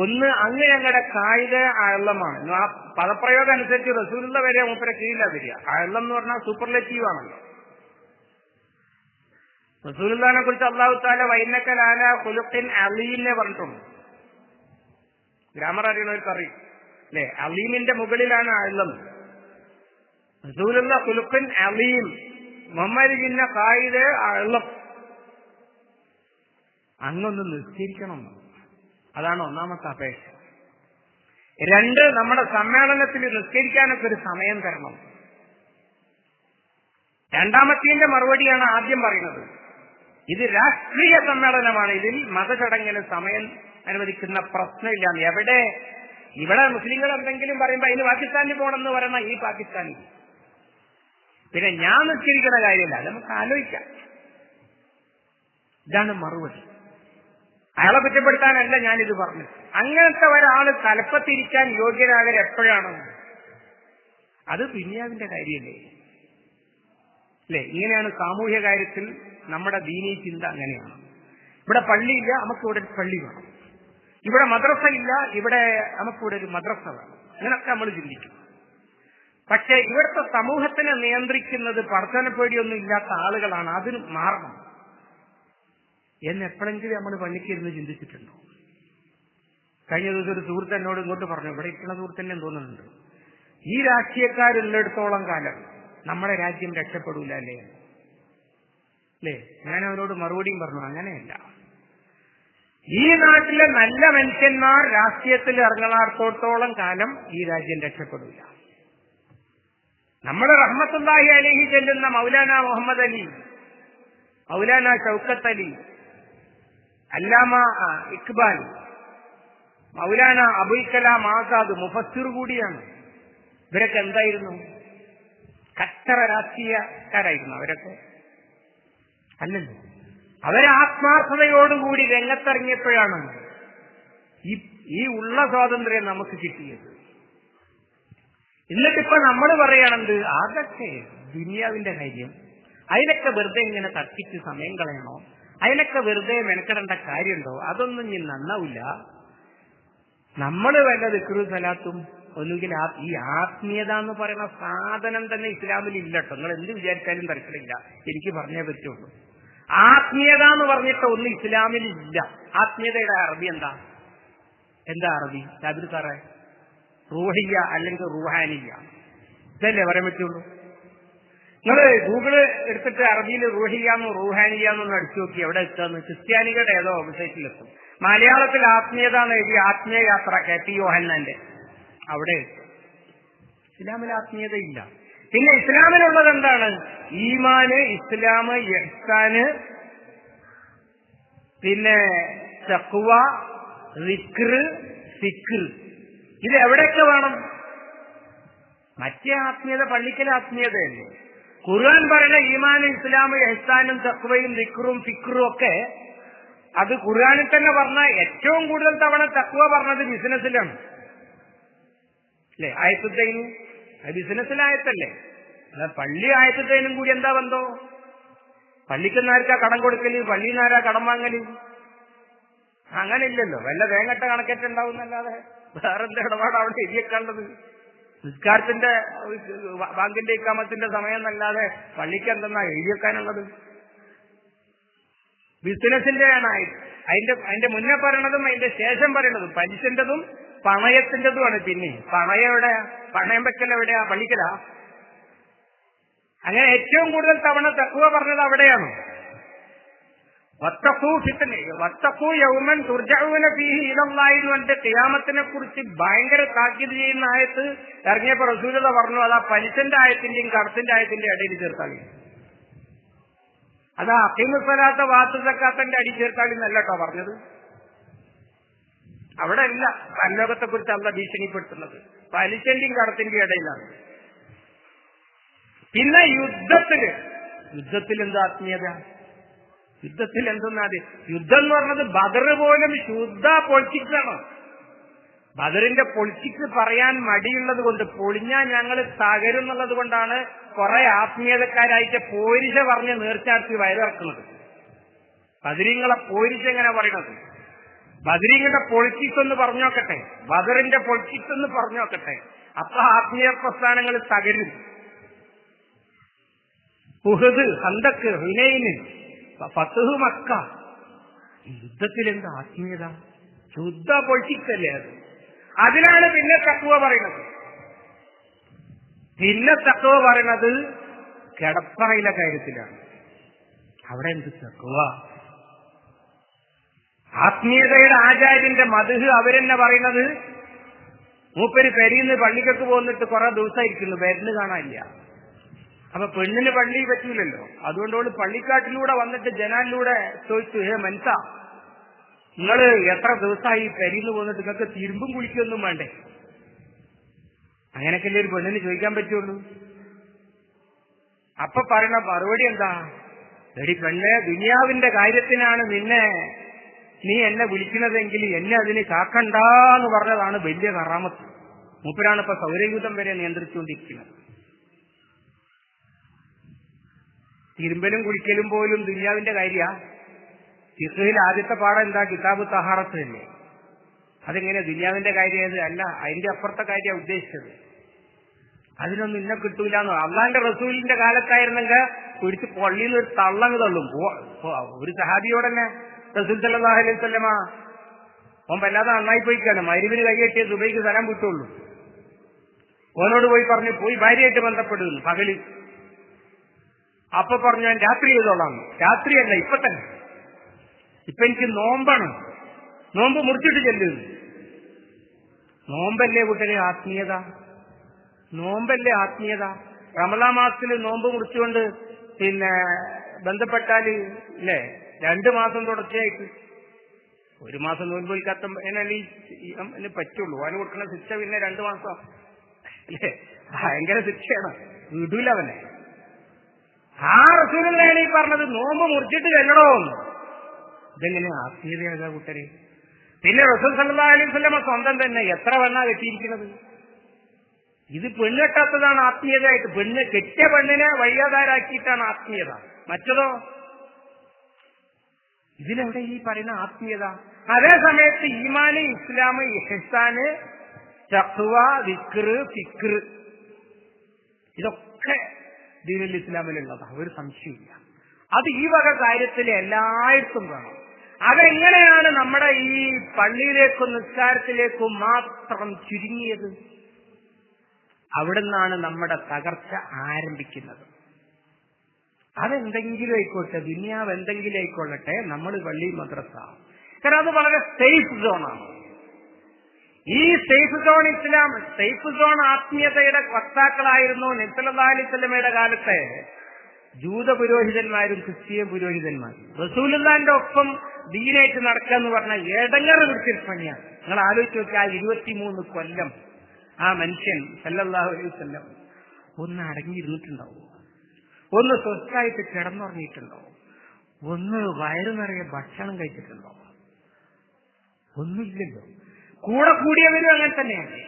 ഒന്ന്, അങ്ങ് ഞങ്ങളുടെ ഖായിദെ അഅ്ലമാണ്. ആ പദപ്രയോഗം അനുസരിച്ച് റസൂലുള്ള വരെ മൂപ്പരെ കീഴിലാ വരിക. അഅ്ലം എന്ന് പറഞ്ഞാൽ സൂപ്പർലേറ്റീവ് ആണല്ലോ. റസൂലുള്ളാഹിനെ കുറിച്ച് അല്ലാഹു തആല വഇന്നക ലഅലാ ഖുലുഖിൻ അലീമിനെ പറഞ്ഞിട്ടുണ്ട്. ഗ്രാമർ അറിയണവർക്ക് അറിയും അല്ലെ? അലീമിന്റെ മുകളിലാണ് അഅ്ലം. റസൂലുള്ള ഖുലുഖിൻ അലീം, മുഹമ്മദിന്റെ ഖായിദെ അഅ്ലം. അങ്ങൊന്ന് നിസ്കരിക്കണം, അതാണ് ഒന്നാമത്തെ അപേക്ഷ. 2, നമ്മുടെ സമ്മേളനത്തിൽ നിസ്കരിക്കാനൊക്കെ ഒരു സമയം തരണം. രണ്ടാമത്തെ മറുപടിയാണ് ആദ്യം പറയുന്നത്. ഇത് രാഷ്ട്രീയ സമ്മേളനമാണ്, ഇതിൽ മതചടങ്ങിന് സമയം അനുവദിക്കുന്ന പ്രശ്നമില്ല. ഇവിടെ മുസ്ലിങ്ങൾ എന്തെങ്കിലും പറയുമ്പോൾ അതിന് പാകിസ്ഥാനിൽ പോകണമെന്ന് പറയണ ഈ പാകിസ്ഥാനിൽ. പിന്നെ ഞാൻ നിസ്കരിക്കുന്ന കാര്യമില്ല, അത് നമുക്ക് ആലോചിക്കാം. ഇതാണ് മറുപടി. അയാളെ കുറ്റപ്പെടുത്താനല്ല ഞാനിത് പറഞ്ഞു. അങ്ങനത്തെ ഒരാള് തലപ്പത്തിരിക്കാൻ യോഗ്യരാകൽ എപ്പോഴാണ്? അത് ദുനിയാവിന്റെ കാര്യമല്ലേ? അല്ലെ? ഇങ്ങനെയാണ് സാമൂഹ്യ കാര്യത്തിൽ നമ്മുടെ ദീനീ ചിന്ത. അങ്ങനെയാണ്. ഇവിടെ പള്ളിയില്ല, നമുക്കിവിടെ ഒരു പള്ളി വേണം. ഇവിടെ മദ്രസ ഇല്ല, ഇവിടെ നമുക്കിവിടെ ഒരു മദ്രസ വേണം. ഇങ്ങനൊക്കെ നമ്മൾ ചിന്തിക്കും. പക്ഷെ ഇവിടുത്തെ സമൂഹത്തിനെ നിയന്ത്രിക്കുന്നത് പടച്ചവനെപ്പേടിയൊന്നും ഇല്ലാത്ത ആളുകളാണ്. അതിന് മാറണം എന്ന് എപ്പോഴെങ്കിലും നമ്മൾ പള്ളിക്കിരുന്ന് ചിന്തിച്ചിട്ടുണ്ടോ? കഴിഞ്ഞ ദിവസം ഒരു സുഹൃത്ത് എന്നോട് ഇങ്ങോട്ട് പറഞ്ഞു, ഇവിടെ ഇരിക്കുന്ന സുഹൃത്തിനെ തോന്നുന്നുണ്ട്, ഈ രാഷ്ട്രീയക്കാരുള്ളിടത്തോളം കാലം നമ്മുടെ രാജ്യം രക്ഷപ്പെടൂല അല്ലേ? ഞാൻ അവരോട് മറുപടിയും പറഞ്ഞു, അങ്ങനെയല്ല. ഈ നാട്ടിലെ നല്ല മനുഷ്യന്മാർ രാഷ്ട്രീയത്തിൽ ഇറങ്ങാത്തോളം കാലം ഈ രാജ്യം രക്ഷപ്പെടൂല. നമ്മുടെ റഹ്മത്തുള്ളാഹി അലൈഹി ചെല്ലുന്ന മൗലാന മുഹമ്മദ് അലി, മൗലാന ഷൗക്കത്ത് അലി, അല്ലാമ ഇഖ്ബാൽ, മൗലാന അബുൽ കലാം ആസാദ് മുഫസ്സിർ കൂടിയാണ്. ഇവരൊക്കെ എന്തായിരുന്നു? കച്ചറ രാഷ്ട്രീയക്കാരായിരുന്നു അവരൊക്കെ? അല്ലല്ലോ. അവരാത്മാർത്ഥതയോടുകൂടി രംഗത്തിറങ്ങിയപ്പോഴാണ് ഈ ഉള്ള സ്വാതന്ത്ര്യം നമുക്ക് കിട്ടിയത്. എന്നിട്ടിപ്പോ നമ്മൾ പറയണത് അതൊക്കെ ദുനിയാവിന്റെ കാര്യം, അതിനൊക്കെ വെറുതെ ഇങ്ങനെ തട്ടിച്ച് സമയം കളയണോ? അതിനൊക്കെ വെറുതെ മെനക്കെടേണ്ട കാര്യമുണ്ടോ? അതൊന്നും ഇനി നന്നാവില്ല. നമ്മൾ വല്ല ദിക്റും സലാത്തും ഒന്നുകിൽ ഈ ആത്മീയത എന്ന് പറയുന്ന സാധനം തന്നെ ഇസ്ലാമിൽ ഇല്ല കേട്ടോ. നിങ്ങൾ എന്ത് വിചാരിച്ചാലും തരത്തിലില്ല, എനിക്ക് പറഞ്ഞേ പറ്റുള്ളൂ. ആത്മീയത എന്ന് പറഞ്ഞിട്ട് ഒന്നും ഇസ്ലാമിൽ ഇല്ല. ആത്മീയതയുടെ അറബി എന്താ അറബി? ജാബിർ സാറേ, റൂഹിയ അല്ലെങ്കിൽ റൂഹാനിയ, ഇതല്ലേ പറയാൻ പറ്റുള്ളൂ. നിങ്ങൾ ഗൂഗിള് എടുത്തിട്ട് അറബിയിൽ റൂഹിയാന്നും റൂഹാനിയാന്നൊന്ന് അടിച്ചു നോക്കി എവിടെ എത്താന്ന് ക്രിസ്ത്യാനികളുടെ ഏതോ വെബ്സൈറ്റിലെത്തും. മലയാളത്തിൽ ആത്മീയത എന്ന് എഴുതി ആത്മീയ യാത്ര KP യോഹന്നാന്റെ അവിടെ. ഇസ്ലാമിൽ ആത്മീയതയില്ല. പിന്നെ ഇസ്ലാമിലുള്ളത് എന്താണ്? ഈമാന്, ഇസ്ലാം, ഇഹ്സാന്, പിന്നെ തഖ്വ, സിക്ർ, ഫിക്ർ. ഇത് എവിടെയൊക്കെ വേണം? മറ്റേ ആത്മീയത പള്ളിക്കലെ ആത്മീയതയല്ലേ. ഖുർആൻ പറയുന്ന ഈമാനും ഇസ്ലാമും ഇഹ്സാനും തഖ്വയും സിക്റും ഫിക്റും ഒക്കെ അത് ഖുർആനിൽ തന്നെ പറഞ്ഞ ഏറ്റവും കൂടുതൽ തവണ തഖ്വ പറഞ്ഞത് ബിസിനസ്സിലാണ് അല്ലേ? ആയത്തുദ്ദൈനും അത് ബിസിനസ്സിലായത്തല്ലേ. അല്ല പള്ളി ആയത്തുദ്ദൈനും കൂടി എന്താ ബന്ധോ? പള്ളിക്കെന്നാർക്കാ കടം കൊടുക്കല്? പള്ളിന്നാരാ കടം വാങ്ങല്? അങ്ങനെ ഇല്ലല്ലോ. വല്ല വേങ്ങട്ട കണക്കേറ്റുണ്ടാവുന്നല്ലാതെ വേറെന്താ ഇടപാട് അവിടെ എഴുതിയേക്കാണ്ടത്? നിസ്കാരത്തിന്റെ ബാങ്കിന്റെ ഇക്കാമത്തിന്റെ സമയം എന്നല്ലാതെ പള്ളിക്ക് എന്തെന്നാ എഴുതിയേക്കാനുള്ളത്? ബിസിനസിന്റെയാണ് അതിന്റെ മുന്നേ പറയണതും അതിന്റെ ശേഷം പറയണതും പലിശന്റെതും പണയത്തിന്റെതുമാണ്. പിന്നെ പണയം എവിടെയാ? പണയം വെക്കൽ എവിടെയാ? പള്ളിക്കലാ. അങ്ങനെ ഏറ്റവും കൂടുതൽ തവണ തഖ്വ പറഞ്ഞത് അവിടെയാണ്. വത്തഖൂ യൗമൻ തുർജഊന ഫീഹി ഇലല്ലാഹി എന്ന് പറഞ്ഞിട്ട് ഖിയാമത്തിനെ കുറിച്ച് ഭയങ്കര താക്കീത് ചെയ്യുന്ന ആയത്ത് ഇറങ്ങിയപ്പോ റസൂലുള്ളാഹി പറഞ്ഞു അതാ പലിശന്റെ ആയത്തിന്റെയും കടത്തിന്റെ ആയത്തിന്റെയും ഇടയിൽ ചേർത്താളി. അതാ അഖീമുസ്സലാത്ത വാത്തു സക്കാത്തിന്റെ അടി ചേർത്താളി എന്നല്ല കേട്ടോ പറഞ്ഞത്. അവിടെ അല്ല പരലോകത്തെ കുറിച്ച് അല്ല ഭീഷണിപ്പെടുത്തുന്നത്, പലിശന്റെയും കടത്തിന്റെയും ഇടയിലാണ്. പിന്നെ യുദ്ധത്തിൽ എന്താ ആത്മീയത? യുദ്ധത്തിൽ എന്തെന്നാ? യുദ്ധം എന്ന് പറഞ്ഞത് ബദർ പോലും ശുദ്ധ പൊളിറ്റിക്സ് ആണ്. ബദറിന്റെ പൊളിറ്റിക്സ് പറയാൻ മടിയുള്ളത് കൊണ്ട്, പൊളിഞ്ഞാൽ ഞങ്ങൾ തകരുന്നുള്ളത് കൊണ്ടാണ് കുറെ ആത്മീയതക്കാരായിട്ട് പോരിശ പറഞ്ഞ് നേർച്ചാർത്തി വയറിറക്കുന്നത്. ബദരീങ്ങളെ പോരിശ എങ്ങനെ പറയണത്? ബദരീങ്ങളുടെ പൊളിറ്റിക്സ് ഒന്ന് പറഞ്ഞോക്കട്ടെ, ബദറിന്റെ പൊളിറ്റിക്സ് ഒന്ന് പറഞ്ഞോക്കട്ടെ. അപ്പൊ ആത്മീയ പ്രസ്ഥാനങ്ങൾ തകരും. ഉഹദ്, ഹന്തക്ക്, ഹുനൈന്, ഫത്ഹ് മക്ക. യുദ്ധത്തിൽ എന്താ ആത്മീയത? ശുദ്ധ പൊളിറ്റിക്സ് അല്ലേ അത്? അതിനാണ് പിന്നെ തഖ്വ പറയുന്നത്. പിന്നെ തഖ്വ പറയുന്നത് കിടപ്പറയിലെ കാര്യത്തിലാണ്. അവിടെ എന്ത് തഖ്വ? ആത്മീയതയുടെ ആചാര്യന്റെ മദ്ഹ് അവരെന്നെ പറയുന്നത്, മൂപ്പര് പെരീന്ന് പള്ളിക്കൊക്കെ പോന്നിട്ട് കുറെ ദിവസമായിരിക്കുന്നു, പെരിന് കാണാനില്ല. അപ്പൊ പെണ്ണിന് പള്ളി പറ്റൂലല്ലോ. അതുകൊണ്ട് പള്ളിക്കാട്ടിലൂടെ വന്നിട്ട് ജനാലിലൂടെ ചോദിച്ചു, മനസ്സ നിങ്ങള് എത്ര ദിവസമായി പെരീന്ന് പോന്നിട്ട് നിങ്ങൾക്ക് തിരുമ്പും കുളിക്കൊന്നും വേണ്ടേ? അങ്ങനെയൊക്കെയല്ലേ ഒരു പെണ്ണിന് ചോദിക്കാൻ പറ്റുള്ളൂ. അപ്പൊ പറയണ മറുപടി എന്താ? എടി പെണ്ണെ, ദുനിയാവിന്റെ കാര്യത്തിനാണ് നീ എന്നെ വിളിക്കുന്നതെങ്കിൽ എന്നെ അതിന് കാക്കണ്ടെന്ന് പറഞ്ഞതാണ് വലിയ കറാമത്ത്. മൂപ്പരാണ് ഇപ്പൊ സൗരയൂഥം വരെ നിയന്ത്രിച്ചുകൊണ്ടിരിക്കുന്നത്. തിരുമ്പലും കുളിക്കലും പോലും ദുനിയാവിന്റെ കാര്യ. ഫിഖ്ഹിൽ ആദ്യത്തെ പാഠം എന്താ? കിതാബ് തഹാറത്ത് തന്നെ. അതെങ്ങനെ ദുനിയാവിന്റെ കാര്യം? അല്ല, അതിന്റെ അപ്പുറത്തെ കാര്യമാണ് ഉദ്ദേശിച്ചത്. അതിനൊന്നും ഇന്നെ കിട്ടൂലെന്നോ. അള്ളാന്റെ റസൂലിന്റെ കാലത്തായിരുന്നെങ്കിൽ പിടിച്ച് പള്ളിയിൽ നിന്ന് ഒരു തള്ളങ്ങ് തള്ളും. ഒരു സഹാബിയോടന്നെ റസൂൽ സല്ലല്ലാഹു അലൈഹി വസല്ലമ ഓൻ വല്ലാതെ നന്നായി പോയിക്കാണ്. മഗ്‌രിബിന് കൈകെട്ടിയ സുബൈക്ക് സലാം വിട്ടുള്ളൂ. ഓനോട് പോയി പറഞ്ഞു, പോയി ഭാര്യയായിട്ട് ബന്ധപ്പെടുന്നു പകല്. അപ്പൊ പറഞ്ഞു, ഞാൻ രാത്രി ചെയ്തോളാം. രാത്രിയല്ല, ഇപ്പൊ തന്നെ. ഇപ്പൊ എനിക്ക് നോമ്പാണ്, നോമ്പ് മുറിച്ചിട്ട് ചെല്ലുന്നു. നോമ്പല്ലേ കൂട്ടരെ ആത്മീയത? നോമ്പല്ലേ ആത്മീയത? റമളാൻ മാസത്തിൽ നോമ്പ് മുറിച്ചുകൊണ്ട് പിന്നെ ബന്ധപ്പെട്ടാല് ഇല്ലേ 2 മാസം തുടർച്ചയായിട്ട്, 1 മാസം നോമ്പ് വിൽക്കാത്ത എന്നല്ലേ പറ്റുള്ളൂ. അവന് കൊടുക്കുന്ന ശിക്ഷ പിന്നെ 2 മാസം അല്ലേ? ഭയങ്കര ശിക്ഷയാണ്, വിടൂല അവനെ. ആ റസൂലുള്ളാഹിയാണ് ഈ പറഞ്ഞത്, നോമ്പ് മുറിച്ചിട്ട് ചെല്ലണോ. ഇതെങ്ങനെ ആത്മീയതയാകാ കൂട്ടരെ? പിന്നെ റസൂൽ സല്ലല്ലാഹു അലൈഹി വസല്ലമ സ്വന്തം തന്നെ എത്ര പെണ്ണാ കെട്ടിയിരിക്കുന്നത്? ഇത് പെണ്ണ് കെട്ടാത്തതാണ് ആത്മീയതയായിട്ട്. കെട്ടിയ പെണ്ണിനെ വഴിയാധാരാക്കിയിട്ടാണ് ആത്മീയത. മറ്റതോ? ഇതിലെവിടെ ഈ പറയുന്ന ആത്മീയത? അതേ സമയത്ത് ഈമാന്, ഇസ്ലാമ്, ഇഹ്സാന്, തഖ്വ, ദിക്ർ, ഫിക്ർ, ഇതൊക്കെ ദീനുൽ ഇസ്ലാമിലുള്ളതാണ്, ഒരു സംശയമില്ല. അത് ഈ വക കാര്യത്തിൽ എല്ലായിടത്തും വേണം. അതെങ്ങനെയാണ് നമ്മുടെ ഈ പള്ളിയിലേക്കും നിസ്കാരത്തിലേക്കും മാത്രം ചുരുങ്ങിയത്? അവിടുന്നാണ് നമ്മുടെ തകർച്ച ആരംഭിക്കുന്നത്. അതെന്തെങ്കിലും ആയിക്കോട്ടെ, ദുനിയാവ് എന്തെങ്കിലും ആയിക്കൊള്ളട്ടെ, നമ്മൾ പള്ളി മദ്രസ കാരണം അത് വളരെ സേഫ് സോണാണ്. ഈ സേഫ് സോൺ സേഫ് സോൺ ആത്മീയതയുടെ വക്താക്കളായിരുന്നു നബി സല്ലല്ലാഹു അലൈഹി വസല്ലമയുടെ കാലത്തെ ജൂത പുരോഹിതന്മാരും ക്രിസ്ത്യൻ പുരോഹിതന്മാരും. റസൂലുള്ളാഹിന്റെ ഒപ്പം ദീനായിട്ട് നടക്കുക എന്ന് പറഞ്ഞാൽ എടങ്ങേറ് പിടിച്ചൊരു പണിയാണ്. നിങ്ങൾ ആലോചിച്ച് നോക്കി, ആ 23 കൊല്ലം ആ മനുഷ്യൻ സല്ലല്ലാഹു അലൈഹി വസല്ലം ഒന്ന് അടങ്ങിയിരുന്നിട്ടുണ്ടാവും, ഒന്ന് സ്വസ്ഥായിട്ട് കിടന്നുറങ്ങിയിട്ടുണ്ടാവും, ഒന്ന് വയറു നിറയെ ഭക്ഷണം കഴിച്ചിട്ടുണ്ടാവും? ഒന്നുമില്ലല്ലോ. കൂടെ കൂടിയവരും അങ്ങനെ തന്നെയാണ്.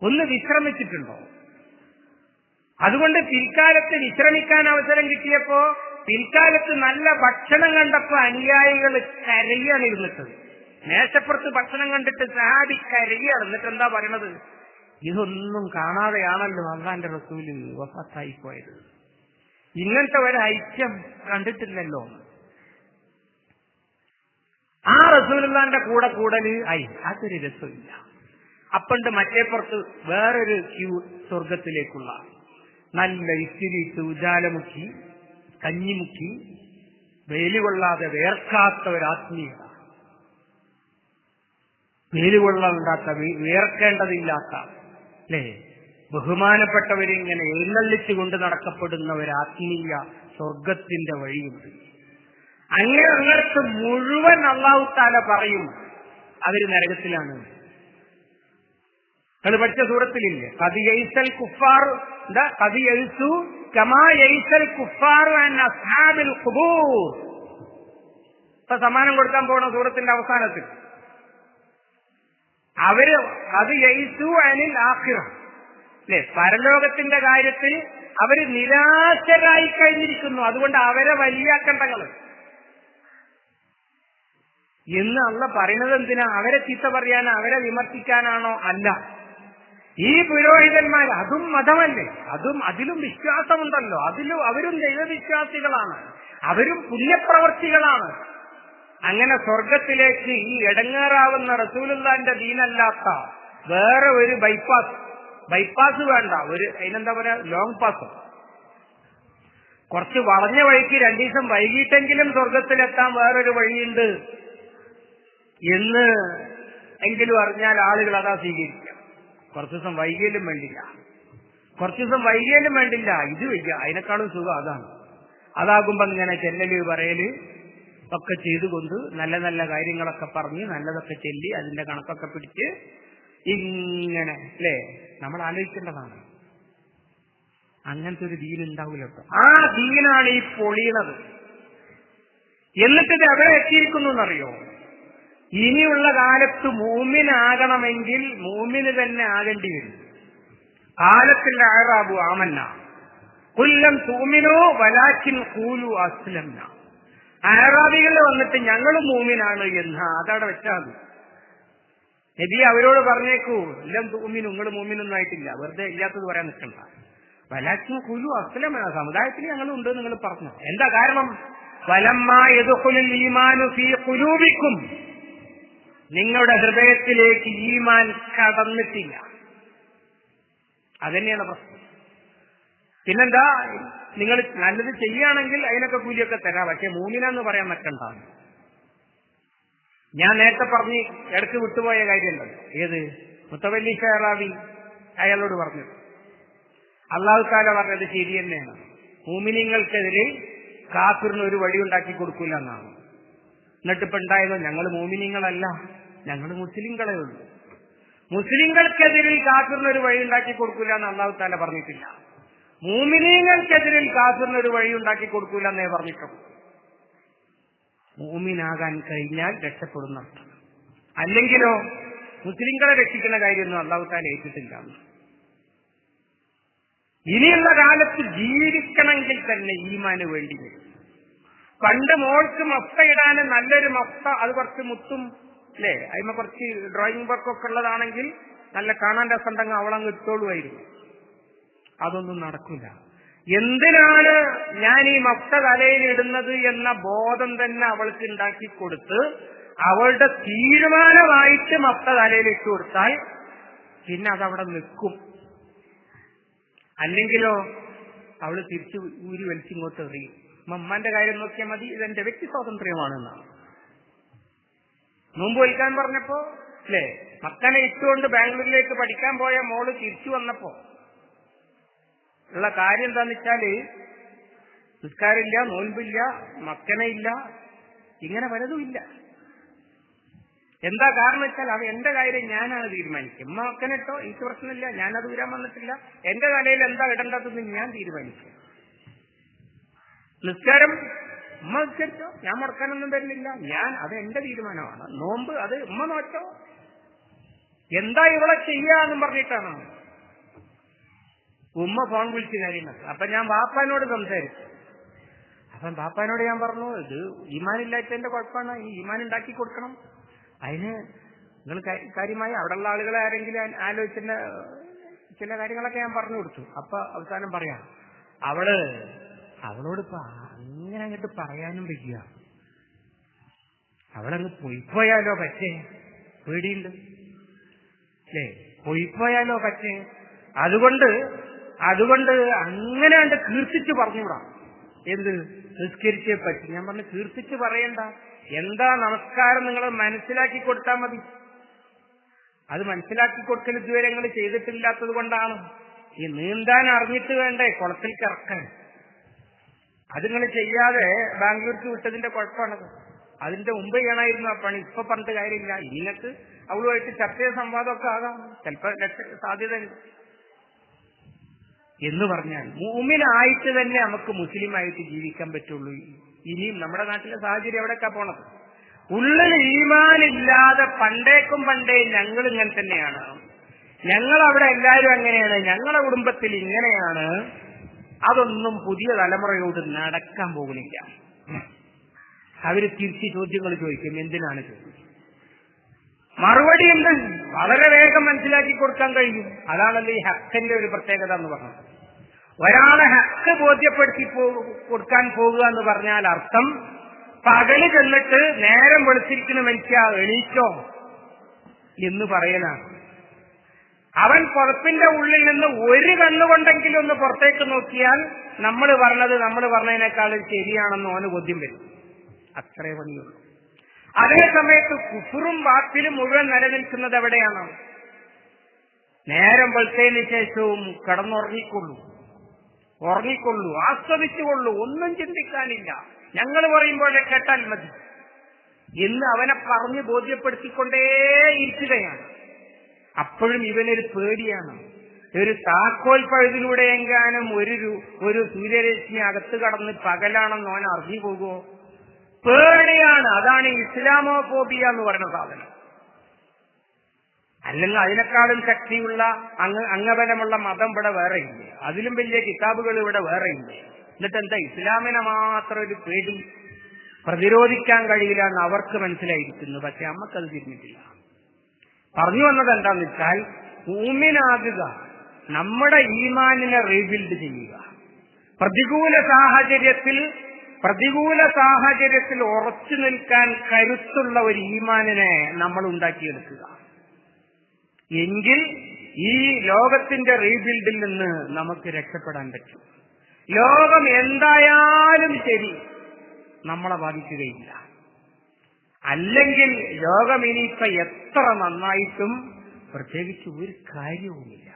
ഒന്ന് വിശ്രമിച്ചിട്ടുണ്ടോ? അതുകൊണ്ട് പിൽക്കാലത്ത് വിശ്രമിക്കാൻ അവസരം കിട്ടിയപ്പോ, പിൽക്കാലത്ത് നല്ല ഭക്ഷണം കണ്ടപ്പോ അനുയായികൾ കരയാണ് ഇരുന്നിട്ടത്. മേശപ്പുറത്ത് ഭക്ഷണം കണ്ടിട്ട് ചാടി കരയാണ്. എന്നിട്ട് എന്താ പറയണത്? ഇതൊന്നും കാണാതെയാണല്ലോ അല്ലാഹുവിന്റെ റസൂല് വഫാത്തായി പോയത്. ഇങ്ങനത്തെ ഒരു ഐക്യം കണ്ടിട്ടില്ലല്ലോ. ആ റസൂലുള്ളാഹിന്റെ കൂടെ കൂടല് അതൊരു രസമില്ല. അപ്പണ്ട് മറ്റേ പുറത്ത് വേറൊരു ക്യൂ സ്വർഗത്തിലേക്കുള്ള നല്ല ഇത്തിരിയിട്ട് ഉജാലമുക്കി കഞ്ഞിമുക്കി വെയിലുകൊള്ളാതെ വേർക്കാത്ത ഒരാത്മീയത, വെയിലുകൊള്ളാണ്ടാത്ത വേർക്കേണ്ടതില്ലാത്ത അല്ലേ, ബഹുമാനപ്പെട്ടവരിങ്ങനെ എഴുന്നള്ളിച്ചുകൊണ്ട് നടക്കപ്പെടുന്ന ഒരാത്മീയ സ്വർഗത്തിന്റെ വഴിയുണ്ട്. അങ്ങനത്തെ മുഴുവൻ അല്ലാഹു തആല പറയും അവര് നരകത്തിലാണ്. അത് പഠിച്ച സൂറത്തിലില്ലേ, ഖദ് യൈസൽ കുഫാർ ഖദ് യൈസു കമാ യൈസൽ കുഫാർ അൻ അസ്ഹാബിൽ ഖുബൂർ. ഇപ്പൊ സമ്മാനം കൊടുക്കാൻ പോണ സൂറത്തിന്റെ അവസാനത്തിൽ അവര് ഖദ് യൈസു അനിൽ ആഖിറ അല്ലെ, പരലോകത്തിന്റെ കാര്യത്തിൽ അവര് നിരാശരായി കഴിഞ്ഞിരിക്കുന്നു. അതുകൊണ്ട് അവരെ വലിയാക്കണ്ടങ്ങള് എന്ന് അള്ളാഹ് പറയുന്നത് എന്തിനാ? അവരെ ചീത്ത പറയാനോ അവരെ വിമർശിക്കാനാണോ? അല്ല. ഈ പുരോഹിതന്മാർ അതും മതമല്ലേ, അതിലും വിശ്വാസമുണ്ടല്ലോ, അവരും ദൈവവിശ്വാസികളാണ്, അവരും പുണ്യപ്രവർത്തികളാണ്. അങ്ങനെ സ്വർഗത്തിലേക്ക് ഈ എടങ്ങേറാവുന്ന റസൂലുള്ളാഹിന്റെ ദീനല്ലാത്ത വേറെ ഒരു ബൈപ്പാസ് വേണ്ട, അതിനെന്താ പറയാ, ലോങ് പാസ്, കുറച്ച് വളഞ്ഞ വഴിക്ക് 2 ദിവസം വൈകിട്ടെങ്കിലും സ്വർഗത്തിലെത്താൻ വേറൊരു വഴിയുണ്ട് എന്ന് എങ്കിലും അറിഞ്ഞാൽ ആളുകൾ അതാ സ്വീകരിക്കാം. കുറച്ചു ദിവസം വൈകിയാലും വേണ്ടില്ല, ഇത് വയ്യ, അതിനേക്കാളും സുഖം അതാണ്. അതാകുമ്പോ ഇങ്ങനെ ചെല്ലല് പറയല് ഒക്കെ ചെയ്തുകൊണ്ട് നല്ല നല്ല കാര്യങ്ങളൊക്കെ പറഞ്ഞ് നല്ലതൊക്കെ ചൊല്ലി അതിന്റെ കണക്കൊക്കെ പിടിച്ച് ഇങ്ങനെ അല്ലേ, നമ്മൾ ആലോചിക്കേണ്ടതാണ്. അങ്ങനത്തെ ഒരു ദീൻ ഉണ്ടാവില്ല കേട്ടോ. ആ ദീനാണ് ഈ പൊളിയണത്. എന്നിട്ട് ഇത് എവിടെ എത്തിയിരിക്കുന്നു എന്നറിയോ? ഇനിയുള്ള കാലത്ത് മൂമിനാകണമെങ്കിൽ മൂമിന് തന്നെ ആകേണ്ടി വരും. കാലത്തിന്റെ അഅറാബു ആമന്ന കുല്ലം തൂമിനോ വലാക്കിൻ ഖൂലു അസ്ലംന. അഅറാബികൾ വന്നിട്ട് ഞങ്ങൾ മൂമിനാണ് എന്ന് അതവിടെ വെച്ചാൽ നബി അവരോട് പറഞ്ഞേക്കൂ, എല്ലാം തൂമിനു, നിങ്ങൾ മൂമിനൊന്നും ആയിട്ടില്ല, വെറുതെ ഇല്ലാത്തത് പറയാൻ നിൽക്കണ്ട. വലാക്കിൻ ഖൂലു അസ്ലംന, സമുദായത്തിൽ ഞങ്ങളുണ്ട് നിങ്ങൾ പറഞ്ഞു. എന്താ കാരണം? വലമ്മാ യദ്ഖുലുൽ ഈമാനു ഫീ ഖുലൂബിക്കും, നിങ്ങളുടെ ഹൃദയത്തിലേക്ക് ഈമാൻ കടന്നിട്ടില്ല. അതന്നെയാണ് പ്രശ്നം. പിന്നെന്താ, നിങ്ങൾ നല്ലത് ചെയ്യുകയാണെങ്കിൽ അതിനൊക്കെ കൂലിയൊക്കെ തരാം, പക്ഷെ മൂമിനാന്ന് പറയാൻ പറ്റണ്ട. ഞാൻ നേരത്തെ പറഞ്ഞ് ഇടയ്ക്ക് വിട്ടുപോയ കാര്യമുണ്ടല്ലോ, ഏത് മുത്തവല്ലി ഷഹറാവി അയാളോട് പറഞ്ഞു, അല്ലാഹു തആല പറഞ്ഞത് ശരി തന്നെയാണ്, മൂമിനീങ്ങൾക്കെതിരെ കാഫിറിന് ഒരു വഴി ഉണ്ടാക്കി കൊടുക്കൂല എന്നാണ്. എന്നിട്ടിപ്പോ ഉണ്ടായതോ ഞങ്ങൾ മൂമിനീങ്ങളല്ല, ഞങ്ങൾ മുസ്ലിങ്ങളെ ഉള്ളൂ. മുസ്ലിങ്ങൾക്കെതിരിൽ കാഫിറിനൊരു വഴി ഉണ്ടാക്കി കൊടുക്കൂല എന്ന് അല്ലാഹു തആല പറഞ്ഞിട്ടില്ല. മൂമിനീങ്ങൾക്കെതിരിൽ കാഫിറിനൊരു വഴി ഉണ്ടാക്കി കൊടുക്കൂല എന്നേ പറഞ്ഞിട്ടുള്ളൂ. മൂമിനാകാൻ കഴിഞ്ഞാൽ രക്ഷപ്പെടുന്ന അർത്ഥം. അല്ലെങ്കിലോ മുസ്ലിങ്ങളെ രക്ഷിക്കുന്ന കാര്യമൊന്നും അല്ലാഹു തആല ഏറ്റിട്ടില്ല. ഇനിയുള്ള കാലത്ത് ജീവിക്കണമെങ്കിൽ തന്നെ ഈമാന് വേണ്ടി വരും. പണ്ട് മോൾക്ക് മൊഫ്ത ഇടാൻ നല്ലൊരു മൊഫ്ത, അത് കുറച്ച് മുത്തും അല്ലേ, അതിന് കുറച്ച് ഡ്രോയിങ് വർക്കൊക്കെ ഉള്ളതാണെങ്കിൽ നല്ല കാണാൻ രസമുണ്ടെങ്കിൽ അവളങ്ങ് ഇട്ടോളുമായിരുന്നു. അതൊന്നും നടക്കില്ല. എന്തിനാണ് ഞാൻ ഈ മൊഫ്ത തലയിൽ ഇടുന്നത് എന്ന ബോധം തന്നെ അവൾക്ക് ഉണ്ടാക്കി കൊടുത്ത് അവളുടെ തീരുമാനമായിട്ട് മൊഫ്ത തലയിൽ ഇട്ട് കൊടുത്താൽ പിന്നെ അതവിടെ നിൽക്കും. അല്ലെങ്കിലോ അവള് തിരിച്ചു ഊരി വലിച്ചിങ്ങോട്ട് എറിയും. മമ്മാന്റെ കാര്യം നോക്കിയാൽ മതി, ഇതെന്റെ വ്യക്തി സ്വാതന്ത്ര്യമാണെന്നാണ്. നോമ്പ് വലിക്കാൻ പറഞ്ഞപ്പോ അല്ലേ, മക്കനെ ഇട്ടുകൊണ്ട് ബാംഗ്ലൂരിലേക്ക് പഠിക്കാൻ പോയ മോള് തിരിച്ചു വന്നപ്പോ ഉള്ള കാര്യം എന്താന്ന് വെച്ചാല് നിസ്കാരമില്ല, നോൻപില്ല, മക്കനയില്ല, ഇങ്ങനെ പലതും ഇല്ല. എന്താ കാരണം വെച്ചാൽ അത് എന്റെ കാര്യം ഞാനാണ് തീരുമാനിക്കുക. ഉമ്മ മക്കനിട്ടോ എനിക്ക് പ്രശ്നമില്ല, ഞാനത് വരാൻ വന്നിട്ടില്ല, എന്റെ തലയിൽ എന്താ ഇടേണ്ടതെന്ന് ഞാൻ തീരുമാനിക്കുക. നിസ്കാരം ഉമ്മ നിസ്കരിച്ചോ, ഞാൻ മുടക്കാനൊന്നും വരുന്നില്ല, അത് എന്റെ തീരുമാനമാണ്. നോമ്പ് അത് ഉമ്മ നോച്ചോ, എന്താ ഇവളെ ചെയ്യാന്നും പറഞ്ഞിട്ടാണ് ഉമ്മ ഫോൺ വിളിച്ച് കാര്യങ്ങൾ. അപ്പൊ ഞാൻ ബാപ്പാനോട് സംസാരിച്ചു. അപ്പം ബാപ്പാനോട് ഞാൻ പറഞ്ഞു, ഇത് ഈമാനില്ലാത്തതിന്റെ കുഴപ്പമാണ്, ഈ ഈമാൻ ഉണ്ടാക്കി കൊടുക്കണം. അതിന് നിങ്ങൾ കാര്യമായി അവിടെയുള്ള ആളുകളെ ആരെങ്കിലും ആലോചിച്ചിട്ട് ചില കാര്യങ്ങളൊക്കെ ഞാൻ പറഞ്ഞു കൊടുത്തു. അപ്പൊ അവസാനം പറയാം, അവളോട് ഇപ്പൊ അങ്ങനെ അങ്ങോട്ട് പറയാനും വയ്ക്കുക, അവളങ്ങ് പോയിപ്പോയാലോ പറ്റേ, പേടിയുണ്ട് അല്ലേ, പോയിപ്പോയാലോ പറ്റേ. അതുകൊണ്ട് അങ്ങനെ കണ്ട് കീർത്തിച്ച് പറഞ്ഞുകൂടാ. എന്ത് നിസ്കരിച്ചേ പറ്റി. ഞാൻ പറഞ്ഞു കീർത്തിച്ച് പറയണ്ട, എന്താ നമസ്കാരം നിങ്ങൾ മനസ്സിലാക്കി കൊടുത്താൽ മതി. അത് മനസ്സിലാക്കി കൊടുക്കൽ ഇതുവരെ നിങ്ങൾ ചെയ്തിട്ടില്ലാത്തത് കൊണ്ടാണ്. ഈ നീന്താൻ അറിഞ്ഞിട്ട് വേണ്ടേ കുളത്തിലേക്ക് ഇറക്കാൻ. അത് നിങ്ങൾ ചെയ്യാതെ ബാംഗ്ലൂർക്ക് വിട്ടതിന്റെ കുഴപ്പമാണത്. അതിന്റെ മുമ്പ് ചെയ്യണമായിരുന്നു ആ പണി. ഇപ്പൊ പറഞ്ഞിട്ട് കാര്യമില്ല. നിങ്ങൾക്ക് അവളുമായിട്ട് ചർച്ച ചെയ്ത സംവാദമൊക്കെ ആകാം, ചിലപ്പോൾ സാധ്യതയുണ്ട് എന്ന് പറഞ്ഞാൽ മുഅ്മിനായിട്ട് തന്നെ നമുക്ക് മുസ്ലിമായിട്ട് ജീവിക്കാൻ പറ്റുള്ളൂ. ഇനിയും നമ്മുടെ നാട്ടിലെ സാഹചര്യം എവിടെയൊക്കെ പോണത്, ഉള്ളിൽ ഈമാനില്ലാതെ പണ്ടേ ഞങ്ങൾ ഇങ്ങനെ തന്നെയാണ്, ഞങ്ങളവിടെ എല്ലാവരും അങ്ങനെയാണ്, ഞങ്ങളുടെ കുടുംബത്തിൽ ഇങ്ങനെയാണ്, അതൊന്നും പുതിയ തലമുറയോട് നടക്കാൻ പോകുന്നില്ല. അവര് തിരിച്ച് ചോദ്യങ്ങൾ ചോദിക്കും, എന്തിനാണ് ചോദിക്കും. മറുപടി ഉണ്ട്, വളരെ വേഗം മനസ്സിലാക്കി കൊടുക്കാൻ കഴിയും. അതാണല്ലോ ഈ ഹക്കിന്റെ ഒരു പ്രത്യേകത എന്ന് പറഞ്ഞത്. ഒരാളെ ഹക്ക് ബോധ്യപ്പെടുത്തി കൊടുക്കാൻ പോകുക എന്ന് പറഞ്ഞാൽ അർത്ഥം പകല് ചെന്നിട്ട് നേരം വെളുത്തിരിക്കുന്ന മനുഷ്യ എണീച്ചോ എന്ന് പറയലാണ്. അവൻ പുറത്തിന്റെ ഉള്ളിൽ നിന്ന് ഒരു കണ്ണുകൊണ്ടെങ്കിലും ഒന്ന് പുറത്തേക്ക് നോക്കിയാൽ നമ്മൾ പറഞ്ഞതിനേക്കാളും ശരിയാണെന്ന് അവന് ബോധ്യം വരും. അത്രേ പണിയുള്ളൂ. അതേ സമയത്ത് കുഫറും ബാത്തിലും മുഴുവൻ നിലനിൽക്കുന്നത് എവിടെയാണ്? നേരം വെളുത്തതിന് ശേഷവും ഉറങ്ങിക്കൊള്ളൂ, ആസ്വദിച്ചുകൊള്ളൂ, ഒന്നും ചിന്തിക്കാനില്ല, ഞങ്ങൾ പറയുമ്പോഴേ കേട്ടാൽ മതി എന്ന് അവനെ പറഞ്ഞ് ബോധ്യപ്പെടുത്തിക്കൊണ്ടേയിരിക്കുകയാണ്. അപ്പോഴും ഇവനൊരു പേടിയാണ്. ഒരു താക്കോൽ പഴുതിലൂടെ എങ്ങാനും ഒരു സൂര്യരശ്മി അകത്ത് കടന്ന് പകലാണെന്ന് അവൻ അറിഞ്ഞു പോകുമോ? പേടിയാണ്. അതാണ് ഇസ്ലാമോഫോബിയ എന്ന് പറയുന്ന സാധനം. അല്ലെങ്കിൽ അതിനേക്കാളും ശക്തിയുള്ള അംഗബലമുള്ള മതം ഇവിടെ വേറെയില്ലേ, അതിലും വലിയ കിതാബുകൾ ഇവിടെ വേറെയില്ലേ. എന്നിട്ട് എന്താ ഇസ്ലാമിനെ മാത്രം ഒരു പേടി, പ്രതിരോധിക്കാൻ കഴിയില്ല എന്ന് അവർക്ക് മനസ്സിലായിരിക്കുന്നു. പക്ഷെ നമ്മക്കത് തിരിഞ്ഞിട്ടില്ല. പറഞ്ഞു വന്നത് എന്താന്ന് വെച്ചാൽ മുഅ്മിനാകുക, നമ്മുടെ ഈമാനിനെ റീബിൽഡ് ചെയ്യുക, പ്രതികൂല സാഹചര്യത്തിൽ ഉറച്ചു നിൽക്കാൻ കരുത്തുള്ള ഒരു ഈമാനിനെ നമ്മൾ ഉണ്ടാക്കിയെടുക്കുക. എങ്കിൽ ഈ ലോകത്തിന്റെ റീബിൽഡിൽ നിന്ന് നമുക്ക് രക്ഷപ്പെടാൻ പറ്റും. ലോകം എന്തായാലും ശരി നമ്മളെ ബാധിക്കുകയില്ല. അല്ലെങ്കിൽ ലോകം ഇനിയിപ്പോ എത്ര നന്നായിട്ടും പ്രത്യേകിച്ച് ഒരു കാര്യവുമില്ല.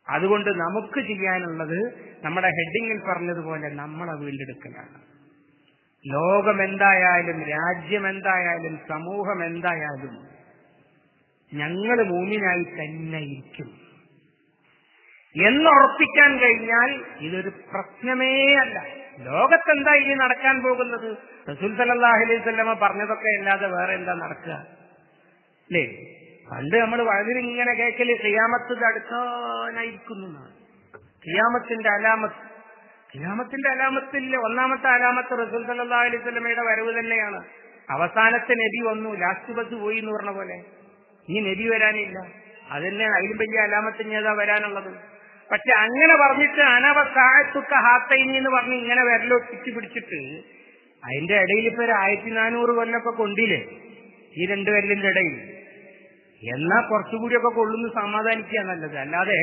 അതുകൊണ്ട് നമുക്ക് ചെയ്യാനുള്ളത് നമ്മുടെ ഹെഡിങ്ങിൽ പറഞ്ഞതുപോലെ നമ്മളെ വീണ്ടെടുക്കലാണ്. ലോകം എന്തായാലും, രാജ്യം എന്തായാലും, സമൂഹം എന്തായാലും ഞങ്ങൾ മുഅ്മിനായി തന്നെ ഇരിക്കും എന്നുറപ്പിക്കാൻ കഴിഞ്ഞാൽ ഇതൊരു പ്രശ്നമേ അല്ല. ലോകത്തെന്താ ഇനി നടക്കാൻ പോകുന്നത്? റസൂൽ സല്ലല്ലാഹു അലൈഹി വസല്ലമ പറഞ്ഞതൊക്കെ അല്ലാതെ വേറെ എന്താ നടക്കുക അല്ലേ? പണ്ട് നമ്മൾ വളരെ ഇങ്ങനെ കേൾക്കല് ഖിയാമത്ത് അടുക്കാനായിരിക്കുന്നു. ഖിയാമത്തിന്റെ അലാമത്തിൽ ഒന്നാമത്തെ അലാമത്ത് റസൂൽ സല്ലല്ലാഹു അലൈഹി വസല്ലമയുടെ വരവ് തന്നെയാണ്. അവസാനത്തെ നബി വന്നു, ലാസ്റ്റ് ബസ് പോയി എന്ന് പറഞ്ഞ പോലെ ഈ നബി വരാനില്ല. അതന്നെ അതിലും വലിയ അലാമത്തിന് ഏതാ വരാനുള്ളത്? പക്ഷെ അങ്ങനെ പറഞ്ഞിട്ട് അനവസാഴത്തുക്ക ഹാത്തൈനി എന്ന് പറഞ്ഞ് ഇങ്ങനെ വിരലൊട്ടിച്ച് പിടിച്ചിട്ട് അതിന്റെ ഇടയിൽ ഇപ്പൊ 1400 കൊല്ലൊക്കെ കൊണ്ടില്ലേ ഈ രണ്ടു വിരലിന്റെ ഇടയിൽ. എന്നാ കുറച്ചുകൂടിയൊക്കെ കൊള്ളുന്നു സമാധാനിക്കുക നല്ലത്. അല്ലാതെ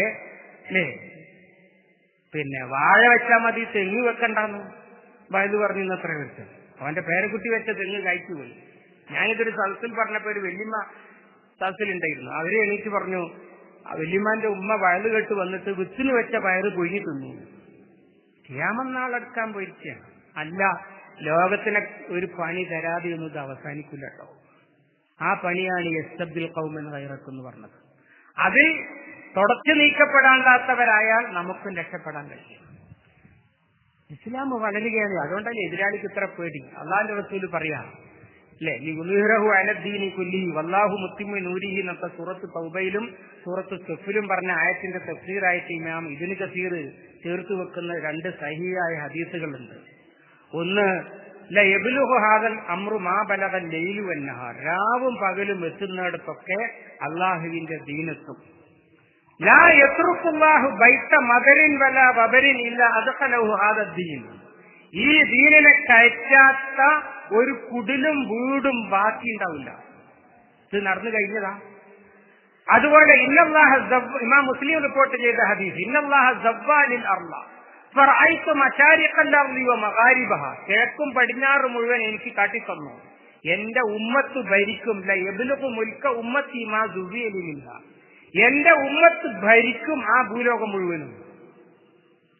അല്ലേ പിന്നെ വാഴ വെച്ചാൽ മതി, തെങ്ങ് വെക്കണ്ടെന്ന് വയത് പറഞ്ഞു. ഇന്നത്ര വെച്ച് അവന്റെ പേരക്കുട്ടി വെച്ച തെങ്ങ് കഴിച്ചുപോയി. ഞാനിതൊരു സദസ്സിൽ പറഞ്ഞപ്പോ ഒരു വല്യമ്മ സദസ്സിലുണ്ടായിരുന്നു. അവര് എണീറ്റ് പറഞ്ഞു, വല്യമ്മാന്റെ ഉമ്മ വയല് കെട്ട് വന്നിട്ട് വിത്തിന് വെച്ച പയറ് പൊഴിഞ്ഞു തിന്നു. ഖിയാമത്ത് പോയിരിക്കുകയാണ്. അല്ല, ലോകത്തിനെ ഒരു പണി തരാതെ ഒന്നും ഇത് അവസാനിക്കില്ല കേട്ടോ. ആ പണിയാണ് യസ്തബ്ദിൽ ഖൗമൻ ഗൈറക്കും എന്ന് പറഞ്ഞത്. അതിൽ തുടച്ചു നീക്കപ്പെടാണ്ടാത്തവരായാൽ നമുക്കും രക്ഷപ്പെടാൻ കഴിയും. ഇസ്ലാം വളരുകയാണ്. അതുകൊണ്ടല്ലേ എതിരാളിക്ക് ഇത്ര പേടി. അള്ളാന്റെ റസൂല് പറയാം അല്ലെ, യുദ്ഹിറഹു അലദ്ദീനി കുല്ലിഹി വല്ലാഹു മുത്തിമ്മു നൂരിഹി എന്നൊക്കെ സൂറത്ത് തൗബയിലും സൂറത്ത് സഫിലും പറഞ്ഞ ആയത്തിന്റെ തഫ്സീറായിട്ട് ഇമാം ഇബ്നു കസീർ ചേർത്ത് വെക്കുന്ന 2 സഹീഹായ ഹദീസുകളുണ്ട്. ഒന്ന്, ലയബ്ലുഹു ഹാദൽ അംറു മാ ബലഗൽ ലൈലു വന്നഹാർ, രാവും പകലും എത്തുന്നിടത്തൊക്കെ അള്ളാഹുവിന്റെ ദീനെത്തും. ലാ യത്റുഖുല്ലാഹു ബൈത മദരിൻ വലാ വബരിൻ ഇല്ലാ അദ്ഖലഹു ഹാദദ്ദീൻ, ഈ ദീനിനെ കയറ്റാത്ത ഒരു കുടിലും വീടും ബാക്കി ഉണ്ടാവില്ല. ഇത് നടന്നു കഴിഞ്ഞതാ. അതുപോലെ ഇന്നല്ലാഹ ഇമാം മുസ്ലിം റിപ്പോർട്ട് ചെയ്ത ഹദീസ്, ഇന്നല്ലാഹ സവ്വാലിൽ അർള ഫറഅയ്തു മശാരിഖൽ അർളി വമഗാരിബഹ, കിഴക്കും പടിഞ്ഞാറ് മുഴുവൻ എനിക്ക് കാട്ടിത്തന്നു. എന്റെ ഉമ്മത്ത് ഭരിക്കും. ലയബ്ലുഗു മുൽക ഉമ്മത്തി മാ ദുവിയലി മിൻഹ, എന്റെ ഉമ്മത്ത് ഭരിക്കും ആ ഭൂലോകം മുഴുവനും.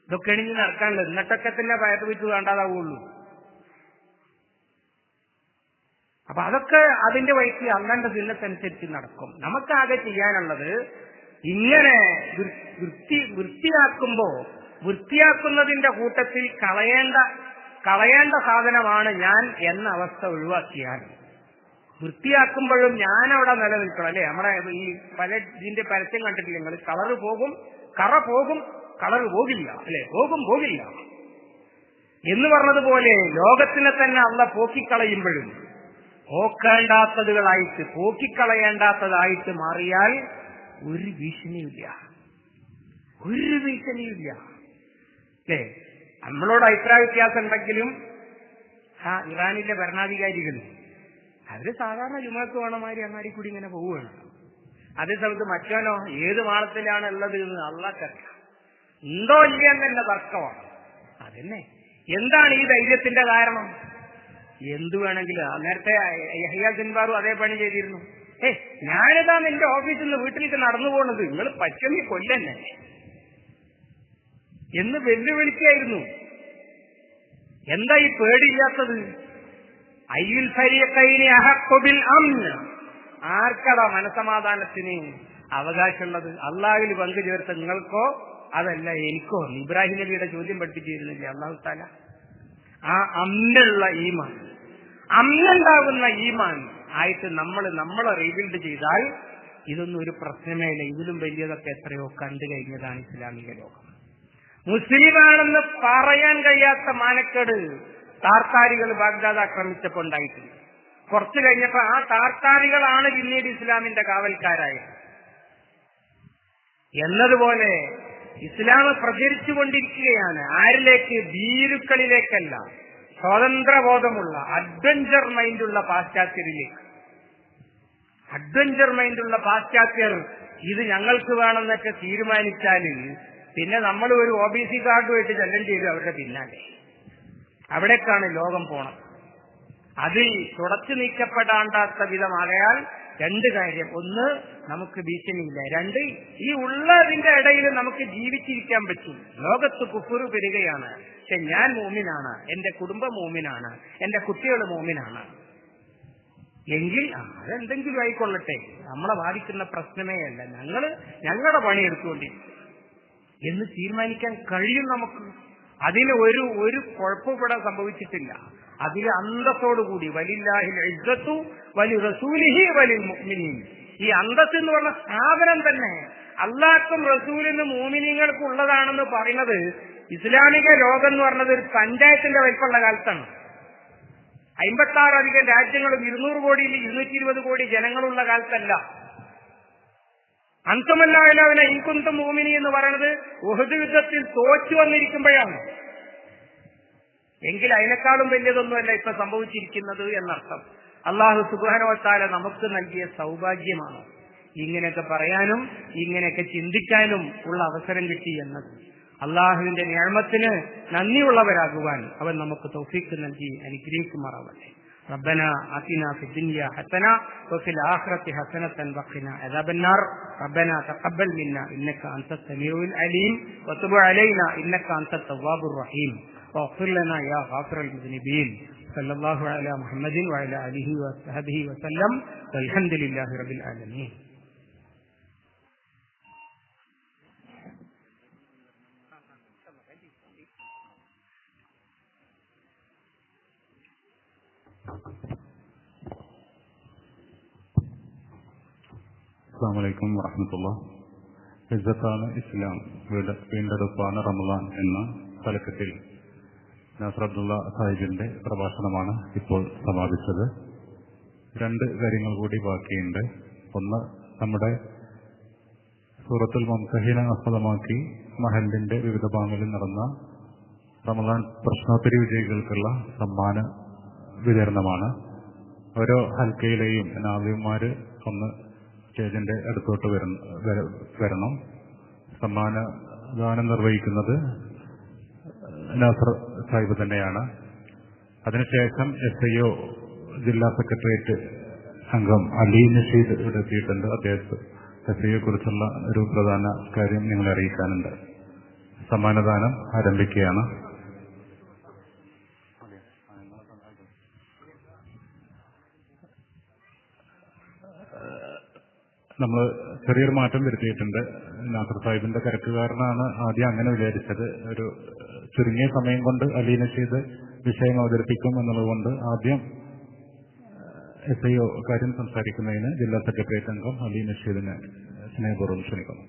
ഇതൊക്കെ എണിഞ്ഞ് നടക്കാനുള്ളത്. എന്നിട്ടൊക്കെ തന്നെ പയറ് വിറ്റ് വേണ്ടാതാവുള്ളൂ. അപ്പൊ അതൊക്കെ അതിന്റെ വഴിക്ക് അള്ളാന്റെ സുന്നത്തനുസരിച്ച് നടക്കും. നമുക്കാകെ ചെയ്യാനുള്ളത് ഇങ്ങനെ വൃത്തിയാക്കുന്നതിന്റെ കൂട്ടത്തിൽ കളയേണ്ട സാധനമാണ് ഞാൻ എന്ന അവസ്ഥ ഒഴിവാക്കിയാൽ, വൃത്തിയാക്കുമ്പോഴും ഞാനവിടെ നിലനിൽക്കണം. അല്ലെ, നമ്മുടെ ഈ പല ഇതിന്റെ പരസ്യം കണ്ടിട്ടില്ല നിങ്ങൾ? കളറ് പോകും, കറ പോകും, കളറ് പോകില്ല. അല്ലെ, പോകില്ല എന്ന് പറഞ്ഞതുപോലെ ലോകത്തിനെ തന്നെ അള്ള പോക്കിക്കളയുമ്പോഴും പോക്കിക്കളയേണ്ടാത്തതായിട്ട് മാറിയാൽ ഒരു ഭീഷണിയില്ല. അല്ലേ, നമ്മളോട് അഭിപ്രായ വ്യത്യാസം ഉണ്ടെങ്കിലും ഇറാനിലെ ഭരണാധികാരികൾ അവര് സാധാരണ ജുമാക്ക് വേണമാതിരി അങ്ങാടി കൂടി ഇങ്ങനെ പോവുകയാണ്. അതേ സമയത്ത് മറ്റോനോ ഏത് മാളത്തിലാണ് ഉള്ളത് എന്ന് അള്ളാഹ്ക്കറിയാം. ഉണ്ടോ ഇല്ല എന്നല്ല തർക്കമാണ്. അതന്നെ. എന്താണ് ഈ ധൈര്യത്തിന്റെ കാരണം? എന്തു വേണമെങ്കിലും. നേരത്തെ യഹ്യാ സിൻബാറും അതേ പണി ചെയ്തിരുന്നു. ഞാനിതാ നിന്റെ ഓഫീസിൽ നിന്ന് വീട്ടിലേക്ക് നടന്നു പോകുന്നത്, നിങ്ങൾ പച്ചമി കൊല്ലന്നെ എന്ന് വെല്ലുവിളിക്കായിരുന്നു. എന്താ ഈ പേടിയില്ലാത്തത്? അയ്യുൽ ഫരീഖൈനി അഹഖു ബിൽ അംൻ, ആർക്കടാ മനസമാധാനത്തിന് അവകാശമുള്ളത്? അള്ളാഹുവിൽ പങ്കു ചേർത്ത നിങ്ങൾക്കോ അതല്ല എനിക്കോ? ഇബ്രാഹിം നബിയുടെ ചോദ്യം പഠിപ്പിച്ചിരുന്നില്ലേ അള്ളാഹു തആല? ആ അമ്നുള്ള ഈമാൻ, അമ്മുണ്ടാകുന്ന ഈമാൻ ആയിട്ട് നമ്മളെ റീബിൽഡ് ചെയ്താൽ ഇതൊന്നും ഒരു പ്രശ്നമേ ഇല്ല. ഇതിലും വലിയതൊക്കെ എത്രയോ കണ്ടു കഴിഞ്ഞതാണ് ഇസ്ലാമിക ലോകം. മുസ്ലിമാണെന്ന് പറയാൻ കഴിയാത്ത മാനക്കേട് താർത്താരികൾ ബാഗ്ദാദ് ആക്രമിച്ചപ്പോൾ ഉണ്ടായിട്ടുണ്ട്. കുറച്ചു കഴിഞ്ഞപ്പോ ആ താർത്താരികളാണ് പിന്നീട് ഇസ്ലാമിന്റെ കാവൽക്കാരായത്. എന്നതുപോലെ ഇസ്ലാം പ്രചരിച്ചുകൊണ്ടിരിക്കുകയാണ്. ആരിലേക്ക്? ഭീരുക്കളിലേക്കല്ല, സ്വതന്ത്രബോധമുള്ള അഡ്വഞ്ചർ മൈൻഡുള്ള പാശ്ചാത്യരിലേക്ക്. അഡ്വഞ്ചർ മൈൻഡുള്ള പാശ്ചാത്യർ ഇത് ഞങ്ങൾക്ക് വേണമെന്നൊക്കെ തീരുമാനിച്ചാൽ പിന്നെ നമ്മൾ ഒരു OBC കാർഡുമായിട്ട് ചലഞ്ച് ചെയ്തു അവരുടെ പിന്നാലെ. അവിടേക്കാണ് ലോകം പോണത്. അതിൽ തുടച്ചു നീക്കപ്പെടാണ്ടാത്ത വിധമാകയാൽ 2 കാര്യം: ഒന്ന്, നമുക്ക് ഭീഷണിയില്ല. 2, ഈ ഉള്ളതിന്റെ ഇടയിൽ നമുക്ക് ജീവിച്ചിരിക്കാൻ പറ്റും. ലോകത്ത് കുഫ്റ് പെരുകയാണ്, പക്ഷെ ഞാൻ മൂമിനാണ്, എന്റെ കുടുംബം മൂമിനാണ്, എന്റെ കുട്ടികൾ മൂമിനാണ് എങ്കിൽ അതെന്തെങ്കിലും ആയിക്കൊള്ളട്ടെ, നമ്മളെ ബാധിക്കുന്ന പ്രശ്നമേ അല്ല, ഞങ്ങളുടെ പണിയെടുത്തുകൊണ്ടിരിക്കും എന്ന് തീരുമാനിക്കാൻ കഴിയും നമുക്ക്. അതിന് ഒരു കുഴപ്പവും ഇവിടെ സംഭവിച്ചിട്ടില്ല. അതിൽ അന്തസ്സോടുകൂടി വലില്ലാഹിൽ ഇസ്സത്തു വലി റസൂലിഹി വലിൽ മുഅ്മിനീൻ, ഈ അന്തസ് എന്ന് പറഞ്ഞ സ്ഥാപനം തന്നെ അള്ളാഹ്ക്കും റസൂലിനും മുഅ്മിനീങ്ങൾക്കും ഉള്ളതാണെന്ന് പറയുന്നത് ഇസ്ലാമിക ലോകം എന്ന് പറഞ്ഞത് ഒരു പഞ്ചായത്തിന്റെ വലിപ്പമുള്ള കാലത്താണ്. 56 അധികം രാജ്യങ്ങളും 200 കോടിയിൽ 220 കോടി ജനങ്ങളുള്ള കാലത്തല്ല. അൻതുമല്ലാഹുവിന ഇൻകുന്തും മുഅ്മിനീൻ എന്ന് പറയുന്നത് ഉഹദ് യുദ്ധത്തിൽ തോറ്റു വന്നിരിക്കുമ്പോഴാണ്. എങ്കിൽ അതിനേക്കാളും വലിയതൊന്നുമല്ല ഇപ്പൊ സംഭവിച്ചിരിക്കുന്നത് എന്നർത്ഥം. അല്ലാഹു സുബ്ഹാനഹു വ തആല നമുക്ക് നൽകിയ സൗഭാഗ്യമാണ് ഇങ്ങനെയൊക്കെ പറയാനും ഇങ്ങനെയൊക്കെ ചിന്തിക്കാനും ഉള്ള അവസരം കിട്ടി എന്നത്. അള്ളാഹുവിന്റെ നിഅമത്തിന് നന്ദിയുള്ളവരാകുവാൻ അവൻ നമുക്ക് തൗഫീഖ് നൽകി അനുഗ്രഹിക്കുമാറാവട്ടെ. ربنا آتنا في الدنيا حسنة وفي الآخرة حسنة وقنا عذاب النار ربنا تقبل منا إنك أنت السميع العليم وتب علينا إنك أنت التواب الرحيم واغفر لنا يا غافر المذنبين صلى الله على محمد وعلى آله وصحبه وسلم والحمد لله رب العالمين. അസ്സലാമു അലൈക്കും വറഹ്മത്തുള്ളാഹി. ഇസ്സത്താണ് ഇസ്ലാം, വീണ്ടെടുപ്പാണ് റമളാൻ എന്ന തലക്കെട്ടിൽ നാസർ അബ്ദുള്ള സാഹിബിന്റെ പ്രഭാഷണമാണ് ഇപ്പോൾ സമാപിച്ചത്. 2 കാര്യങ്ങൾ കൂടി ബാക്കിയുണ്ട്. ഒന്ന്, നമ്മുടെ സൂറത്തുൽ മുംതഹിന ആസ്പദമാക്കി മഹലിന്റെ വിവിധ ഭാഗങ്ങളിൽ നടന്ന റമളാൻ പ്രശ്നോത്തരി വിജയികൾക്കുള്ള സമ്മാന വിതരണമാണ്. ഓരോ ഹൽക്കയിലെയും നാദിമാര് ഒന്ന് സ്റ്റേജിന്റെ അടുത്തോട്ട് വരണം. സമ്മാനദാനം നിർവഹിക്കുന്നത് നാസർ സാഹിബ് തന്നെയാണ്. അതിനുശേഷം SIO ജില്ലാ സെക്രട്ടേറിയറ്റ് അംഗം അലി നഷീദ് ഇവിടെ എത്തിയിട്ടുണ്ട്. അദ്ദേഹത്തെ SIO കുറിച്ചുള്ള ഒരു പ്രധാന കാര്യം നിങ്ങളെ അറിയിക്കാനുണ്ട്. സമ്മാനദാനം ആരംഭിക്കുകയാണ്. നമ്മൾ ചെറിയൊരു മാറ്റം വരുത്തിയിട്ടുണ്ട്. നാസർ സാഹിബിന്റെ തിരക്ക് കാരണമാണ് ആദ്യം അങ്ങനെ വിചാരിച്ചത്. ഒരു ചുരുങ്ങിയ സമയം കൊണ്ട് അലി നഷീദ് വിഷയം അവതരിപ്പിക്കും എന്നുള്ളതുകൊണ്ട് ആദ്യം SIO കാര്യം സംസാരിക്കുന്നതിന് ജില്ലാ സെക്രട്ടേറിയറ്റ് അംഗം അലി നഷീദിനെ സ്നേഹപൂർവ്വം ക്ഷണിക്കുന്നു.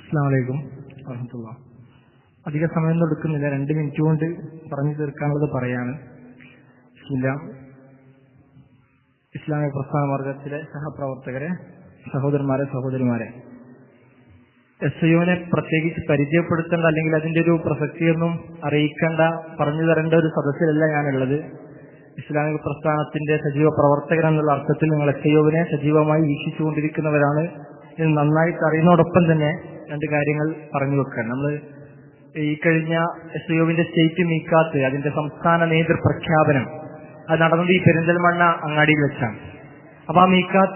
അസ്സലാമു അലൈക്കും വറഹ്മത്തുള്ളാഹി. അധിക സമയം കൊടുക്കുന്നില്ല, 2 മിനിറ്റ് കൊണ്ട് പറഞ്ഞു തീർക്കാനുള്ളത് പറയാണ്. ഇസ്ലാമിക പ്രസ്ഥാന മാർഗത്തിലെ സഹപ്രവർത്തകരെ, സഹോദരന്മാരെ, സഹോദരിമാരെ, SIOനെ പ്രത്യേകിച്ച് പരിചയപ്പെടുത്തേണ്ട അല്ലെങ്കിൽ അതിന്റെ ഒരു പ്രസക്തിയൊന്നും അറിയിക്കേണ്ട, പറഞ്ഞു തരേണ്ട ഒരു സദസ്സിലല്ല ഞാനുള്ളത്. ഇസ്ലാമിക പ്രസ്ഥാനത്തിന്റെ സജീവ പ്രവർത്തകൻ എന്നുള്ള അർത്ഥത്തിൽ നിങ്ങൾ SIOനെ സജീവമായി വീക്ഷിച്ചുകൊണ്ടിരിക്കുന്നവരാണ് എന്ന് നന്നായിട്ട് അറിയുന്നതോടൊപ്പം തന്നെ 2 കാര്യങ്ങൾ പറഞ്ഞു വെക്കാൻ. നമ്മൾ ഈ കഴിഞ്ഞ SIOവിന്റെ സ്റ്റേറ്റ് മീക്കാത്ത്, അതിന്റെ സംസ്ഥാന നേതൃപ്രഖ്യാപനം അത് നടന്നത് ഈ പെരിന്തൽമണ്ണ അങ്ങാടിയിൽ വെച്ചാണ്. അപ്പൊ ആ മീക്കാത്ത്